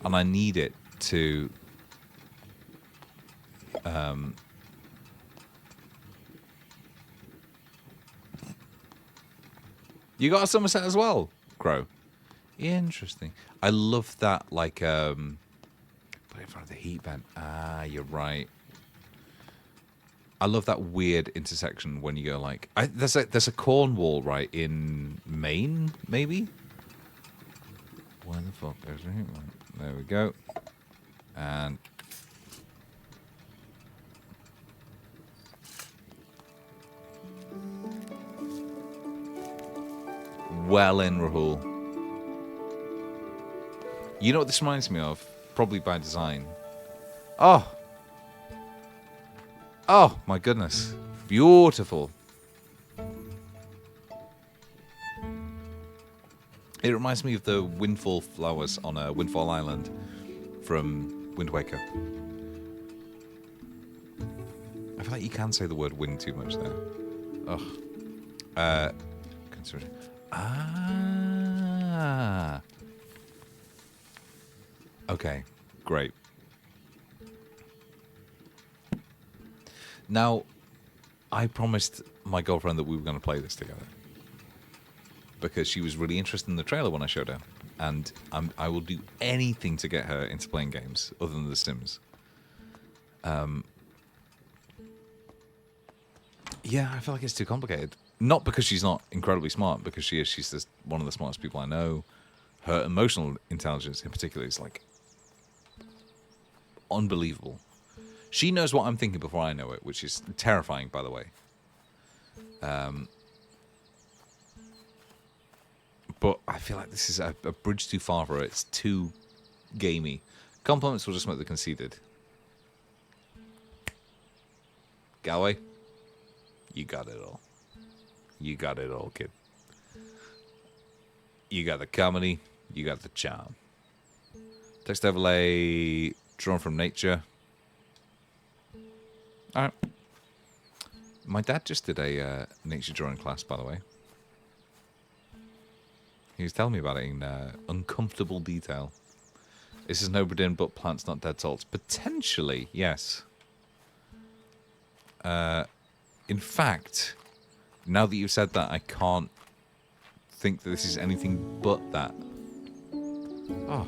And I need it to... You got a Somerset as well, Crow. Interesting. I love that, like, put it in front of the heat vent. Ah, you're right. I love that weird intersection when you go like, there's a corn wall right in Maine, maybe. Where the fuck is it? There we go. And well in, Rahul. You know what this reminds me of? Probably by design. Oh, my goodness. Beautiful. It reminds me of the windfall flowers on a Windfall Island from Wind Waker. I feel like you can say the word wind too much there. Ugh. Consider. Ah. Okay, great. Now, I promised my girlfriend that we were going to play this together because she was really interested in the trailer when I showed her, and I will do anything to get her into playing games other than The Sims. Yeah, I feel like it's too complicated. Not because she's not incredibly smart, because she is. She's just one of the smartest people I know. Her emotional intelligence, in particular, is like unbelievable. She knows what I'm thinking before I know it, which is terrifying, by the way. But I feel like this is a bridge too far for her. It's too gamey. Compliments will just make the conceded. Galway, you got it all. You got it all, kid. You got the comedy. You got the charm. Text overlay drawn from nature. All right. My dad just did a nature drawing class, by the way. He was telling me about it in uncomfortable detail. This is Nobodin, but plants, not dead salts. Potentially, yes. In fact, now that you've said that, I can't think that this is anything but that. Oh.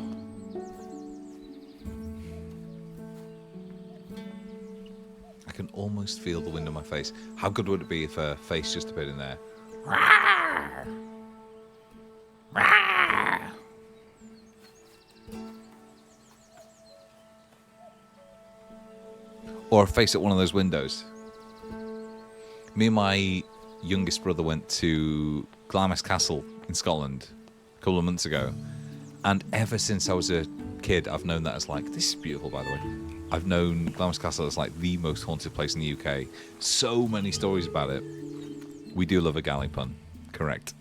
I can almost feel the wind on my face. How good would it be if a face just appeared in there? Or a face at one of those windows. Me and my youngest brother went to Glamis Castle in Scotland a couple of months ago, and ever since I was a kid, I've known that as like, this is beautiful, by the way. I've known Glamis Castle as like the most haunted place in the UK. So many stories about it. We do love a galley pun, correct?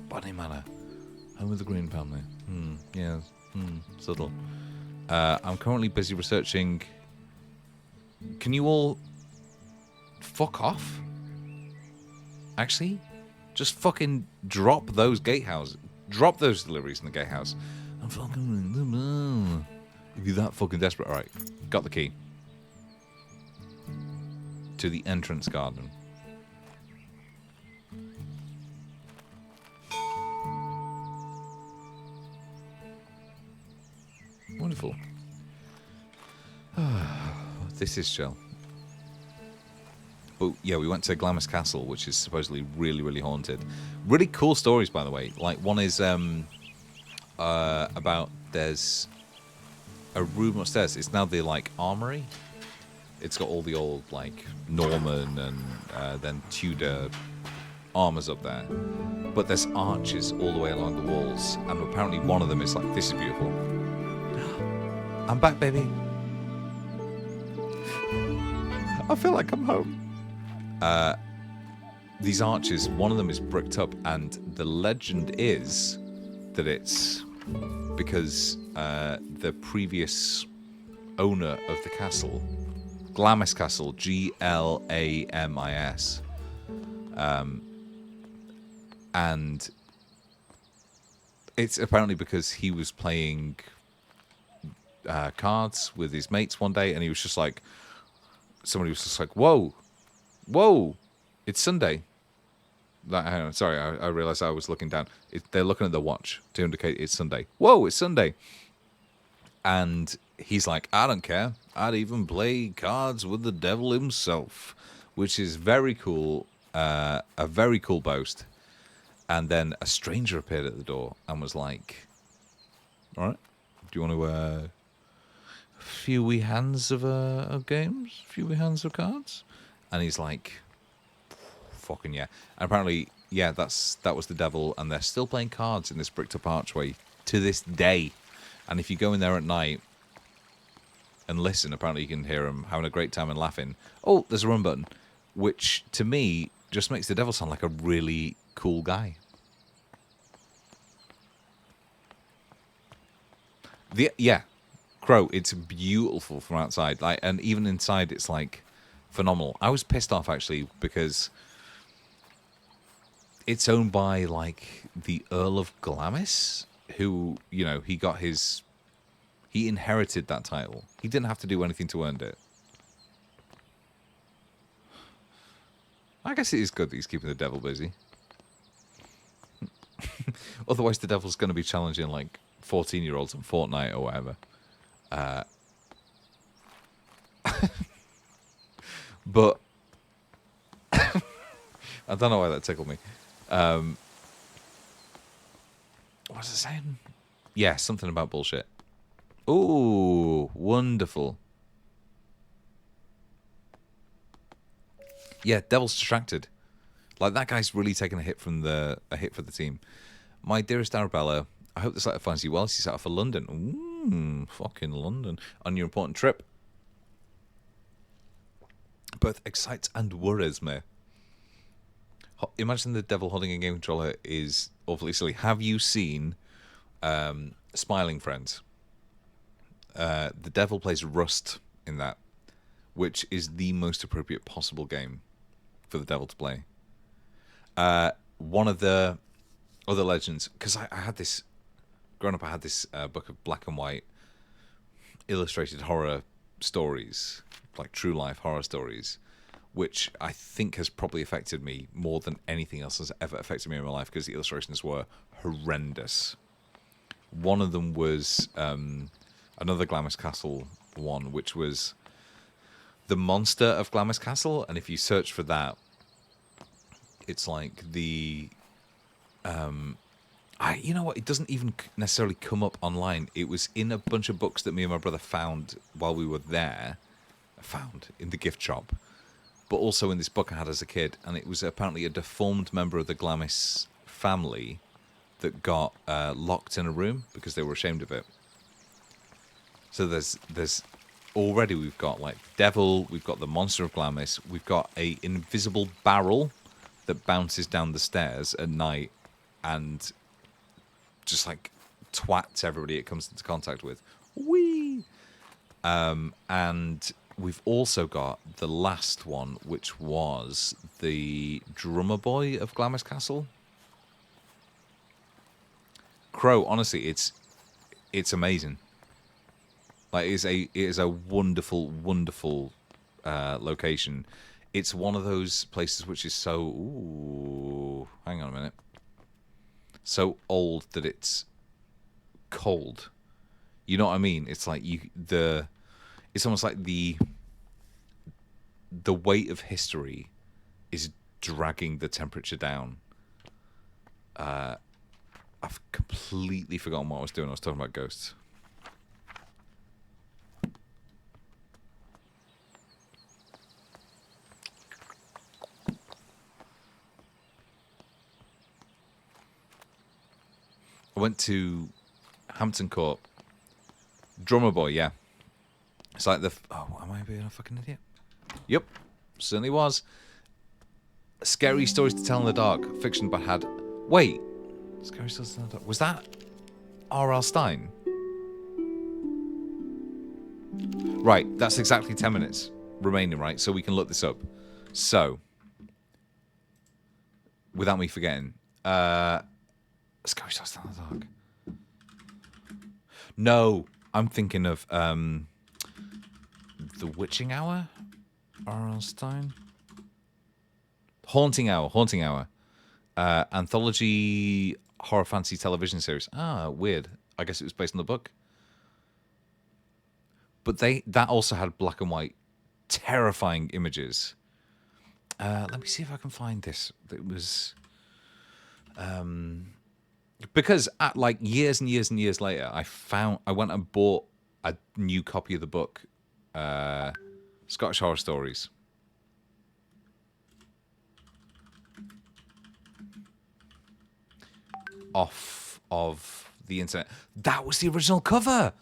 Botany Manor, home of the Green family. Yeah, subtle. I'm currently busy researching. Can you all fuck off? Actually, just fucking drop those gatehouses. Drop those deliveries in the gatehouse. I'm fucking. If you're that fucking desperate, all right. Got the key to the entrance garden. Wonderful. This is chill. But yeah, we went to Glamis Castle, which is supposedly really, really haunted. Really cool stories, by the way. Like, one is about there's a room upstairs. It's now the, like, armory. It's got all the old, like, Norman and then Tudor armors up there. But there's arches all the way along the walls. And apparently one of them is like, this is beautiful. I'm back, baby. I feel like I'm home. These arches, one of them is bricked up, and the legend is that it's because the previous owner of the castle, Glamis Castle, Glamis, and it's apparently because he was playing cards with his mates one day, and he was just like, somebody was just like, whoa, it's Sunday. Sorry, I realized I was looking down. They're looking at the watch to indicate it's Sunday. Whoa, it's Sunday. And he's like, I don't care. I'd even play cards with the devil himself, which is very cool. A very cool boast. And then a stranger appeared at the door and was like, all right, do you want to a few wee hands of games? A few wee hands of cards? And he's like, fucking yeah. And apparently, yeah, that was the devil, and they're still playing cards in this bricked up archway to this day. And if you go in there at night and listen, apparently you can hear them having a great time and laughing. Oh, there's a run button, which to me just makes the devil sound like a really cool guy. Yeah, Crow, it's beautiful from outside, like, and even inside it's like phenomenal. I was pissed off actually because it's owned by like the Earl of Glamis, who, you know, he inherited that title. He didn't have to do anything to earn it. I guess it is good that he's keeping the devil busy. Otherwise the devil's going to be challenging like 14-year-olds on Fortnite or whatever. But I don't know why that tickled me. What was it saying? Yeah, something about bullshit. Ooh, wonderful. Yeah, Devil's distracted. Like, that guy's really taking a hit for the team. My dearest Arabella, I hope this letter finds you well. She's out for London. Ooh, fucking London. On your important trip. Both excites and worries me. Imagine the devil holding a game controller is awfully silly. Have you seen Smiling Friends? The devil plays Rust in that, which is the most appropriate possible game for the devil to play. One of the other legends, because I had this, growing up I had this book of black and white illustrated horror stories, like true life horror stories, which I think has probably affected me more than anything else has ever affected me in my life, because the illustrations were horrendous. One of them was another Glamis Castle one, which was the monster of Glamis Castle, and if you search for that, it's like the you know what, it doesn't even necessarily come up online. It was in a bunch of books that me and my brother found while we were there, found in the gift shop, but also in this book I had as a kid, and it was apparently a deformed member of the Glamis family that got locked in a room because they were ashamed of it. So there's already we've got like devil, we've got the monster of Glamis, we've got a invisible barrel that bounces down the stairs at night and just like twats everybody it comes into contact with. Whee! And we've also got the last one, which was the drummer boy of Glamis Castle. Crow, honestly, it's amazing. Like it is a wonderful, wonderful location. It's one of those places which is so hang on a minute. So old that it's cold. You know what I mean? It's like it's almost like the weight of history is dragging the temperature down. I've completely forgotten what I was doing. I was talking about ghosts. I went to Hampton Court. Drummer boy, yeah. It's like am I being a fucking idiot? Yep, certainly was. Scary stories to tell in the dark. Fiction, but had... Wait. Scary stories to tell in the dark. Was that R.L. Stein? Right, that's exactly 10 minutes remaining, right? So we can look this up. So, without me forgetting, Scary stories to tell in the dark. No, I'm thinking of The Witching Hour? R.L. Stein? Haunting Hour. Anthology horror fantasy television series. Ah, weird. I guess it was based on the book. But that also had black and white, terrifying images. Let me see if I can find this. It was... because at like years and years and years later, I went and bought a new copy of the book, Scottish Horror Stories. Off of the internet. That was the original cover.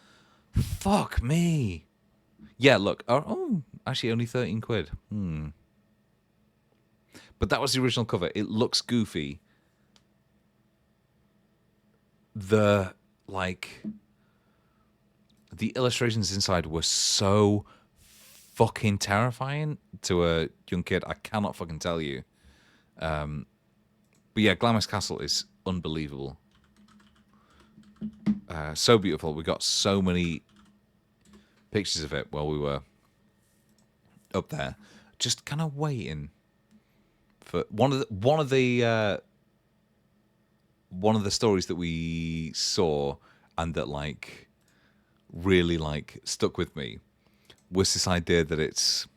Fuck me. Yeah, look. Oh, actually, only 13 quid. But that was the original cover. It looks goofy. The illustrations inside were so fucking terrifying to a young kid. I cannot fucking tell you. But yeah, Glamis Castle is unbelievable. So beautiful. We got so many pictures of it while we were up there, just kind of waiting for one of the stories that we saw and that like really like stuck with me was this idea that it's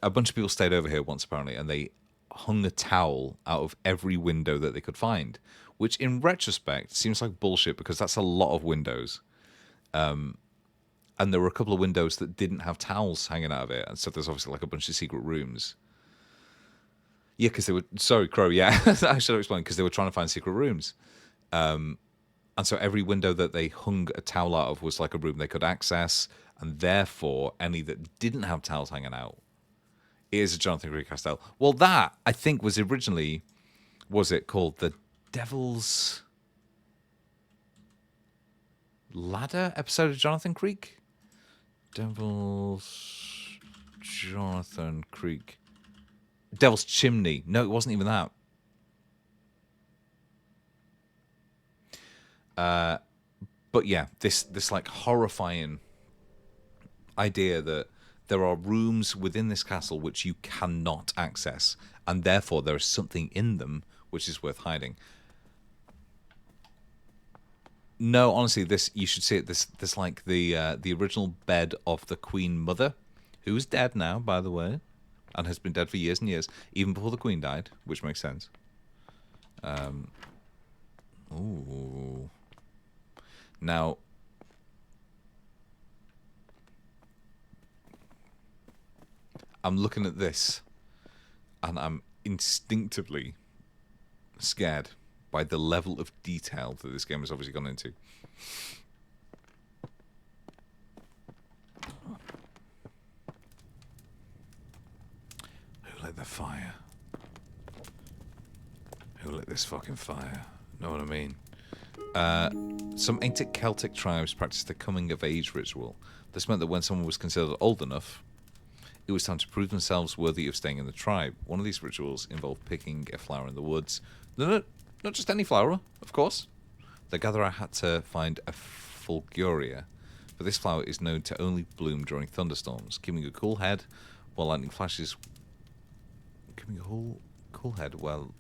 a bunch of people stayed over here once apparently, and they hung a towel out of every window that they could find, which in retrospect seems like bullshit because that's a lot of windows. And there were a couple of windows that didn't have towels hanging out of it, and so there's obviously like a bunch of secret rooms. Yeah, because they were... Sorry, Crow, yeah. I should have explained, because they were trying to find secret rooms. And so every window that they hung a towel out of was like a room they could access, and therefore any that didn't have towels hanging out is a Jonathan Creek Castell. Well, that, I think, was originally... Was it called the Devil's Ladder episode of Jonathan Creek? Devil's Jonathan Creek. Devil's Chimney. No, it wasn't even that. But yeah, this like horrifying idea that there are rooms within this castle which you cannot access, and therefore there is something in them which is worth hiding. No, honestly, this you should see it. This like the original bed of the Queen Mother, who is dead now, by the way, and has been dead for years and years, even before the Queen died, which makes sense. Ooh. Now, I'm looking at this, and I'm instinctively scared by the level of detail that this game has obviously gone into. Who lit the fire? Who lit this fucking fire? Know what I mean? Some ancient Celtic tribes practiced a coming-of-age ritual. This meant that when someone was considered old enough, it was time to prove themselves worthy of staying in the tribe. One of these rituals involved picking a flower in the woods. No, not just any flower, of course. The gatherer had to find a fulguria, but this flower is known to only bloom during thunderstorms. Keeping a cool head while lightning flashes... Keeping a cool head while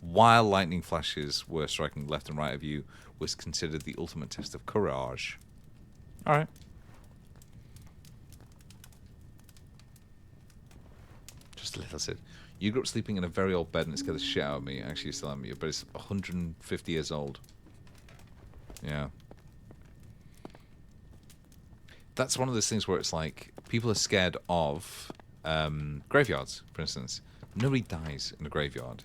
lightning flashes were striking left and right of you was considered the ultimate test of courage. Alright. Just a little bit. You grew up sleeping in a very old bed and it scared the shit out of me. Actually, you still have me, but it's 150 years old. Yeah. That's one of those things where it's like, people are scared of graveyards, for instance. Nobody dies in a graveyard.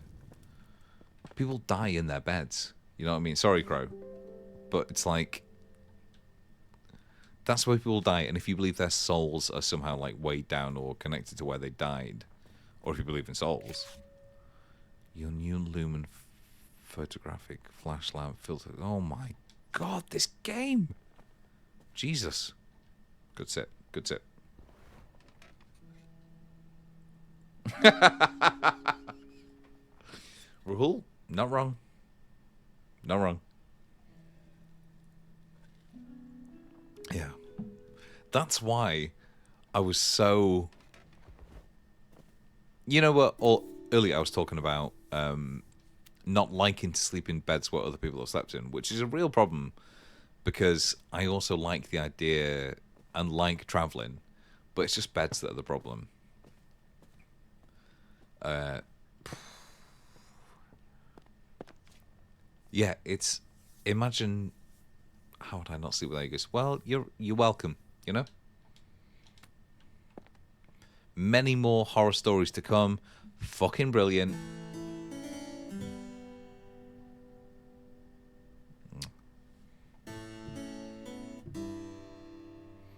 People die in their beds. You know what I mean? Sorry, Crow. But it's like, that's where people die. And if you believe their souls are somehow like weighed down or connected to where they died, or if you believe in souls, your new lumen photographic flash lamp filter. Oh my god, this game! Jesus. Good sit. Good sit. Rahul, not wrong. Not wrong. Yeah. That's why I was so... You know what? Earlier I was talking about not liking to sleep in beds where other people have slept in, which is a real problem because I also like the idea and like traveling, but it's just beds that are the problem. Yeah, it's... Imagine... How would I not sleep with Aegis? Well, you're welcome, you know? Many more horror stories to come. Fucking brilliant.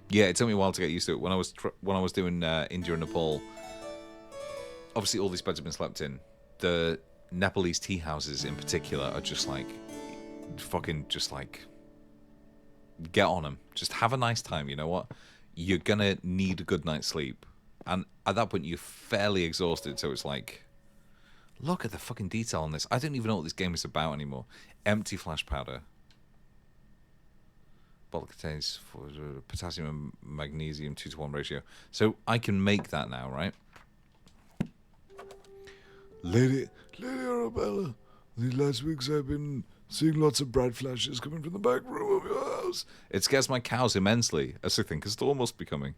Yeah, it took me a while to get used to it. When I was doing India and Nepal, obviously all these beds have been slept in. The Nepalese tea houses in particular are just like, fucking just like, get on them. Just have a nice time, you know what? You're gonna need a good night's sleep. And at that point, you're fairly exhausted, so it's like, look at the fucking detail on this. I don't even know what this game is about anymore. Empty flash powder. Bottle contains potassium and magnesium 2-to-1 ratio. So I can make that now, right? Lady Arabella, these last weeks I've been seeing lots of bright flashes coming from the back room of your house. It scares my cows immensely, as I think a storm must be coming.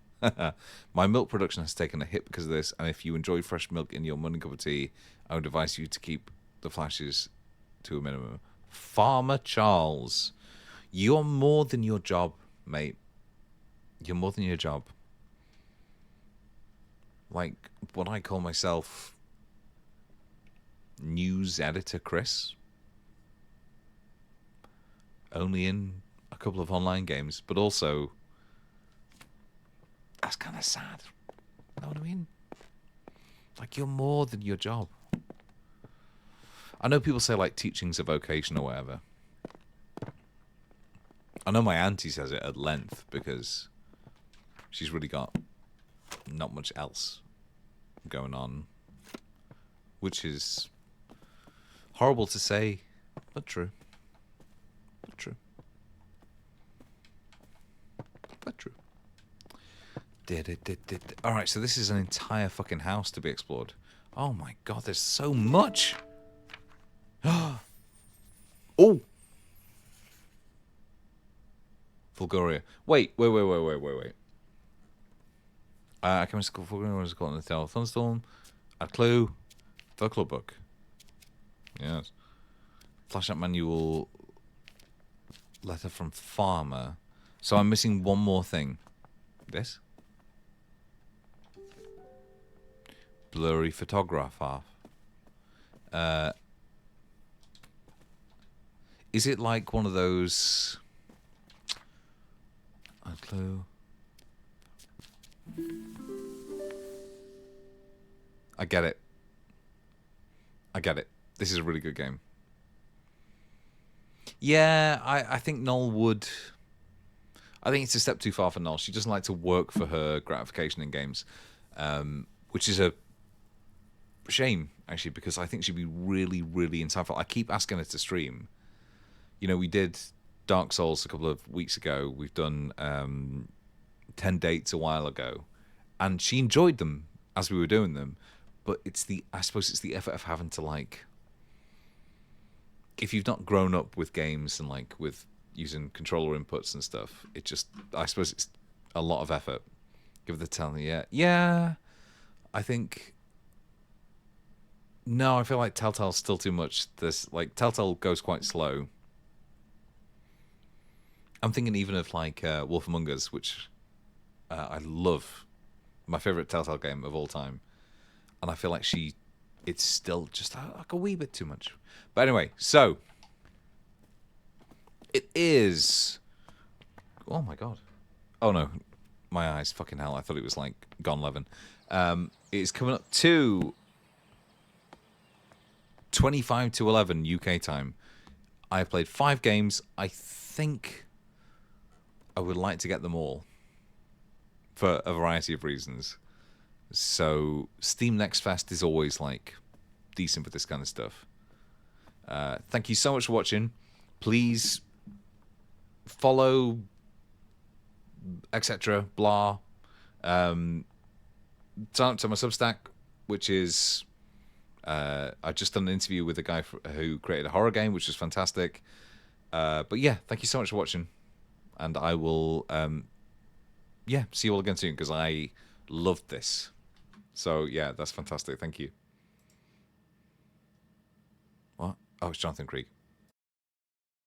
My milk production has taken a hit because of this, and if you enjoy fresh milk in your morning cup of tea, I would advise you to keep the flashes to a minimum. Farmer Charles, you're more than your job, mate. You're more than your job. Like, what I call myself... News editor Chris, only in a couple of online games, but also that's kind of sad. You know what I mean? Like, you're more than your job. I know people say like teaching's a vocation or whatever. I know my auntie says it at length because she's really got not much else going on, which is horrible to say, but true. But true. But true. Alright, so this is an entire fucking house to be explored. Oh my god, there's so much! Oh! Fulguria. Wait. I came to school for Fulguria, was caught in the tail of thunderstorm. A clue. Folklore book. Yes. Flashlight manual. Letter from farmer. So I'm missing one more thing. This? blurry photographer. Is it like one of those? A clue. I get it. I get it. This is a really good game. Yeah, I think Noel would. I think it's a step too far for Noel. She doesn't like to work for her gratification in games, which is a shame, actually, because I think she'd be really, really insightful. I keep asking her to stream. You know, we did Dark Souls a couple of weeks ago. We've done 10 Dates a while ago, and she enjoyed them as we were doing them. But I suppose it's the effort of having to, like, if you've not grown up with games and like with using controller inputs and stuff, I suppose it's a lot of effort. Give it the talent, yeah. I think. No, I feel like Telltale's still too much. Telltale goes quite slow. I'm thinking even of like Wolf Among Us, which I love, my favorite Telltale game of all time, and I feel like it's still just like a wee bit too much. But anyway, so it is. Oh my god! Oh no, my eyes! Fucking hell! I thought it was like Gone 11. It's coming up to 25 to 11 UK time. I played 5 games. I think I would like to get them all for a variety of reasons. So Steam Next Fest is always like decent with this kind of stuff. Thank you so much for watching. Please follow, etc. Blah. Sign up to my Substack, which is I just done an interview with a guy who created a horror game, which was fantastic. But yeah, thank you so much for watching, and I will see you all again soon because I loved this. So yeah, that's fantastic. Thank you. What? Oh, it's Jonathan Krieg.